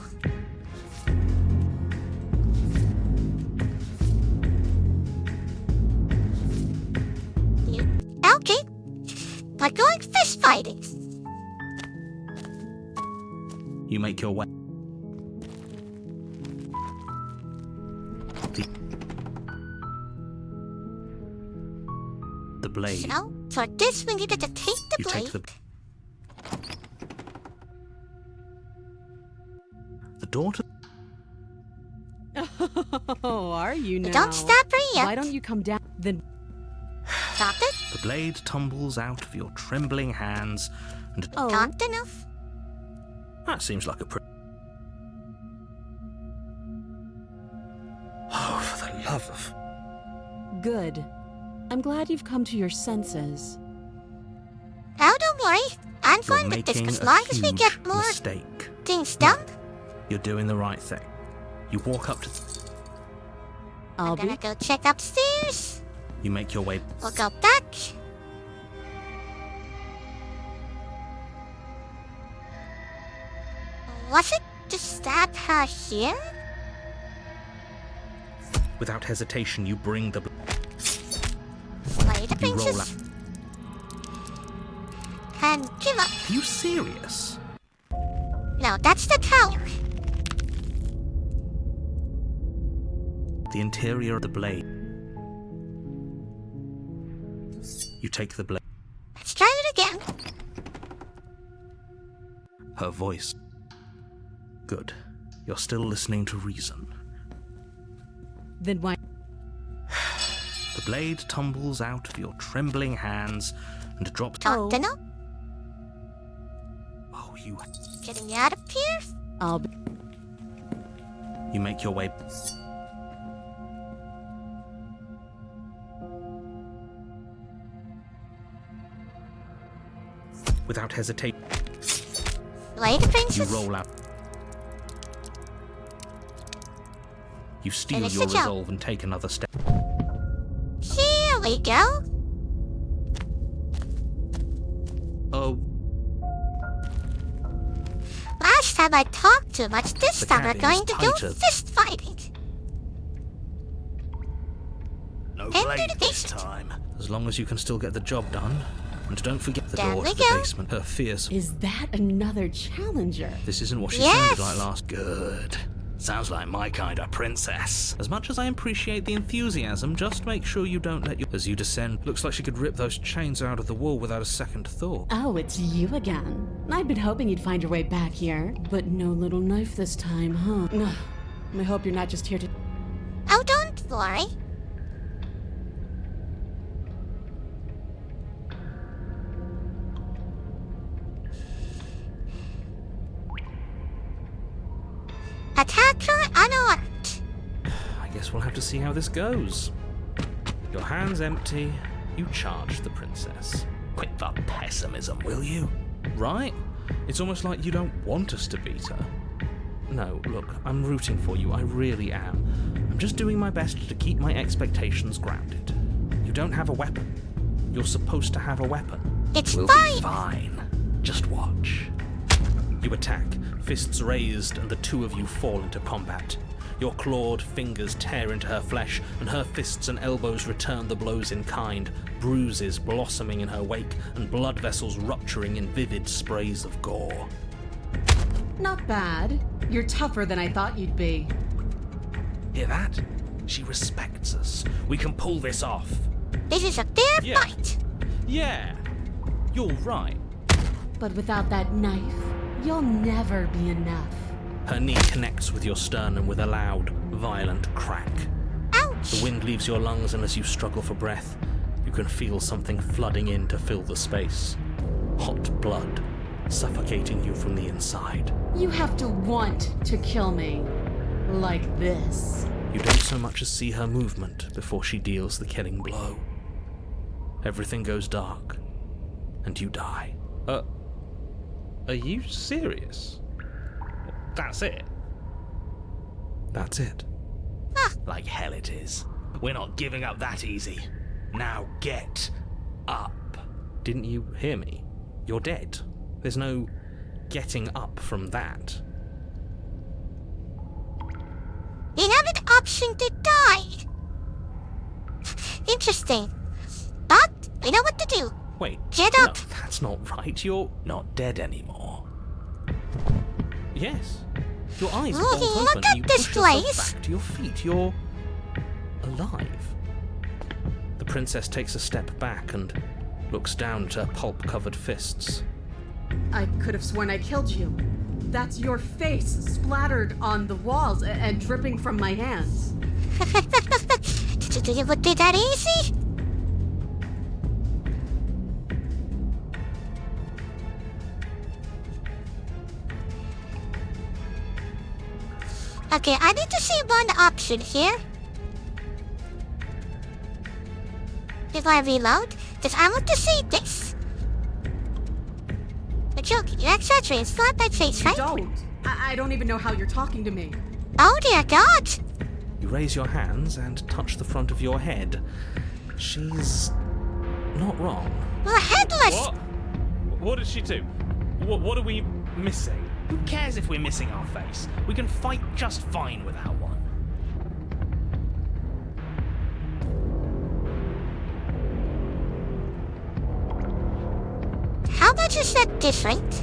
Okay. By going fist fighting. You make your way. The blade. So, for this we needed to take the You blade. take the door to... Oh, are you now? Don't stop her yet. Why don't you come down? Then Stop it. The blade tumbles out of your trembling hands and... Not enough. That seems like a Oh, for the love of... good. I'm glad you've come to your senses. Oh, don't worry. I'm You're fine with this making as a long as we huge get more mistake. things done. You're doing the right thing. You walk up to... I'll I'm gonna go check upstairs. You make your way... We'll go back. Was it to stab her here? Without hesitation, you bring the... Wait, You roll princess. And give up. Are you serious? No, that's the tower. The interior of the blade. You take the blade. Let's try it again. Her voice. Good. You're still listening to reason. Then why? The blade tumbles out of your trembling hands and drops... Don't know. Oh, you... Getting out of here? I'll be. You make your way... Without hesitation, Wait, you princess. roll out. You steal Finish your the job. resolve and take another step. Here we go. Oh, Last time I talked too much, this The time we're cabin is going to go tighter. fist fighting. no Enter blade the this basement. time. As long as you can still get the job done. And don't forget the There door we to the go. basement. Her fierce... Is that another challenger? This isn't what she Yes. sounded like last... Good. Sounds like my kind of princess. As much as I appreciate the enthusiasm, just make sure you don't let your... As you descend, looks like she could rip those chains out of the wall without a second thought. Oh, it's you again. I'd been hoping you'd find your way back here, but no little knife this time, huh? Ugh. I hope you're not just here to. Oh, don't worry. Attack her unarmed. I guess we'll have to see how this goes. Your hands empty, you charge the princess. Quit the pessimism, will you? Right? It's almost like you don't want us to beat her. No, look, I'm rooting for you, I really am. I'm just doing my best to keep my expectations grounded. You don't have a weapon. You're supposed to have a weapon. It's We'll fine. be fine. Just watch. You attack, fists raised, and the two of you fall into combat. Your clawed fingers tear into her flesh, and her fists and elbows return the blows in kind, bruises blossoming in her wake, and blood vessels rupturing in vivid sprays of gore. Not bad. You're tougher than I thought you'd be. Hear that? She respects us. We can pull this off. This is a fair Yeah. fight. Yeah, you're right. But without that knife, you'll never be enough. Her knee connects with your sternum with a loud, violent crack. Ouch! The wind leaves your lungs, and as you struggle for breath, you can feel something flooding in to fill the space. Hot blood, suffocating you from the inside. You have to want to kill me. Like this. You don't so much as see her movement before she deals the killing blow. Everything goes dark, and you die. Are you serious? That's it? That's it. Like hell it is. We're not giving up that easy. Now get up. Didn't you hear me? You're dead. There's no getting up from that. You have an option to die. Interesting. But we know what to do. Wait, Get no, up. that's not right. You're Not dead anymore. Yes. Your eyes Look bolt open at and you this push yourself place. back to your feet. You're alive. The princess takes a step back and looks down at her pulp-covered fists. I could have sworn I killed you. That's your face splattered on the walls and dripping from my hands. Did you think it would be that easy? Okay, I need to see one option here. If I reload, because I want to see this. A joke, you exaggerate, it's not that face, right? Don't. I don't even know how you're talking to me. Oh dear God! You raise your hands and touch the front of your head. She's not wrong. We're headless! What? What did she do? What are we missing? Who cares if we're missing our face? We can fight just fine without one. How much is that different?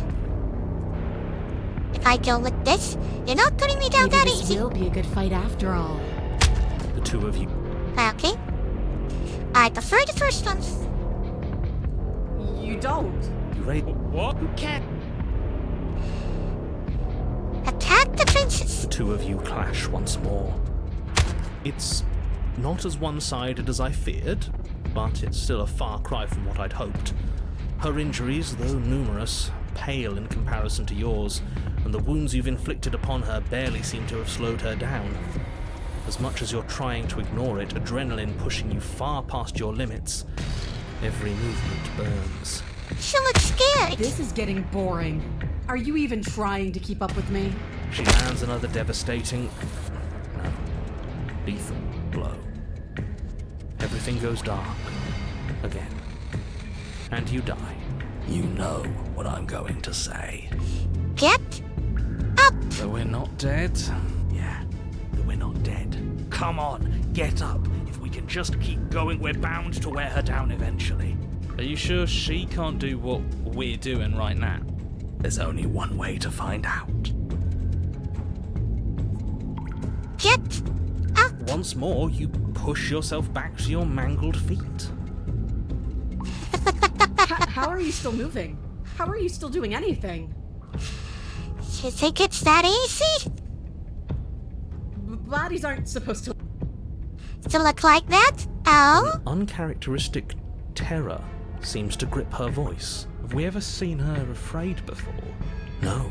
If I go with this, you're not putting me down Maybe that this easy. will be a good fight after all. The two of you Okay. I prefer the first one. You don't. you raise What? Who cares? Attack the princess. The two of you clash once more. It's not as one-sided as I feared, but it's still a far cry from what I'd hoped. Her injuries, though numerous, pale in comparison to yours, and the wounds you've inflicted upon her barely seem to have slowed her down. As much as you're trying to ignore it, adrenaline pushing you far past your limits, every movement burns. She looks scared. This is getting boring. Are you even trying to keep up with me? She lands another devastating, no, lethal blow. Everything goes dark again, and you die. You know what I'm going to say. Get up. So we're not dead? Yeah, but we're not dead. Come on, get up. If we can just keep going, we're bound to wear her down eventually. Are you sure she can't do what we're doing right now? There's only one way to find out. Get up. Once more, you push yourself back to your mangled feet. How are you still moving? How are you still doing anything? You think it's that easy? Bodies aren't supposed to. To look like that? Oh? Uncharacteristic terror seems to grip her voice. Have we ever seen her afraid before? No,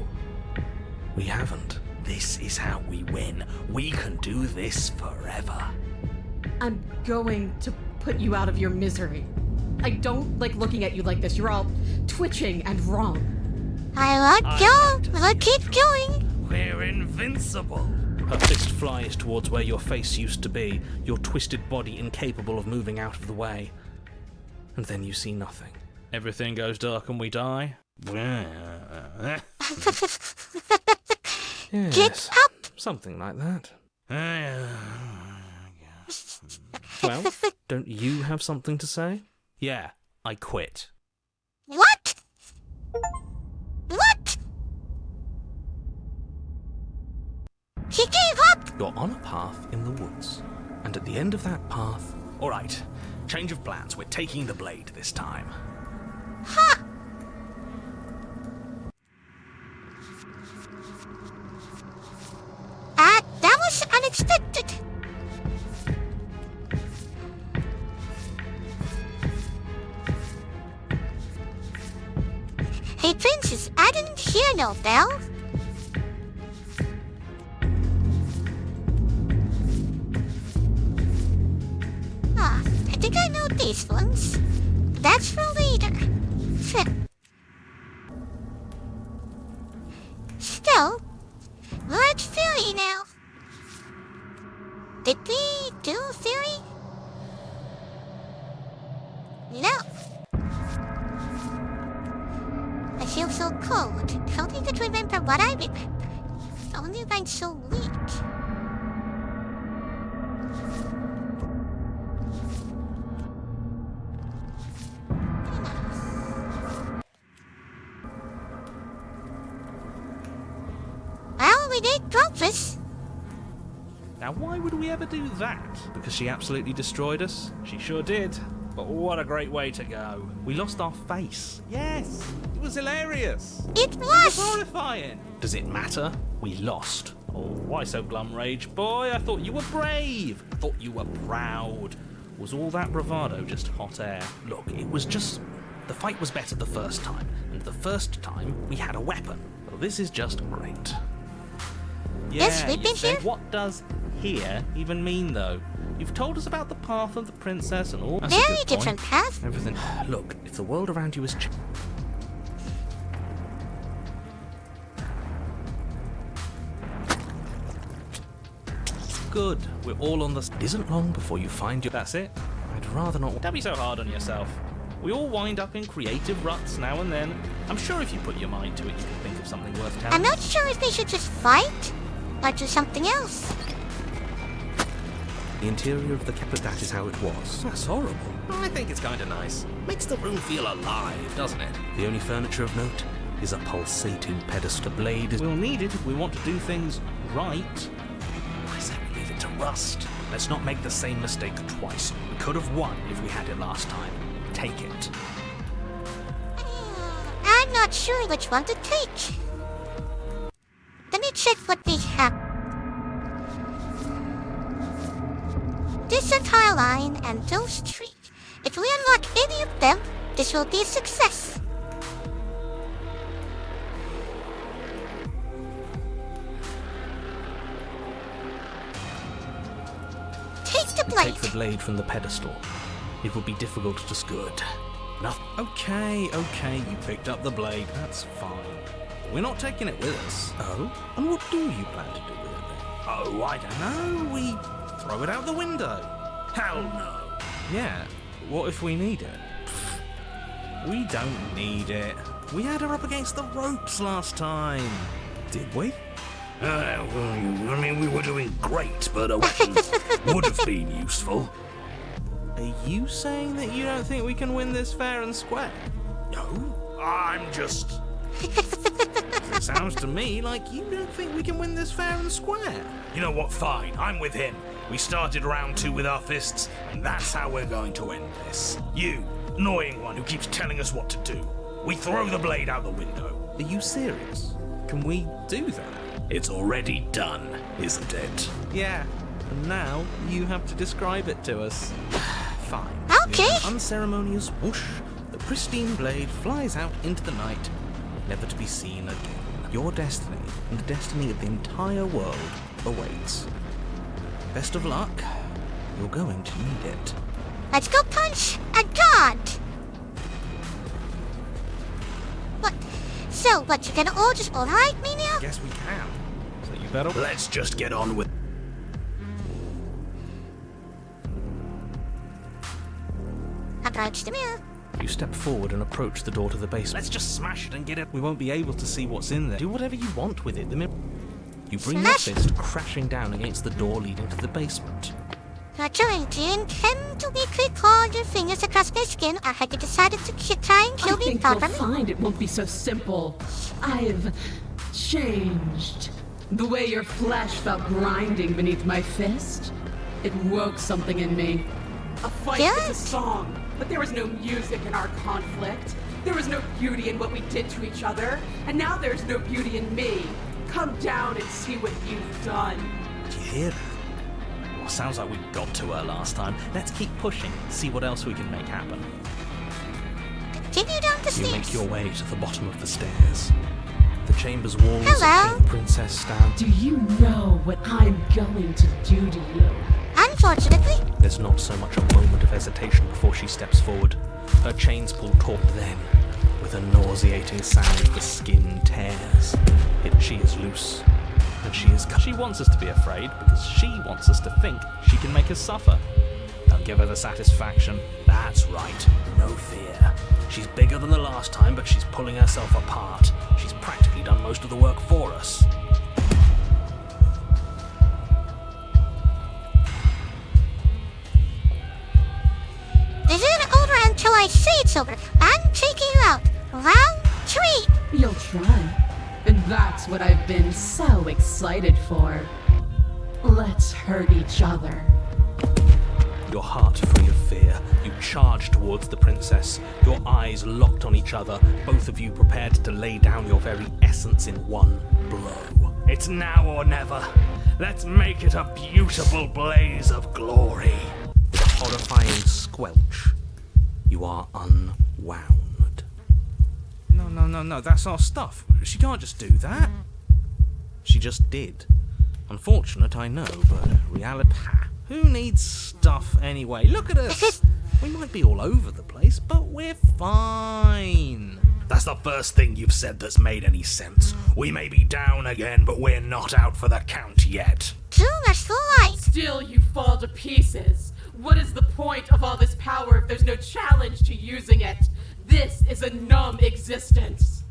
we haven't. This is how we win. We can do this forever. I'm going to put you out of your misery. I don't like looking at you like this. You're all twitching and wrong. I won't go. We'll keep going. We're invincible. Her fist flies towards where your face used to be, your twisted body incapable of moving out of the way. And then you see nothing. Everything goes dark and we die. Yes, Get up. something like that. Well, don't you have something to say? Yeah, I quit. What? What? She gave up. You're on a path in the woods, and at the end of that path All right, change of plans. We're taking the blade this time. Ha! That was unexpected. Hey, Princess, I didn't hear no bell. Ah, I think I know these ones. That's for later. Still, Lord Fury now. Did we do Fury? No. I feel so cold. How do you remember what I remember? Only if I'm so weak. Well, we did progress. Now, why would we ever do that? Because she absolutely destroyed us. She sure did. But what a great way to go. We lost our face. Yes, it was hilarious. It was! Horrifying. Does it matter? We lost. Oh, why so glum, Rage Boy? I thought you were brave. I thought you were proud. Was all that bravado just hot air? Look, it was just... The fight was better the first time, and the first time we had a weapon. Well, this is just great. Yes, Yeah, we've you been said, here. what does here even mean, though? You've told us about the path of the princess and all. That's a Very good different point. path. Everything... Look, if the world around you is... Good. We're all on the... It isn't long before you find your... That's it. I'd rather not... Don't be so hard on yourself. We all wind up in creative ruts now and then. I'm sure if you put your mind to it, you can think of something worth telling. I'm not sure if they should just fight or do something else. The interior of the cabinet, that is how it was. That's horrible. I think it's kind of nice. Makes the room feel alive, doesn't it? The only furniture of note is a pulsating pedestal. Blade is... We'll need it if we want to do things right. I say we leave it to rust. Let's not make the same mistake twice. We could have won if we had it last time. Take it. I'm not sure which one to take. Let me check what we have. This entire line and those three. If we unlock any of them, this will be a success. Take the blade. Take the blade from the pedestal. It would be difficult to good. Nothing. Okay, you picked up the blade. That's fine. We're not taking it with us. Oh? And what do you plan to do with it then? Oh, I don't know. We throw it out the window. Hell no. Yeah. What if we need it? We don't need it. We had her up against the ropes last time. Did we? Well, I mean, we were doing great, but a weapon would have been useful. Are you saying that you don't think we can win this fair and square? No, I'm just... It sounds to me like you don't think we can win this fair and square. You know what, fine, I'm with him. We started round 2 with our fists, and that's how we're going to end this. You, annoying one who keeps telling us what to do. We throw the blade out the window. Are you serious? Can we do that? It's already done, isn't it? Yeah. And now you have to describe it to us. Fine. Okay. With an unceremonious whoosh, the pristine blade flies out into the night, never to be seen again. Your destiny and the destiny of the entire world awaits. Best of luck. You're going to need it. Let's go punch a god! What? So, what, you can all just override me now? Guess we can. So you better... Let's just get on with... Approach the mirror. You step forward and approach the door to the basement. Let's just smash it and get it. We won't be able to see what's in there. Do whatever you want with it. You bring Smash your fist crashing down against the door leading to the basement. Naturing, do you intend to weakly claw your fingers across my skin, or have you decided to try and kill I me think you'll properly? find it won't be so simple. I've changed. The way your flesh felt grinding beneath my fist, it woke something in me. A fight is a song, but there was no music in our conflict. There was no beauty in what we did to each other, and now there's no beauty in me. Come down and see what you've done. Do you hear that? Well, sounds like we got to her last time. Let's keep pushing, see what else we can make happen. Continue down the You stairs. make your way to the bottom of the stairs. The chamber's walls Hello? of King Princess stand. Do you know what I'm going to do to you? Unfortunately, There's not so much a moment of hesitation before she steps forward. Her chains pull taut then. With a nauseating sound, the skin tears. Yet she is loose. And she is... She wants us to be afraid because she wants us to think she can make us suffer. Don't give her the satisfaction. That's right. No fear. She's bigger than the last time, but she's pulling herself apart. She's practically done most of the work for us. this isn't over until I say it's over. I'm taking you out. Round 3. You'll try. And that's what I've been so excited for. Let's hurt each other. Your heart free of fear, you charge towards the princess, your eyes locked on each other, both of you prepared to lay down your very essence in one blow. It's now or never. Let's make it a beautiful blaze of glory. With a horrifying squelch, you are unwound. No, that's our stuff. She can't just do that. She just did. Unfortunate, I know, but reality... Who needs stuff anyway? Look at us! We might be all over the place, but we're fine. That's the first thing you've said that's made any sense. We may be down again, but we're not out for the count yet. Too much light. Still, you fall to pieces. What is the point of all this power if there's no challenge to using it? This is a numb existence.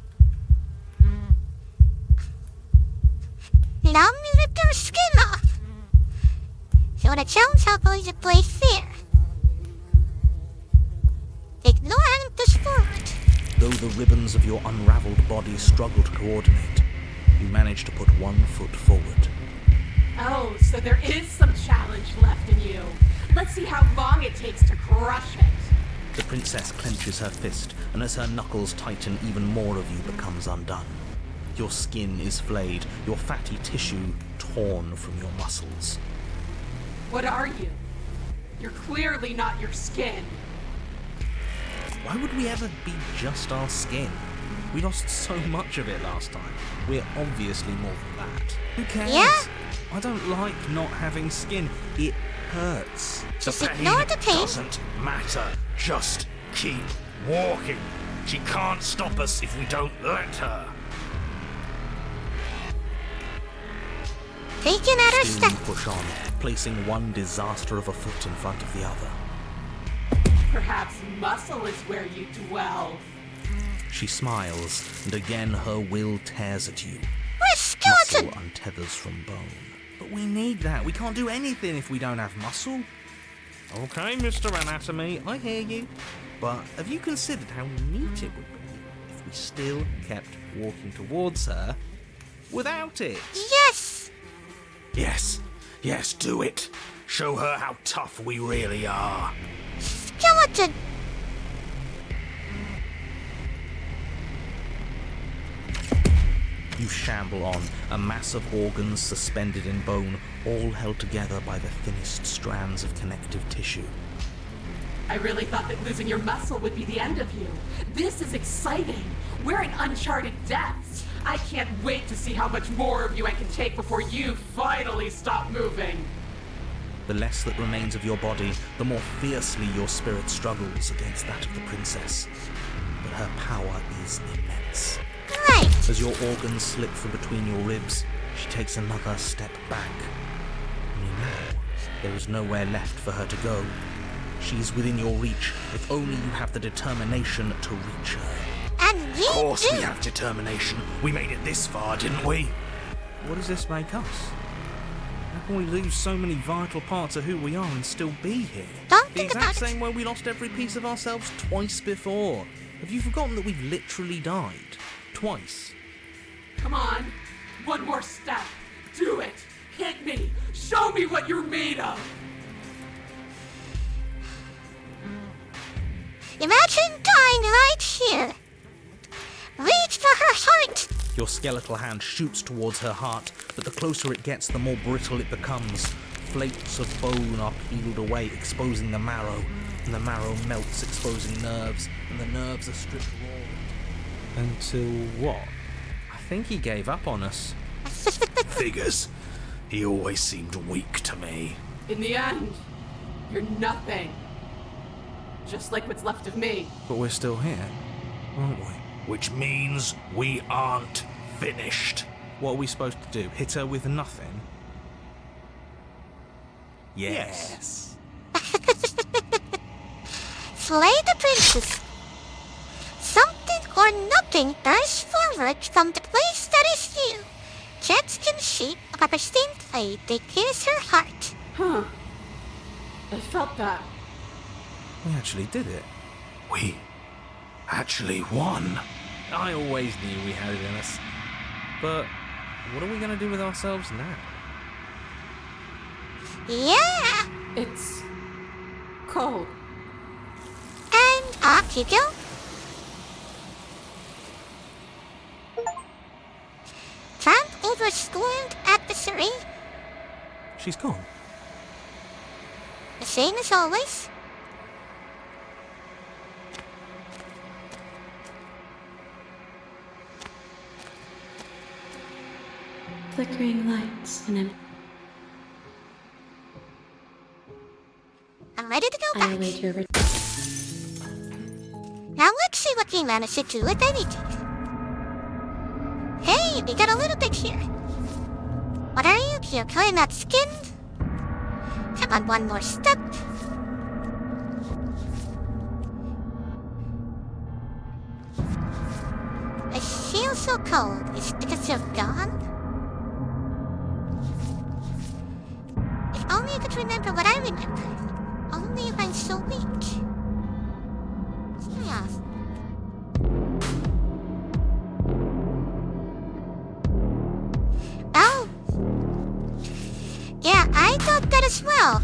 Now you rip their skin off. So the challenge how going to play fair. Ignore and push forward. Though the ribbons of your unraveled body struggle to coordinate, you manage to put one foot forward. Oh, so there is some challenge left in you. Let's see how long it takes to crush it. The princess clenches her fist, and as her knuckles tighten, even more of you becomes undone. Your skin is flayed, your fatty tissue torn from your muscles. What are you? You're clearly not your skin. Why would we ever be just our skin? We lost so much of it last time. We're obviously more than that. Who cares? Yeah? I don't like not having skin. It hurts. Just ignore the pain. Doesn't matter. Just keep walking. She can't stop us if we don't let her. Taking at her Still step. you push on, placing one disaster of a foot in front of the other. Perhaps muscle is where you dwell. She smiles, and again her will tears at you. We're skeleton. Muscle untethers from bone. But we need that. We can't do anything if we don't have muscle. Okay, Mr. Anatomy, I hear you. But have you considered how neat it would be if we still kept walking towards her without it? Yes. Yes, do it. Show her how tough we really are. Skeleton. You shamble on, a mass of organs suspended in bone, all held together by the thinnest strands of connective tissue. I really thought that losing your muscle would be the end of you. This is exciting. We're in uncharted depths. I can't wait to see how much more of you I can take before you finally stop moving. The less that remains of your body, the more fiercely your spirit struggles against that of the princess. But her power is immense. Right. As your organs slip from between your ribs, she takes another step back. And you know, there is nowhere left for her to go. She's within your reach, if only you have the determination to reach her. And you Of course do. we have determination. We made it this far, didn't we? What does this make us? How can we lose so many vital parts of who we are and still be here? Don't The think exact about same it. way we lost every piece of ourselves twice before. Have you forgotten that we've literally died? Twice. Come on. One more step. Do it. Hit me. Show me what you're made of. Imagine dying right here. Reach for her heart. Your skeletal hand shoots towards her heart, but the closer it gets, the more brittle it becomes. Flakes of bone are peeled away, exposing the marrow, and the marrow melts, exposing nerves, and the nerves are stripped raw. Until what? I think he gave up on us. Figures. He always seemed weak to me. In the end, you're nothing. Just like what's left of me. But we're still here, aren't we? Which means we aren't finished. What are we supposed to do? Hit her with nothing? Yes. Slay the princess. Something or nothing bursts forward from the place that is you. Jets in shape of a pristine blade, they pierce her heart. Huh. I felt that. We actually did it. We actually won. I always knew we had it in us. But what are we going to do with ourselves now? Yeah! It's cold. And off you go. Tramp over stormed adversary. She's gone. The same as always. Flickering lights and I'm ready to go I back. await your return. Now let's see what we managed to do with anything. Hey, we got a little bit here. What are you? You're clearing that skin? Come on, one more step. I feel so cold. Is it because you're gone? If only you could remember what I remember. Only if I'm so weak. Yeah. Oh. Yeah, I thought that as well.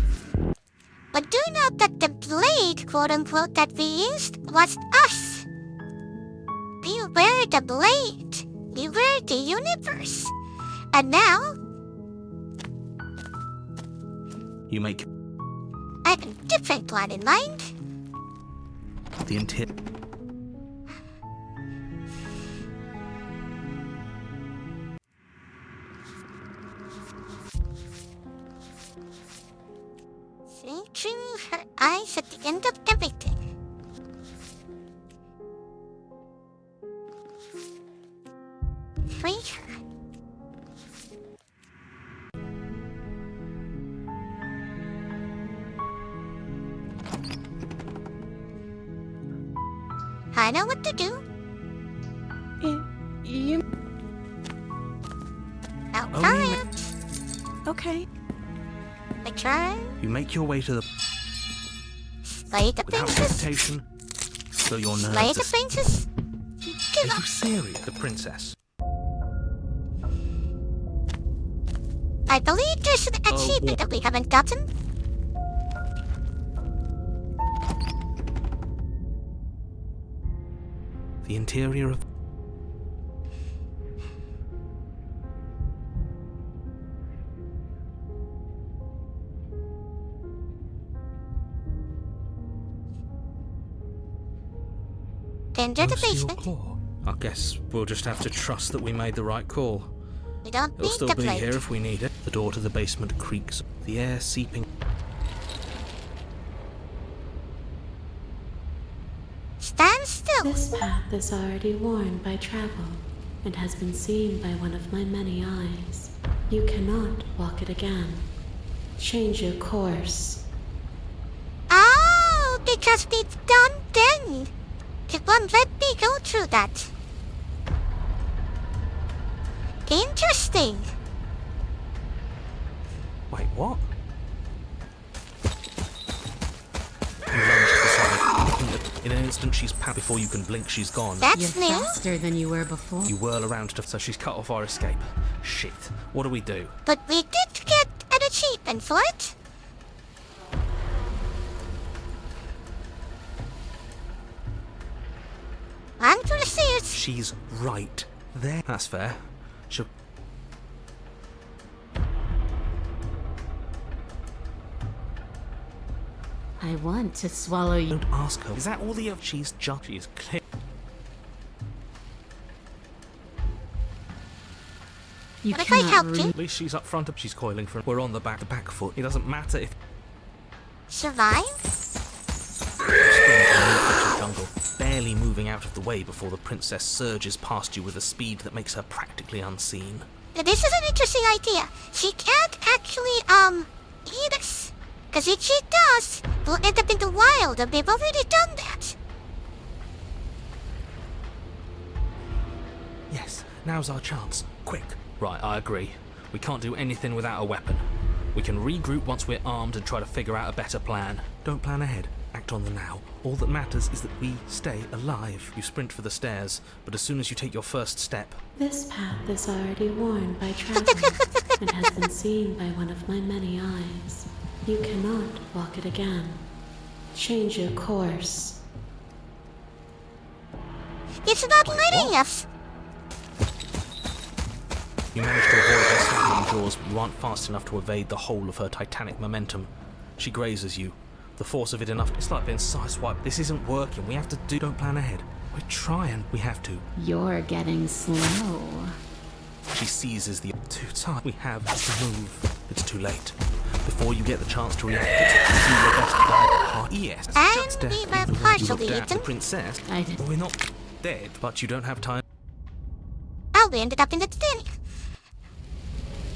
But do note that the blade, quote-unquote, that we used was us. We were the blade. We were the universe. And now, You make I have a different plan in mind. the interior. See through her eyes at the end of everything. Free her. I know what to do. You Now Oh, come. okay? Return. You make your way to the Slay the without princess. hesitation, so your Slay nerves the are princess. Are Give up. you serious? The princess. I believe there's an achievement that we haven't gotten. The interior of Enter the Close to your basement. claw. I guess we'll just have to trust that we made the right call. We don't It'll need still the be blade. here if we need it. The door to the basement creaks, the air seeping. Stand still. This path is already worn by travel and has been seen by one of my many eyes. You cannot walk it again. Change your course. Oh, because we've done then. It won't let me go through that. Interesting. Wait, what? You lunge to the side. In an instant, she's pat. Before you can blink, she's gone. That's You're new. faster than you were before. You whirl around to, so she's cut off our escape. Shit. What do we do? But we did get an achievement for it. She's right there. That's fair. She'll... I want to swallow you. Don't ask her. Is that all the... She's just... She's clear. You But if I cannot helped you, At least she's up front. She's coiling for... We're on the back foot. It doesn't matter if... survive? Jungle, barely moving out of the way before the princess surges past you with a speed that makes her practically unseen. Now, this is an interesting idea. She can't actually, eat us. Because if she does, we'll end up in the wild, and they've already done that. Yes, now's our chance. Quick. Right, I agree. We can't do anything without a weapon. We can regroup once we're armed and try to figure out a better plan. Don't plan ahead. Act on the now. All that matters is that we stay alive. You sprint for the stairs, but as soon as you take your first step... This path is already worn by travelers and has been seen by one of my many eyes. You cannot walk it again. Change your course. It's not letting us. You manage to avoid her snapping jaws, but you aren't fast enough to evade the whole of her titanic momentum. She grazes you. The force of it enough. It's like being sideswiped. This isn't working. We have to do... Don't plan ahead. We're trying. We have to. You're getting slow. She seizes the... Too tight. We have to move. It's too late. Before you get the chance to react, it's do your best to dive hard. Yes. And we were partially the eaten. princess. I did. We're not dead, but you don't have time. Oh, we ended up in the den.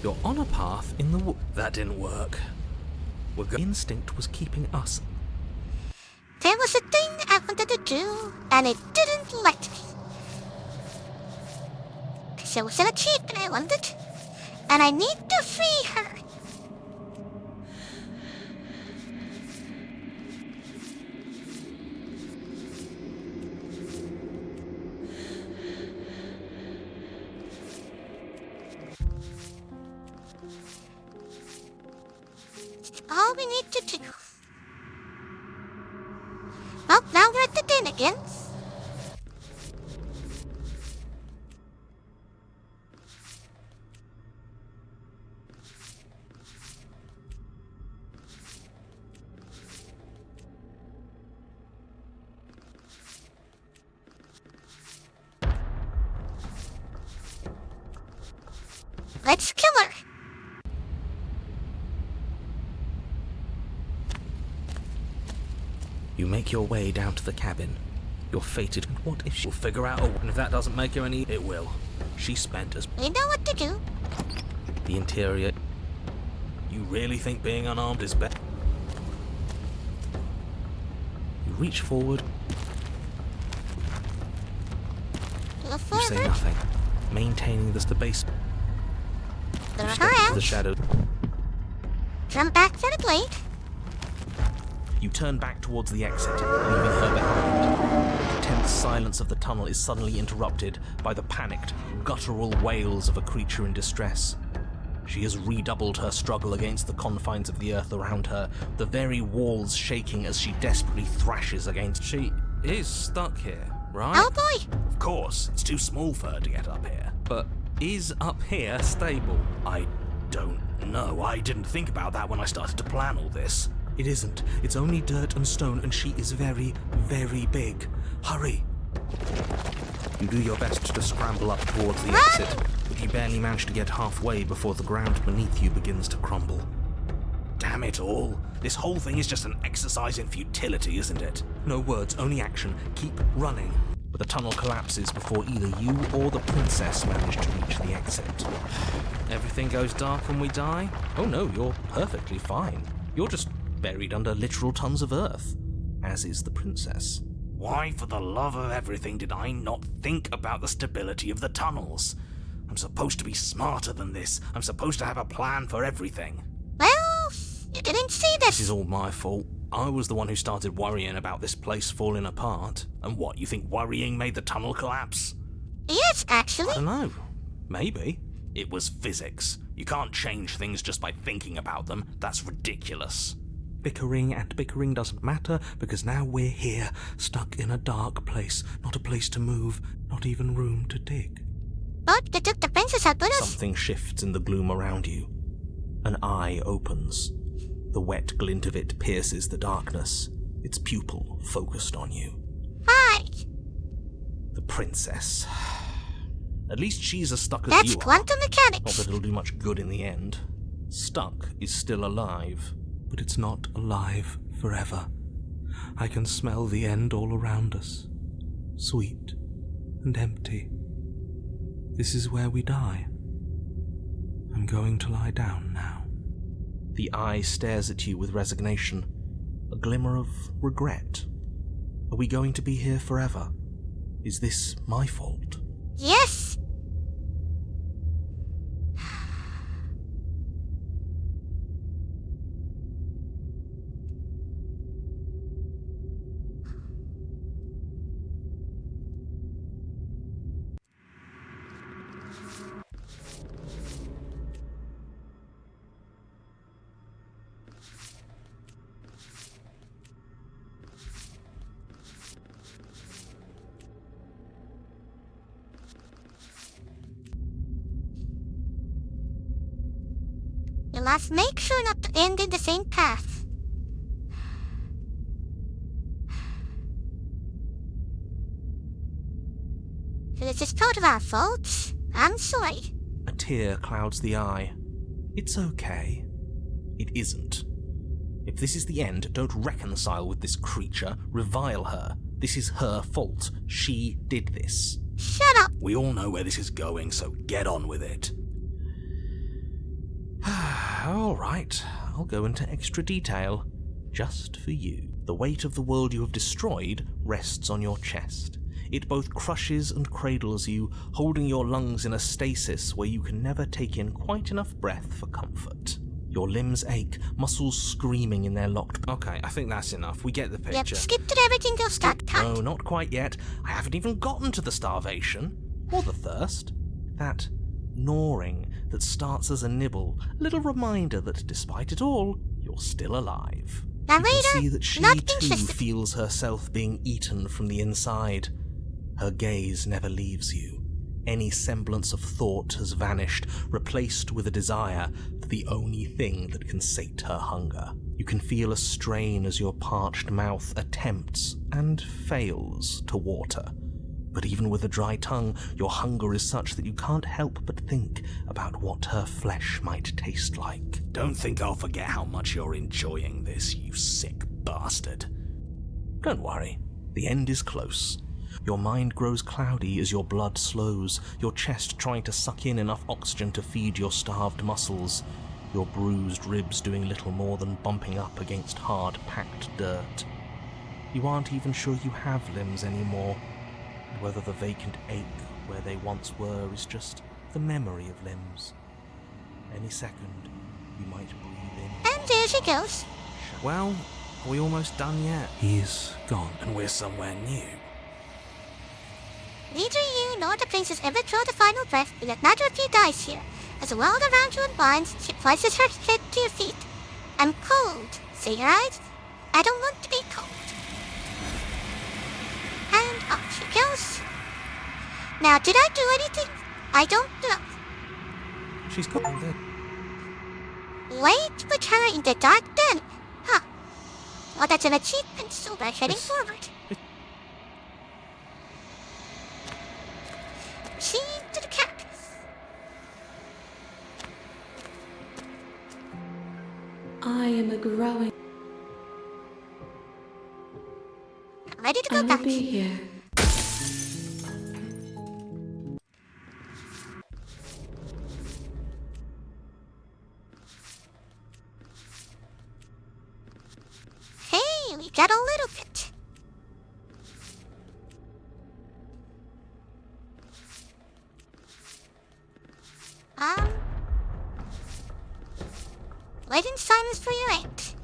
You're on a path in the wood. That didn't work. Instinct was keeping us. There was a thing I wanted to do, and it didn't let me. Because there was an achievement I wanted, and I need to free her. All we need to do. Well, now we're at the den again. Let's kill her. You make your way down to the cabin. You're fated. What if she'll figure out a... And if that doesn't make her any... It will. She spent as... We know what to do. The interior... You really think being unarmed is better? You reach forward. Go You say forward. nothing. Maintaining the base... Throw You her step into the out. shadows. Jump back for the blade. You turn back towards the exit, leaving her behind. The tense silence of the tunnel is suddenly interrupted by the panicked, guttural wails of a creature in distress. She has redoubled her struggle against the confines of the earth around her, the very walls shaking as she desperately thrashes against... She is stuck here, right? Oh boy. Of course, it's too small for her to get up here. But is up here stable? I don't know. I didn't think about that when I started to plan all this. It isn't. It's only dirt and stone, and she is very, very big. Hurry! You do your best to scramble up towards the exit, but you barely manage to get halfway before the ground beneath you begins to crumble. Damn it all. This whole thing is just an exercise in futility, isn't it? No words, only action. Keep running. But the tunnel collapses before either you or the princess manage to reach the exit. Everything goes dark and we die? Oh no, you're perfectly fine. You're just buried under literal tons of earth, as is the princess. Why, for the love of everything, did I not think about the stability of the tunnels? I'm supposed to be smarter than this. I'm supposed to have a plan for everything. Well, you didn't see This this. is all my fault. I was the one who started worrying about this place falling apart. And what, you think worrying made the tunnel collapse? Yes, I actually. don't know. Maybe. It was physics. You can't change things just by thinking about them. That's ridiculous. Bickering and bickering doesn't matter, because now we're here, stuck in a dark place. Not a place to move, not Not even room to dig. But they took the princess out with us. Something shifts in the gloom around you. An eye opens. The wet glint of it pierces the darkness, its pupil focused on you. Hi. The princess. At least she's as stuck as That's you are. quantum Not mechanics. that it'll do much good in the end. Stuck is still alive. But it's not alive forever. I can smell the end all around us. Sweet and empty. This is where we die. I'm going to lie down now. The eye stares at you with resignation, a glimmer of regret. Are we going to be here forever? Is this my fault? Yes. You must make sure not to end in the same path. This is part of our fault. I'm sorry. A tear clouds the eye. It's okay. It isn't. If this is the end, don't reconcile with this creature, revile her. This is her fault. She did this. Shut up. We all know where this is going, so get on with it. All right, I'll go into extra detail. Just for you. The weight of the world you have destroyed rests on your chest. It both crushes and cradles you, holding your lungs in a stasis where you can never take in quite enough breath for comfort. Your limbs ache, muscles screaming in their locked... Okay, I think that's enough. We get the Yep, picture. skip to everything till start time. No, not quite yet. I haven't even gotten to the starvation. Or the thirst. That gnawing that starts as a nibble. A little reminder that despite it all, you're still alive. Now You can later, see that she not too interested. feels herself being eaten from the inside. Her gaze never leaves you. Any semblance of thought has vanished, replaced with a desire for the only thing that can sate her hunger. You can feel a strain as your parched mouth attempts and fails to water. But even with a dry tongue, your hunger is such that you can't help but think about what her flesh might taste like. Don't think I'll forget how much you're enjoying this, you sick bastard. Don't worry, the end is close. Your mind grows cloudy as your blood slows, your chest trying to suck in enough oxygen to feed your starved muscles, your bruised ribs doing little more than bumping up against hard, packed dirt. You aren't even sure you have limbs anymore, and whether the vacant ache where they once were is just the memory of limbs. Any second, you might breathe in. And there she goes. Well, are we almost done yet? He's gone. And we're somewhere new. Neither you nor the princess ever draw the final breath, but neither of you dies here. As the world around you unwinds, she places her head to your feet. I'm cold, say your eyes. I don't want to be cold. And off she goes. Now, did I do anything? I don't know. She's gone then. Wait, put her in the dark den. Huh. Well, that's an achievement, so we're heading forward. See to the campus. I am a growing. I'm ready to I go will back. be here. Hey, we got a little bit. Wait in silence for your aunt.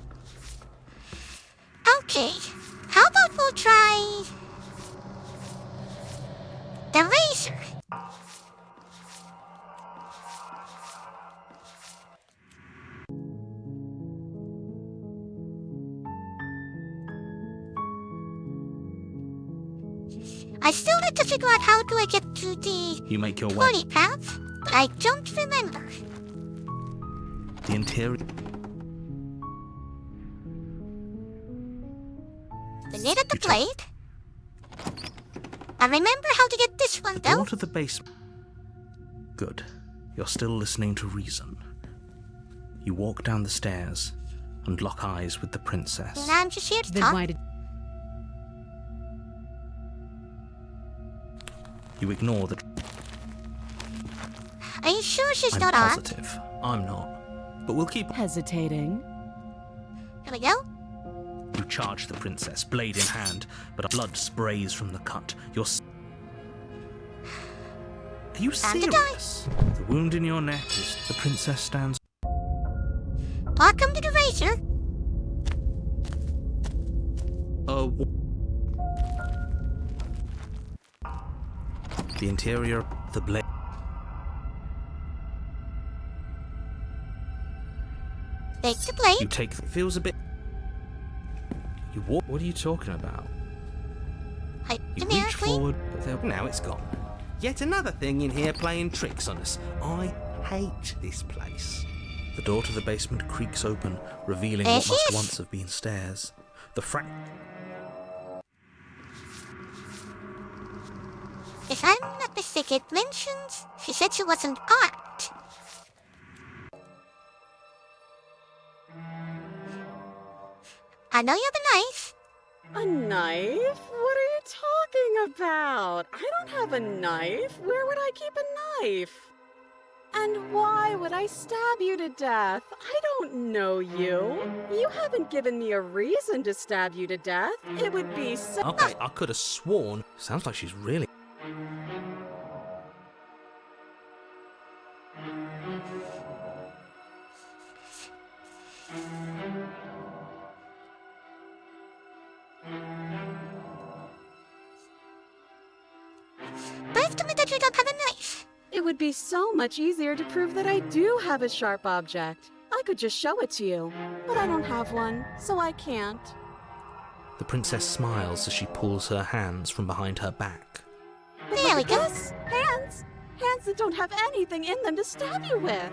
Okay, how about we'll try the razor? I still need to figure out how do I get to the You make your way. party path, but I don't remember. The interior. We needed the You take- blade. I remember how to get this one, though. Door to the basement. Good. You're still listening to reason. You walk down the stairs and lock eyes with the princess. And I'm just here to Then talk. why did You ignore the. Are you sure she's I'm not armed? positive. I'm not. But we'll keep. hesitating? Here we go. You charge the princess, blade in hand, but blood sprays from the cut. Are you Time to die. serious? The wound in your neck is. The princess stands. Welcome to the razor. The interior, the blade. Take the You blade. take. Feels a bit. You walk. What are you talking about? Hide You the mirror, reach queen. forward, but now it's gone. Yet another thing in here playing tricks on us. I hate this place. The door to the basement creaks open, revealing There what she must is. once have been stairs. The If I'm not mistaken, it mentions she said she wasn't armed. I know you have a knife. A knife? What are you talking about? I don't have a knife. Where would I keep a knife? And why would I stab you to death? I don't know you. You haven't given me a reason to stab you to death. It would be so. Okay, I could have sworn. Sounds like she's really. Prove to me that you don't have a knife. It would be so much easier to prove that I do have a sharp object. I could just show it to you. But I don't have one, so I can't. The princess smiles as she pulls her hands from behind her back. But There we look go. at this. Hands! Hands that don't have anything in them to stab you with.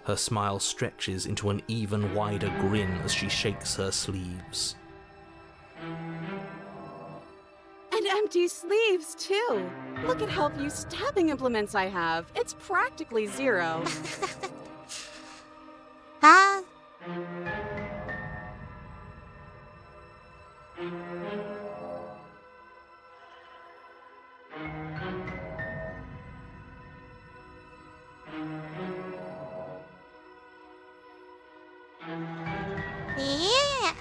Her smile stretches into an even wider grin as she shakes her sleeves. And empty sleeves, too. Look at how few stabbing implements I have. It's practically zero. Ah, yeah.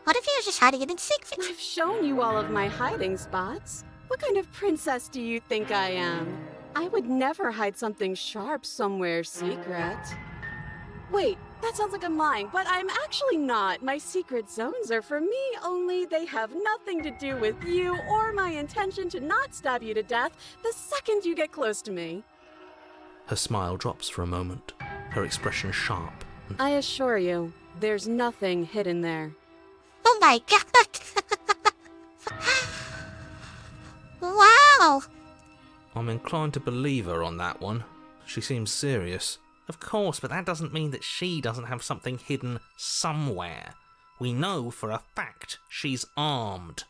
What if you're just hiding it in secret? I've shown you all of my hiding spots. What kind of princess do you think I am? I would never hide something sharp somewhere secret. Wait, that sounds like I'm lying, but I'm actually not. My secret zones are for me, only they have nothing to do with you or my intention to not stab you to death the second you get close to me. Her smile drops for a moment, her expression sharp. I assure you, there's nothing hidden there. Oh my god! Wow! I'm inclined to believe her on that one. She seems serious. Of course, but that doesn't mean that she doesn't have something hidden somewhere. We know for a fact she's armed.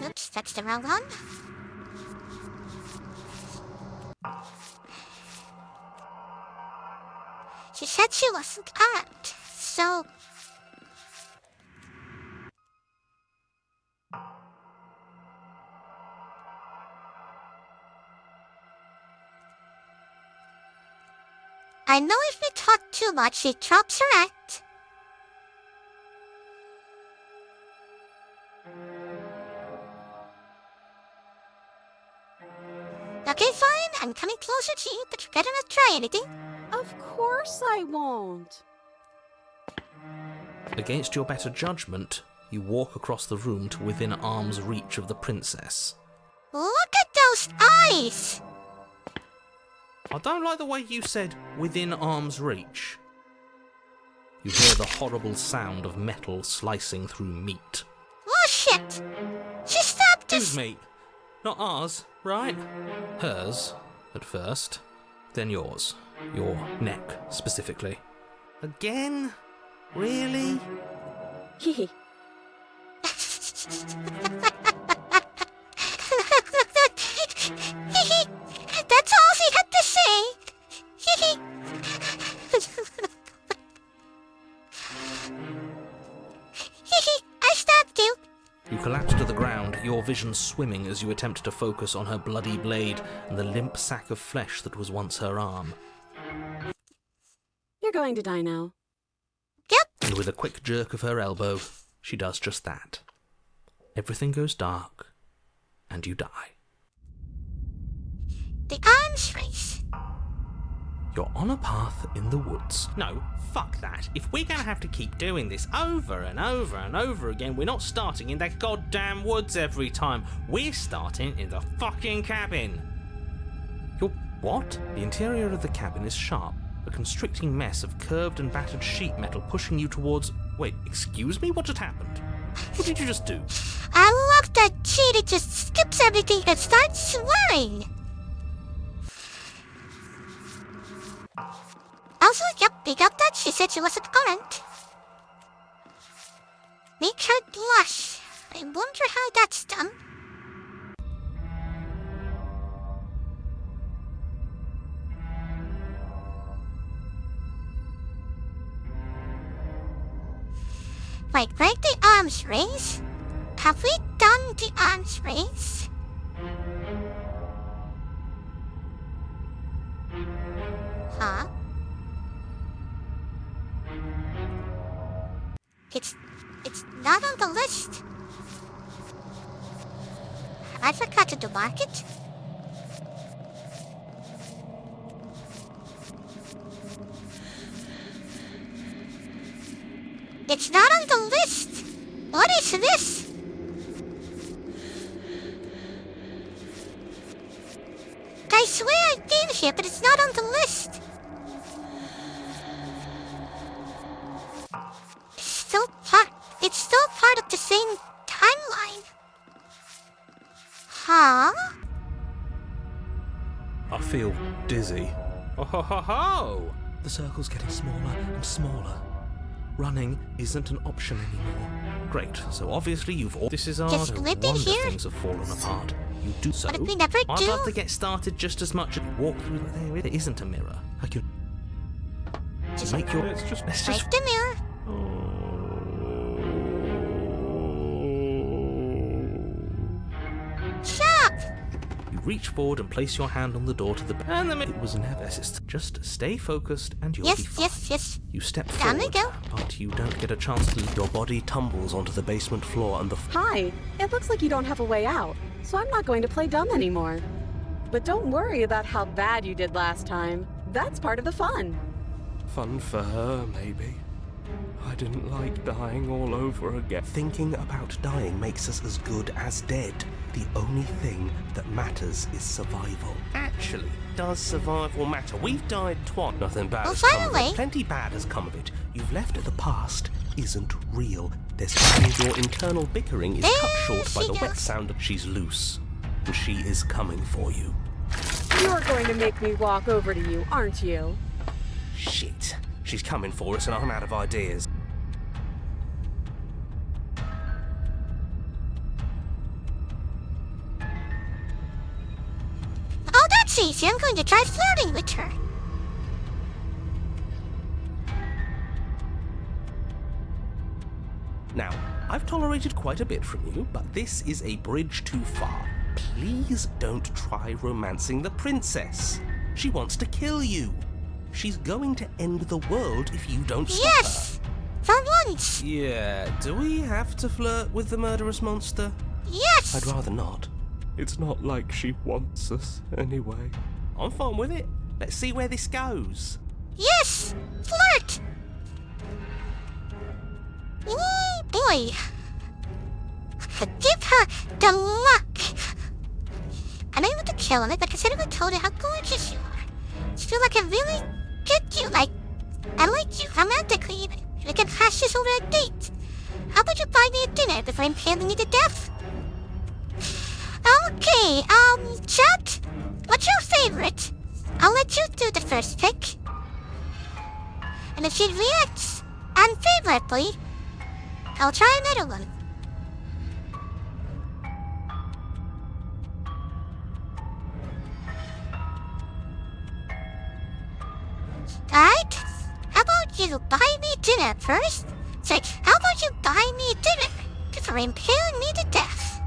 Oops, that's the wrong one. She said she wasn't armed, so... I know if we talk too much, she drops her act. Okay, fine, I'm coming closer to you, but you better not try anything. Of course I won't. Against your better judgment, you walk across the room to within arm's reach of the princess. Look at those eyes! I don't like the way you said within arm's reach. You hear the horrible sound of metal slicing through meat. Oh shit! She stabbed us! Whose meat? Not ours, right? Hers, at first. Then yours. Your neck, specifically. Again? Really? Hee That's all she had to say. I stabbed you. You collapse to the ground, your vision swimming as you attempt to focus on her bloody blade and the limp sack of flesh that was once her arm. You're going to die now. Yep. And with a quick jerk of her elbow, she does just that. Everything goes dark, and you die. The arms race. You're on a path in the woods. No, fuck that. If we're gonna have to keep doing this over and over and over again, we're not starting in that goddamn woods every time. We're starting in the fucking cabin. You're what? The interior of the cabin is sharp, a constricting mess of curved and battered sheet metal pushing you towards... Wait, excuse me? What just happened? What did you just do? I love that Cheetah just skips everything and starts swearing. Also, yep, we got that. She said she wasn't current. Make her blush. I wonder how that's done. Wait, break the arms race? Have we done the arms race? Huh? It's not on the list. Have I forgotten to mark it? It's not on the list. What is this? I swear I've been here, but it's not on the list. It's still part of the same timeline. Huh? I feel dizzy. Oh ho ho ho! The circle's getting smaller and smaller. Running isn't an option anymore. Great, so obviously you've all... This is our Just no live in wonder here. things have fallen apart. You do so. What if we never I'd do? love to get started just as much as walk through there. There isn't a mirror. I can Just make your... Let's just... break the mirror. Shut up! You reach forward and place your hand on the door to the bed. And then it was never assist. Just stay focused and you'll be fine. Yes. You step Down we forward, go. but you don't get a chance to... Your body tumbles onto the basement floor and the... Hi, it looks like you don't have a way out, so I'm not going to play dumb anymore. But don't worry about how bad you did last time. That's part of the fun. Fun for her, maybe. I didn't like dying all over again. Thinking about dying makes us as good as dead. The only thing that matters is survival. Actually, does survival matter? We've died twice. Nothing bad Oh, has come of finally. it. Plenty bad has come of it. You've left it. The past isn't real. There's times your internal bickering is cut short by she the wet goes. sound. She's loose, and she is coming for you. You're going to make me walk over to you, aren't you? Shit. She's coming for us and I'm out of ideas. Oh, that's easy. I'm going to try flirting with her. Now, I've tolerated quite a bit from you, but this is a bridge too far. Please don't try romancing the princess. She wants to kill you. She's going to end the world if you don't stop Yes! For once! Yeah, do we have to flirt with the murderous monster? Yes! I'd rather not. It's not like she wants us anyway. I'm fine with it. Let's see where this goes. Yes! Flirt! Oh boy! Give her the luck! I'm able to kill her, but considering I told her how gorgeous you are. feel like I really get you, like, I like you romantically. We can hash this over a date. How about you buy me a dinner before impaling you to death? Okay, chat, what's your favorite? I'll let you do the first pick. And if she reacts unfavorably, I'll try another one. Alright, how about you buy me dinner first? Sorry, how about you buy me dinner before impaling me to death?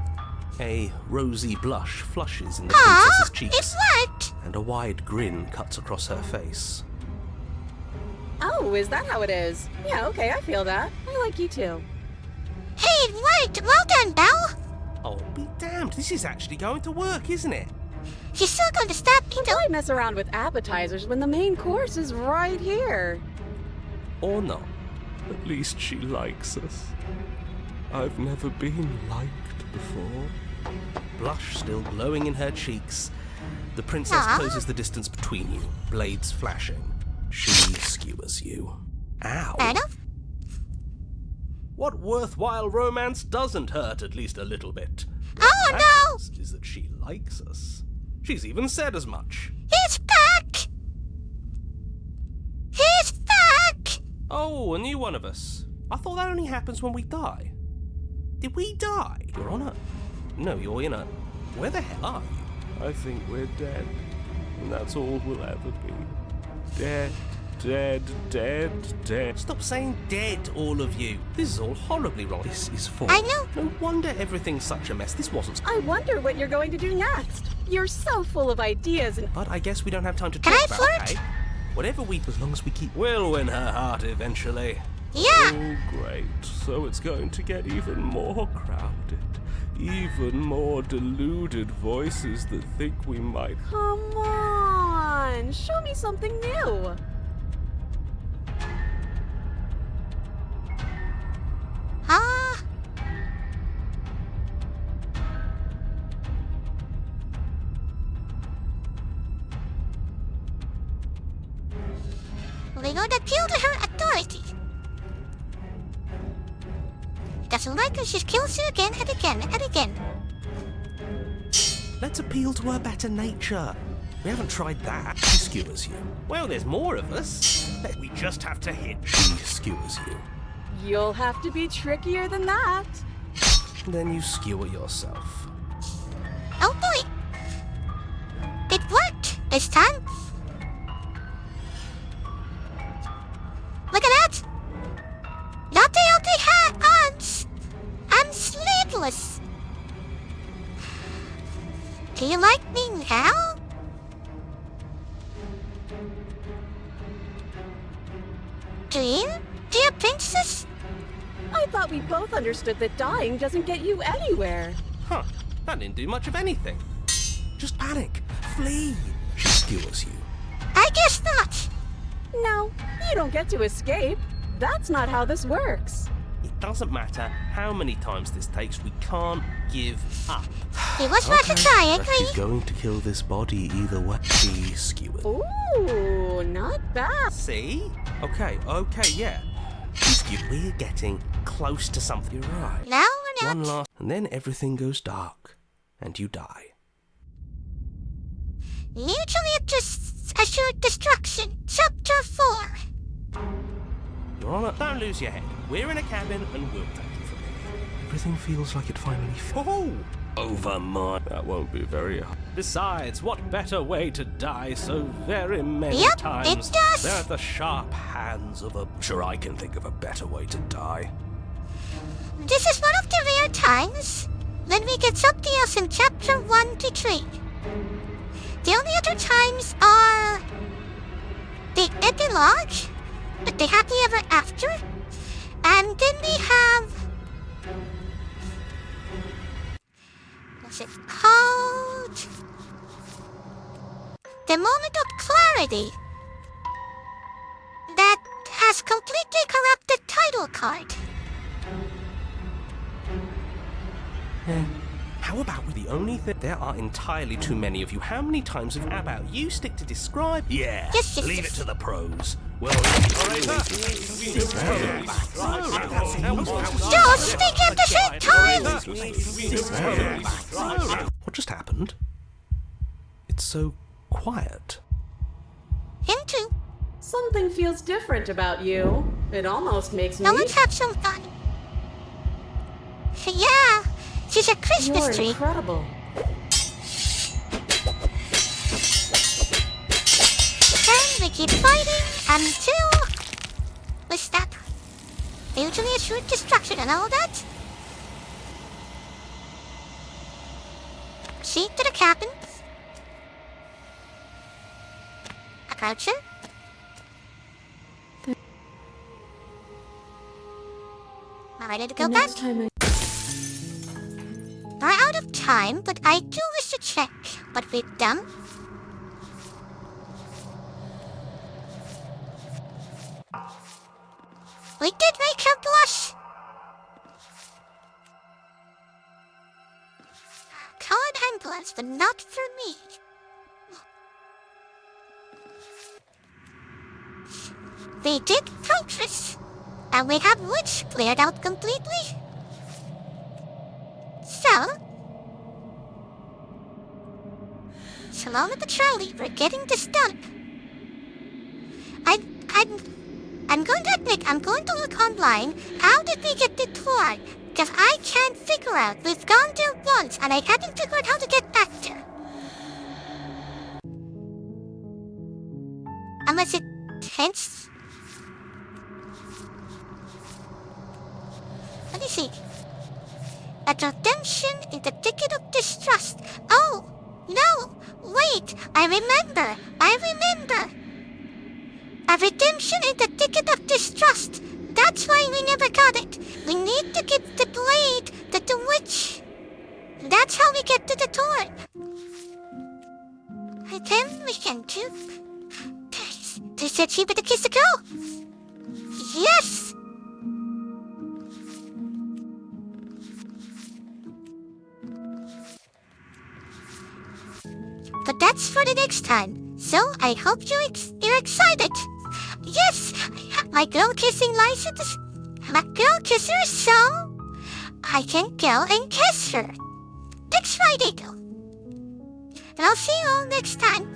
A rosy blush flushes in the Aw, princess's it cheeks, worked! and a wide grin cuts across her face. Oh, is that how it is? Yeah, okay, I feel that. I like you too. Hey, it worked! Well done, Belle! Oh, be damned, this is actually going to work, isn't it? She's still going to stop me, though. Why mess around with appetizers when the main course is right here? Or not. At least she likes us. I've never been liked before. Blush still glowing in her cheeks. The princess Aw. closes the distance between you, blades flashing. She skewers you. Ow. Fair enough. What worthwhile romance doesn't hurt at least a little bit? Oh, What no! matters is that she likes us. She's even said as much. He's back! He's back! Oh, a new one of us. I thought that only happens when we die. Did we die? You're on a... No, you're in a... Where the hell are you? I think we're dead. And that's all we'll ever be. Dead, dead, dead, dead. Stop saying dead, all of you. This is all horribly wrong. This is for... I know. No wonder everything's such a mess. This wasn't... I wonder what you're going to do next. You're so full of ideas and... But I guess we don't have time to Can talk I about flirt? okay? Whatever we... As long as we keep... We'll win her heart eventually. Yeah! Oh, great. So it's going to get even more crowded. Even more deluded voices that think we might... Come on! Show me something new! Ah. We're going to appeal to her authority. Doesn't like her, she kills you again and again and again. Let's appeal to her better nature. We haven't tried that. She skewers you. Well, there's more of us. We just have to hit. She skewers you. You'll have to be trickier than that. Then you skewer yourself. Oh boy! It worked this time. Look at that! Latte hands! I'm sleepless. Do you like me now? Do you, dear princess? I thought we both understood that dying doesn't get you anywhere. Huh. That didn't do much of anything. Just panic. Flee. She skewers you. I guess not. No, you don't get to escape. That's not how this works. It doesn't matter how many times this takes, we can't give up. It was worth a try, I But she's agree. going to kill this body either way. She skewers. Ooh, not bad. See? Okay, yeah. She's skewed. We're getting close to something. You're right. Now we're One not. last, and then everything goes dark, and you die. Mutually assured destruction, chapter 4. Your Honor, don't lose your head. We're in a cabin, and we'll take it from here. Everything feels like it finally... Oh! Over my... That won't be very hard. Besides, what better way to die so very many Yep, times it does. than at the sharp hands of a... Sure, I can think of a better way to die. This is one of the rare times when we get something else in chapter 1 to 3. The only other times are the epilogue, with the happy ever after, and then we have... what's it called? The moment of clarity that has completely corrupted title card. How How about with the only thing? There are entirely too many of you. How many times have about you stick to describe? Yeah, Yes, yes, leave yes. it to the pros. Well, Don't speak at the same time! What just happened? It's so quiet. Him too. Something feels different about you. It almost makes me. Now let's have some fun. Yeah, she's a Christmas You're tree. incredible. And we keep fighting until we stop. Mutually assured destruction and all that. Proceed to the cabin. Approach her. Am I ready to go back? Next time We're out of time, but I do wish to check what we've done. We did make her blush. Card ambulance, but not for me. We did progress, and we have woods cleared out completely. So long at the trolley, we're getting this done. I'm going to admit, I'm going to look online. How did we get the tour? Because I can't figure out. We've gone there once, and I haven't figured out how to get back there. Unless it hence. Let me see. A redemption is the ticket of distrust. Oh, no, wait, I remember. A redemption is the ticket of distrust. That's why we never got it. We need to get the blade to the witch. That's how we get to the tour. And then we can do... They said she better kiss the girl. Yes! But that's for the next time. So I hope you're excited. Yes, my girl kissing license. My girl kisser, so I can go and kiss her. Next Friday, though. And I'll see you all next time.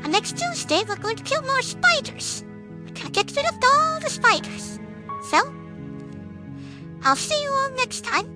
And next Tuesday, we're going to kill more spiders. We're gonna get rid of all the spiders. So, I'll see you all next time.